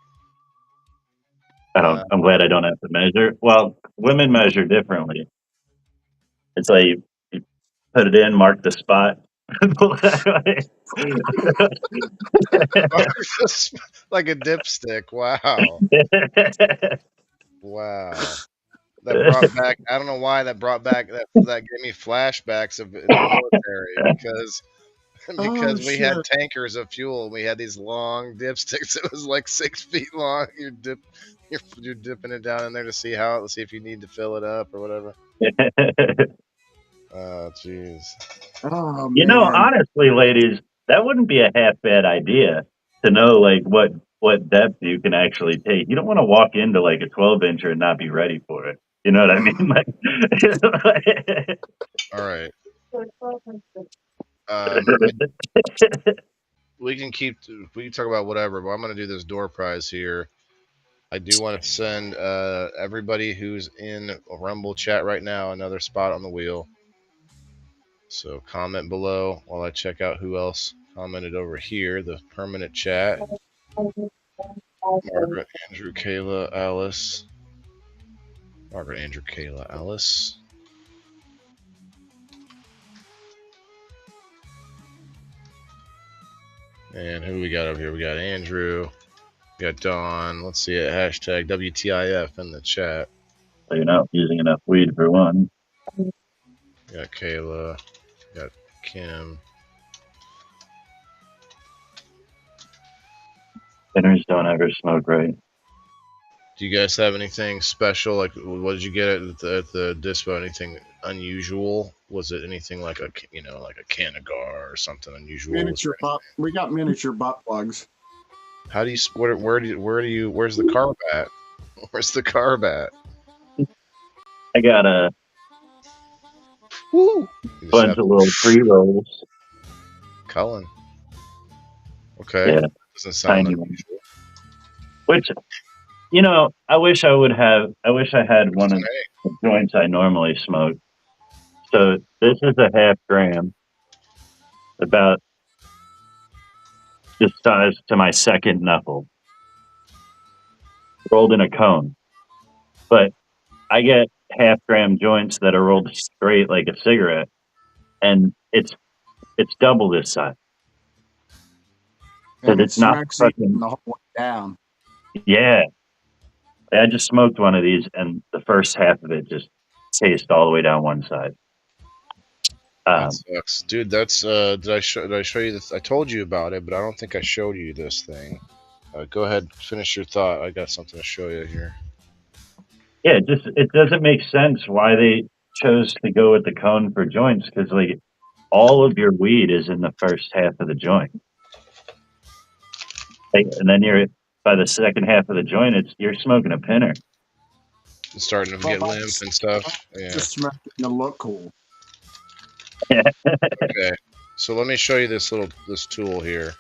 I'm glad I don't have to measure. Well, women measure differently. It's like you put it in, mark the spot. Like a dipstick. Wow. Wow. That brought back. I don't know why that brought back that gave me flashbacks of in the military because Oh we had shit. tankers of fuel. And we had these long dipsticks. It was like 6 feet long. You're dipping it down in there to see if you need to fill it up or whatever. Oh jeez. Oh You know, man. honestly, ladies, that wouldn't be a half bad idea to know like what depth you can actually take. You don't want to walk into like a 12-incher and not be ready for it. You know what I mean? Like, All right. We can talk about whatever, but I'm gonna do this door prize here. I do want to send everybody who's in a Rumble chat right now another spot on the wheel. So comment below while I check out who else commented over here. The permanent chat. Margaret, Andrew, Kayla, Alice. Margaret, Andrew, Kayla, Alice. And who we got over here? We got Andrew. We got Dawn. Let's see it. Hashtag WTIF in the chat. So you're not using enough weed for one. We got Kayla. We got Kim. Spinners don't ever smoke right. Do you guys have anything special? Like, what did you get at the dispo? Anything unusual? Was it anything like a like a Canagar or something unusual? Miniature butt. We got miniature butt plugs. How do you where's the carb at? Where's the carb at? I got a Woo! bunch of little pre-rolls. Cullen. Okay. Yeah, Doesn't sound tiny unusual. ones. Which, I wish I had one of the joints I normally smoke. So this is a half gram, about the size to my second knuckle, rolled in a cone. But I get half gram joints that are rolled straight like a cigarette, and it's double this size. And It's not fucking the whole way down. yeah. I just smoked one of these, and the first half of it just tastes all the way down one side. That sucks, dude. That's did I show you this? I told you about it, but I don't think I showed you this thing. Go ahead, finish your thought. I got something to show you here. Yeah, it doesn't make sense why they chose to go with the cone for joints, because like all of your weed is in the first half of the joint, and then by the second half of the joint, you're smoking a pinner. It's starting to get limp and stuff. Yeah. Just smoking to look cool. Okay, so let me show you this tool here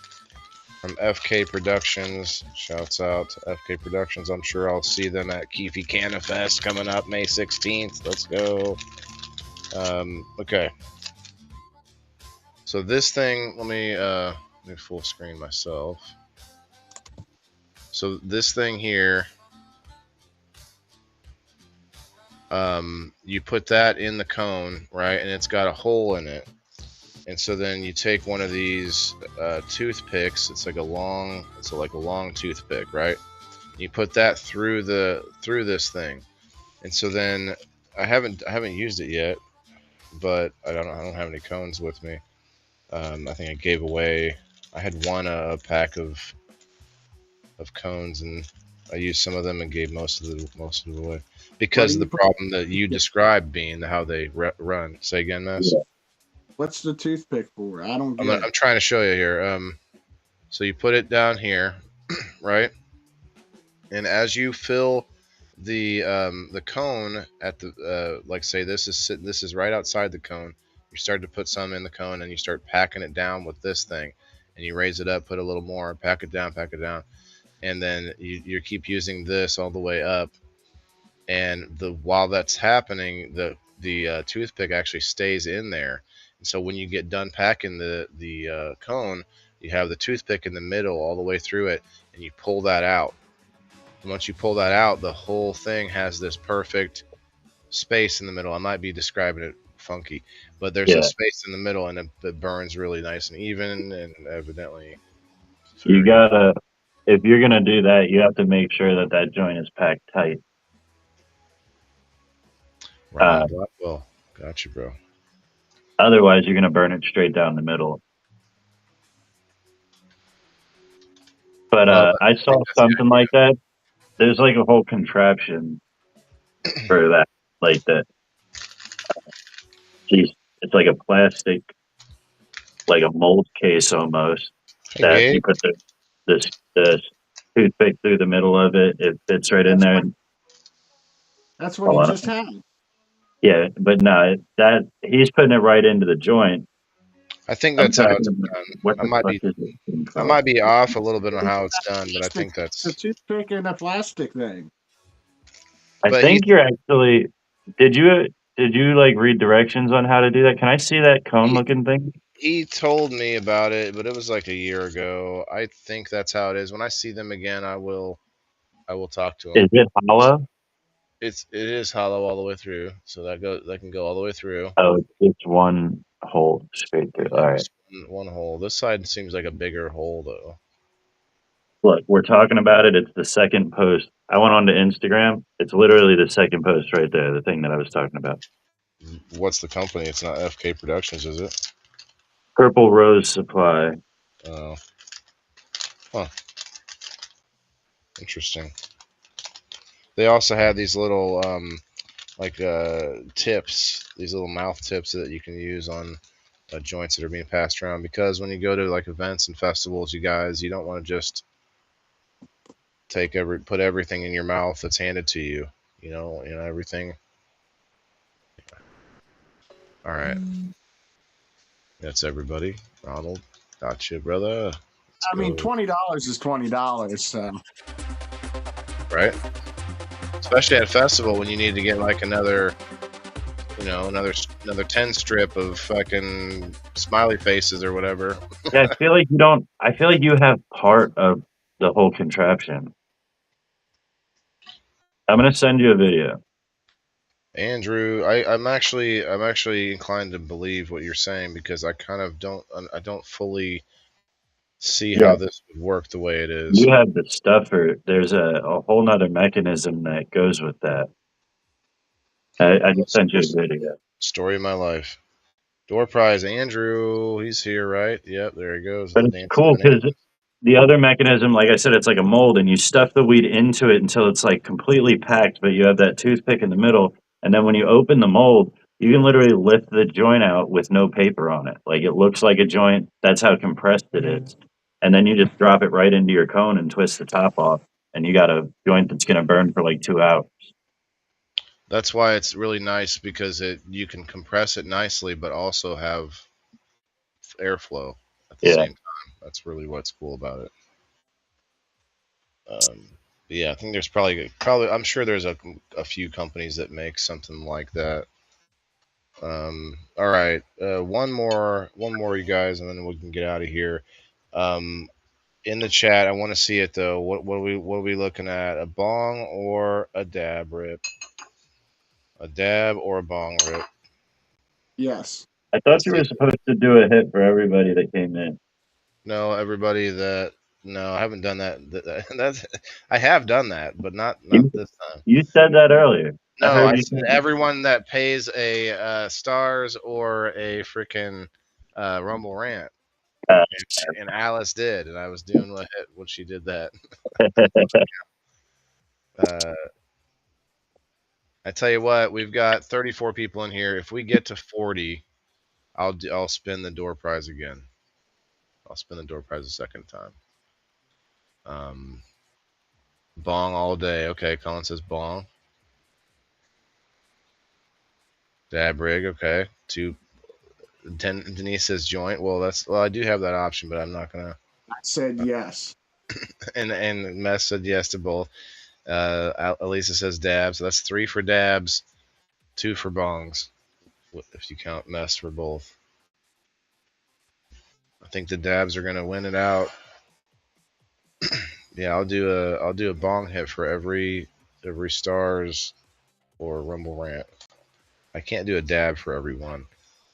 from FK Productions. Shouts out to FK Productions. I'm sure I'll see them at Keefy Canna Fest coming up May 16th. Let's go. Okay. So this thing, let me full screen myself. So this thing here, you put that in the cone, right? And it's got a hole in it. And so then you take one of these toothpicks. It's like a long toothpick, right? You put that through this thing. And so then I haven't used it yet, but I don't have any cones with me. I think I gave away. I had won a pack of cones, and I used some of them and gave most of them away because of the problem that you described, being how they run. Say again, Mess. Yeah. What's the toothpick for? I don't get it. I'm trying to show you here. So you put it down here, right? And as you fill the cone at the like, say this is right outside the cone. You start to put some in the cone, and you start packing it down with this thing, and you raise it up, put a little more, pack it down, and then you keep using this all the way up. And while that's happening, the toothpick actually stays in there. And so when you get done packing the cone, you have the toothpick in the middle all the way through it, and you pull that out. And once you pull that out, the whole thing has this perfect space in the middle. I might be describing it funky, but there's a space in the middle, and it burns really nice and even, and evidently. You gotta, if you're gonna do that, you have to make sure that joint is packed tight. Right. Well, gotcha, bro. Otherwise, you're gonna burn it straight down the middle. But I saw something like that. There's like a whole contraption for that, like that. Geez, it's like a plastic, like a mold case almost. That you put this toothpick through the middle of it. It fits right in there. That's what he just had. Yeah, but no, that he's putting it right into the joint. I think that's how it's done. I might be off a little bit on how it's done, but I think that's a toothpick and a plastic thing. I think you're actually. Did you like read directions on how to do that? Can I see that cone looking thing? He told me about it, but it was like a year ago. I think that's how it is. When I see them again, I will talk to him. Is it hollow? it is hollow all the way through, so that can go all the way through. Oh, it's one hole straight through. All Yeah, right. just one hole. This side seems like a bigger hole though. Look, we're talking about it. It's the second post. I went onto Instagram. It's literally the second post right there, the thing that I was talking about. What's the company? It's not FK Productions, is it? Purple Rose Supply. Oh, huh. Interesting. They also had these little like tips, these little mouth tips that you can use on joints that are being passed around. Because when you go to like events and festivals, you guys, you don't want to just put everything in your mouth that's handed to you. You know everything. All right, that's everybody. Ronald, gotcha, brother. Let's I mean, go. $20 is $20. So Right, especially at a festival when you need to get like another, another 10 strip of fucking smiley faces or whatever. Yeah, I feel like you don't. I feel like you have part of the whole contraption. I'm gonna send you a video. Andrew, I'm actually inclined to believe what you're saying because I don't fully see Yeah, how this would work the way it is. you have the stuffer. There's a whole nother mechanism that goes with that. I just sent you a video. Story of my life. Door prize, Andrew. He's here, right? Yep, there he goes. But The it's dancing cool banana. because the other mechanism, like I said, it's like a mold, and you stuff the weed into it until it's like completely packed. But you have that toothpick in the middle, and then when you open the mold, you can literally lift the joint out with no paper on it. Like it looks like a joint. That's how compressed it is. And then you just drop it right into your cone and twist the top off, and you got a joint that's gonna burn for like 2 hours. That's why it's really nice because you can compress it nicely, but also have airflow at the Yeah. same time. That's really what's cool about it. But yeah, I think there's probably I'm sure there's a few companies that make something like that. All right, one more, you guys, and then we can get out of here. Um, in the chat, I want to see it though. What are we looking at? A bong or a dab rip? A dab or a bong rip? yes. I thought you were supposed to do a hit for everybody that came in. No, everybody that no, I haven't done that. That's I have done that, but not You this time. you said that earlier. I No, heard I you said say that. everyone that pays a stars or a freaking Rumble rant, and Alice did, and I was doing what she did that. Uh, I tell you what, we've got 34 people in here. If we get to 40, I'll spin the door prize again. I'll spin the door prize a second time. Um, Bong all day. Okay, Colin says bong. Dab rig. Okay. Denise says joint. Well, I do have that option, but I'm not gonna. I said yes. And Mess said yes to both. Elisa says dab. So that's 3 for dabs, 2 for bongs. If you count Mess for both. I think the dabs are gonna win it out. Yeah, I'll do a bong hit for every stars or rumble rant. I can't do a dab for everyone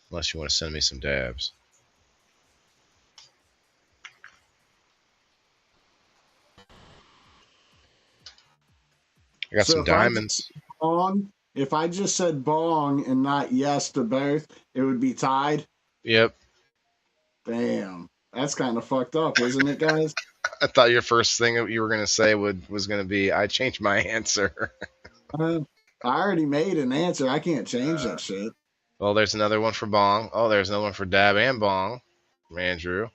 unless you want to send me some dabs. I got So some diamonds. if I just said bong and not yes to both, it would be tied. Yep. Damn. That's kind of fucked up, isn't it, guys? I thought your first thing that you were gonna say was gonna be I changed my answer. Uh, I already made an answer. I can't change that shit. Well, there's another one for bong. Oh, there's another one for dab and bong from Andrew.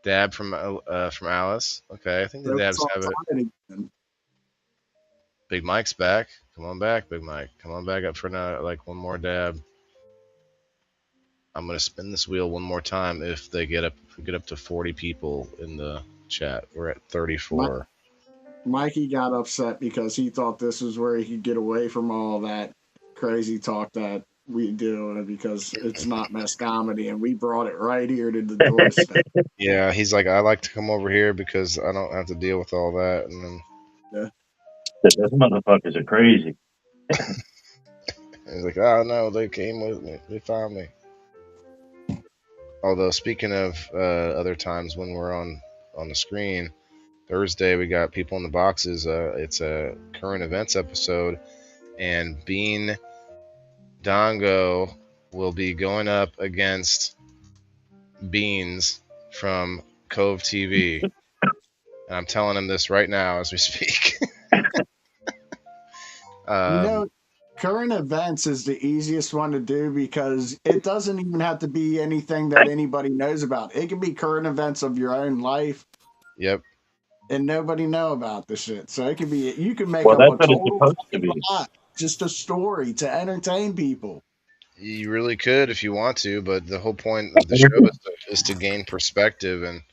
Dab from Alice. Okay, I think the So it's dabs all have it. tied again. Big Mike's back. Come on back, Big Mike. Come on back up for one more dab. I'm gonna spin this wheel one more time if we get up to 40 people in the chat. We're at 34. Mikey got upset because he thought this was where he could get away from all that crazy talk that we do because it's not mess comedy, and we brought it right here to the doorstep. Yeah, he's like, I like to come over here because I don't have to deal with all that. And then Yeah. Those motherfuckers are crazy. He's like, oh no, they came with me. They found me. Although speaking of other times when we're on the screen, Thursday we got people in the boxes. It's a current events episode, and Bean Dongo will be going up against Beans from Cove TV. And I'm telling him this right now as we speak. Current events is the easiest one to do because it doesn't even have to be anything that anybody knows about. It can be current events of your own life. Yep. And nobody know about the shit. So it can be, you can make Well, up that's a what it's total supposed to fucking be. plot, just a story to entertain people. You really could if you want to, but the whole point of the show is to gain perspective, and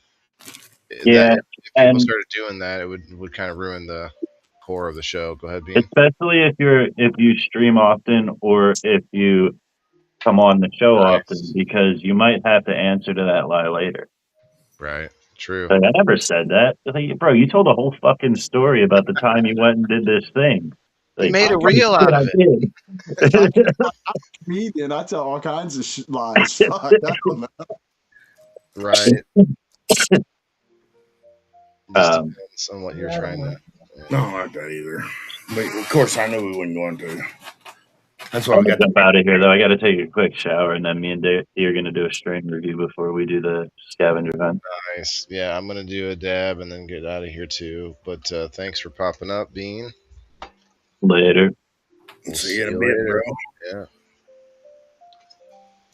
Yeah, that if people and started doing that, it would kind of ruin the core of the show. Go ahead, Bean. especially if you stream often or if you come on the show often, Nice. because you might have to answer to that lie later. Right. True. Like, I never said that. Like, bro, you told a whole fucking story about the time you went and did this thing. He Like, made a I reel shit, out I of it. did. I'm a comedian. I tell all kinds of lies. Fuck, I don't know. Right. Just Um, depends on what you're trying to. No, I don't like that either. But of course, I knew we wasn't going to. That's why I'm we gonna got jump out of here though. I got to take a quick shower, and then me and Dave are gonna do a strain review before we do the scavenger hunt. Nice. Yeah, I'm gonna do a dab and then get out of here too. But thanks for popping up, Bean. Later. We'll see you in a bit, bro. Yeah.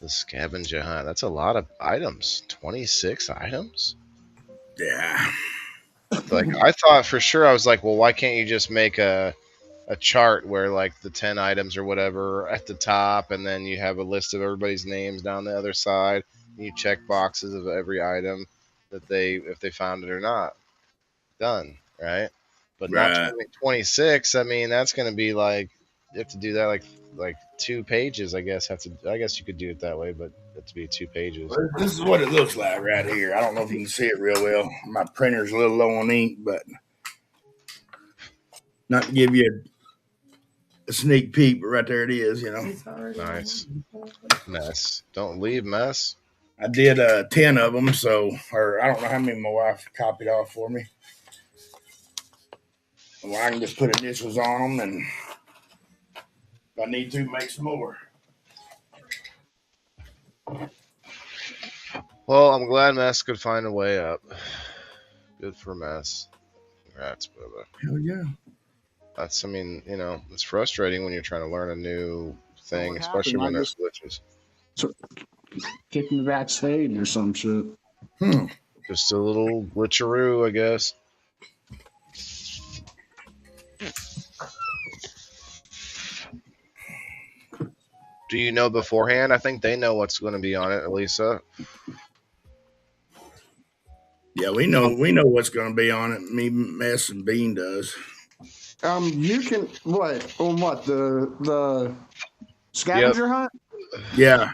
The scavenger hunt. That's a lot of items. 26 items? Yeah. Like, I thought for sure, I was like, well, why can't you just make a chart where, like, the 10 items or whatever at the top, and then you have a list of everybody's names down the other side, and you check boxes of every item that if they found it or not. Done, right? But not Right. 26. I mean, that's going to be like, you have to do that like 2 pages, I guess. I guess you could do it that way, but it have to be 2 pages. This is what it looks like right here. I don't know if you can see it real well. My printer's a little low on ink, but not to give you a sneak peek, but right there it is, you know. Nice. Mess. Don't leave, mess. I did 10 of them, or I don't know how many my wife copied off for me. Well, I can just put initials on them, and if I need to, make some more. Well, I'm glad Mess could find a way up. Good for Mess. Congrats, Bubba. Hell yeah. That's, I mean, it's frustrating when you're trying to learn a new thing, What especially happened? when I there's glitches. Kick me backstage or some shit. Just a little glitcheroo, I guess. Do you know beforehand? I think they know what's going to be on it, Elisa. Yeah, we know what's going to be on it. Me, Mess, and Bean does. You can what the scavenger hunt? Yeah.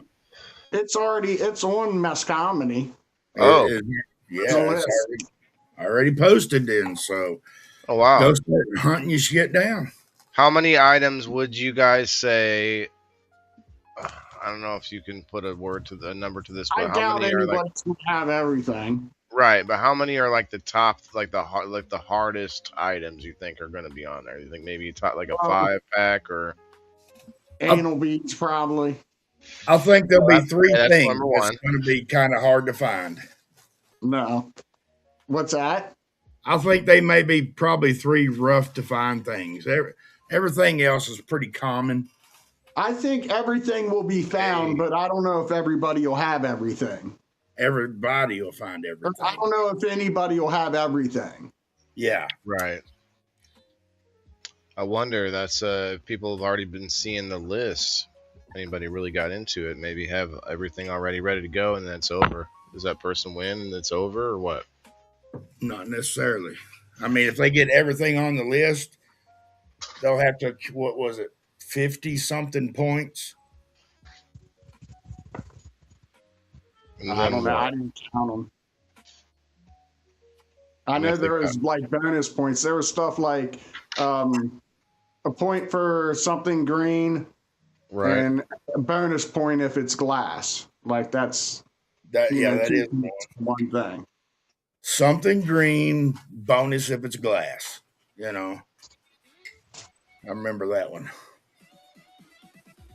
It's on Mass Comedy. Oh. Yeah, it's already posted then, so Oh, wow. go start hunting your shit down. How many items would you guys say? I don't know if you can put a number to this, but I how doubt many are like anybody's gonna have everything. right? But how many are like the top, like the hardest items you think are going to be on there? You think maybe you top like a 5-pack or Anal beads, probably. I think there'll be 3 that's things number that's one. going to be kind of hard to find. No. What's that? I think they may be probably 3 rough to find things. Everything else is pretty common. I think everything will be found, but I don't know if everybody will have everything. Everybody will find I everything. don't know if anybody will have everything. Yeah. right? I wonder. That's if people have already been seeing the list. Anybody really got into it? Maybe have everything already ready to go, and then it's over. Does that person win and it's over, or what? Not necessarily. I mean, if they get everything on the list, they'll have to, 50-something points? I don't know. I didn't count them. I know there was like bonus points. There was stuff like a point for something green, Right. and a bonus point if it's glass. Like that's That is one thing. something green. Bonus if it's glass. I remember that one.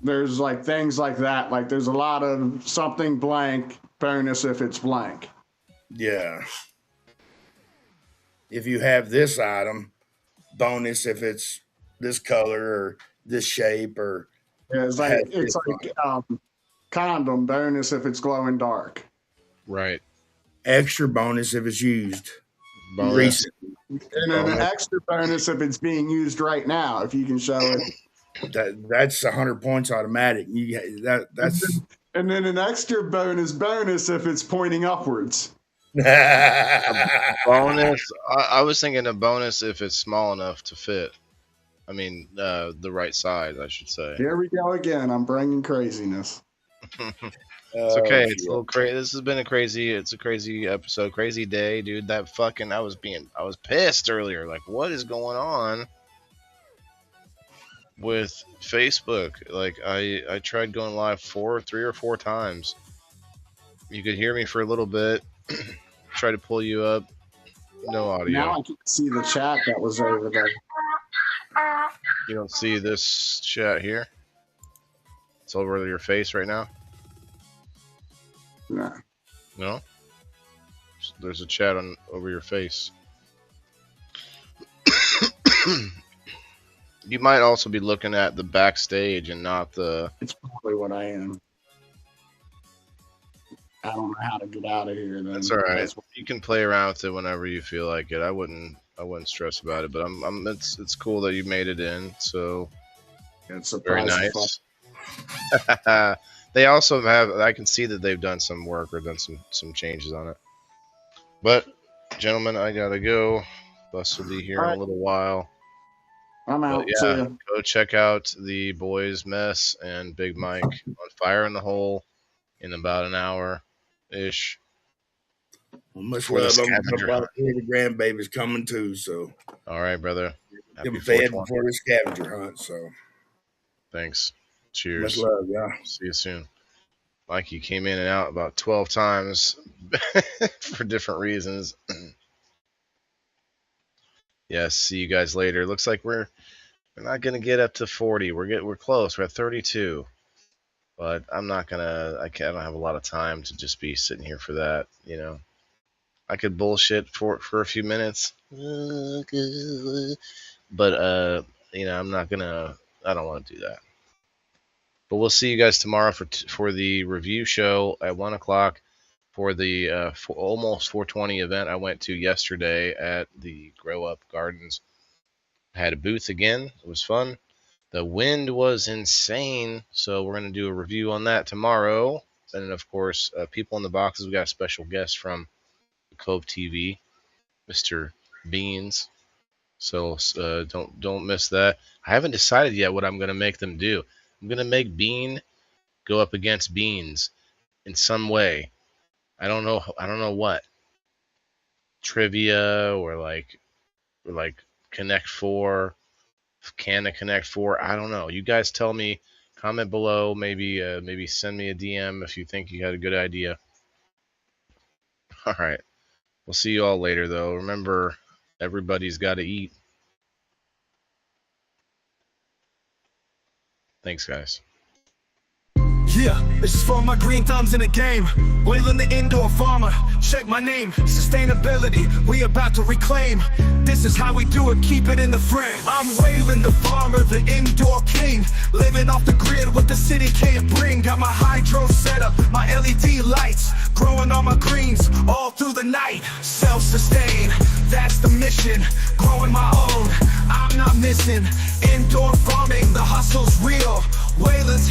There's like things like that. Like there's a lot of something blank, bonus if it's blank. Yeah. If you have this item, bonus if it's this color or this shape or Yeah, it's like condom, bonus if it's glowing dark. Right. extra bonus if it's used. Bonus. Recent. And then an extra bonus if it's being used right now, if you can show it. That's 100 points automatic. That's And then an extra bonus if it's pointing upwards. Bonus. I was thinking a bonus if it's small enough to fit. I mean, the right size, I should say. Here we go again. I'm bringing craziness. It's okay. It's a little crazy. This has been a crazy. It's a crazy episode, crazy day, dude. That fucking. I was pissed earlier. Like, what is going on with Facebook? Like, I tried going live 3 or 4 times. You could hear me for a little bit. Try to pull you up. No audio. Now I can see the chat that was over there. You don't see this chat here? It's over your face right now? No. No? There's a chat over your face. You might also be looking at the backstage and not the... It's probably what I am. I don't know how to get out of here. Then. That's all right. You can play around with it whenever you feel like it. I wouldn't stress about it, but it's cool that you made it in. So it's very nice. They also have. I can see that they've done some work or done some changes on it. But gentlemen, I gotta go. Bus will be here in a little while. I'm out. But yeah, go check out the Boys Mess and Big Mike on Fire in the Hole in about an hour ish. Well, much love. The grandbaby's coming too. So all right, brother. Get them fed before the scavenger hunt. So thanks. Cheers. Much love, yeah. See you soon. Mikey came in and out about 12 times for different reasons. Yes, see you guys later. Looks like we're not gonna get up to 40. We're close. We're at 32. But I'm not gonna. I don't have a lot of time to just be sitting here for that. You know, I could bullshit for a few minutes, but you know, I'm not gonna. I don't want to do that. But we'll see you guys tomorrow for the review show at 1 o'clock for the almost 420 event I went to yesterday at the Grow Up Gardens. I had a booth again. It was fun. The wind was insane, so we're going to do a review on that tomorrow. And then, of course, people in the boxes. We got a special guest from Cove TV, Mr. Beans. So don't miss that. I haven't decided yet what I'm going to make them do. I'm going to make Bean go up against Beans in some way. I don't know what. Trivia or like Connect 4. Can of Connect 4. I don't know. You guys tell me. Comment below. Maybe send me a DM if you think you had a good idea. All right. We'll see you all later, though. Remember, everybody's got to eat. Thanks, guys. Yeah, this is for my green thumbs in the game. Wailing the indoor farmer, check my name. Sustainability, we about to reclaim. This is how we do it, keep it in the frame. I'm Waylon the farmer, the indoor king. Living off the grid, what the city can't bring. Got my hydro setup, my LED lights. Growing all my greens, all through the night. Self-sustain, that's the mission. Growing my own, I'm not missing. Indoor farming, the hustle's real. Waylon's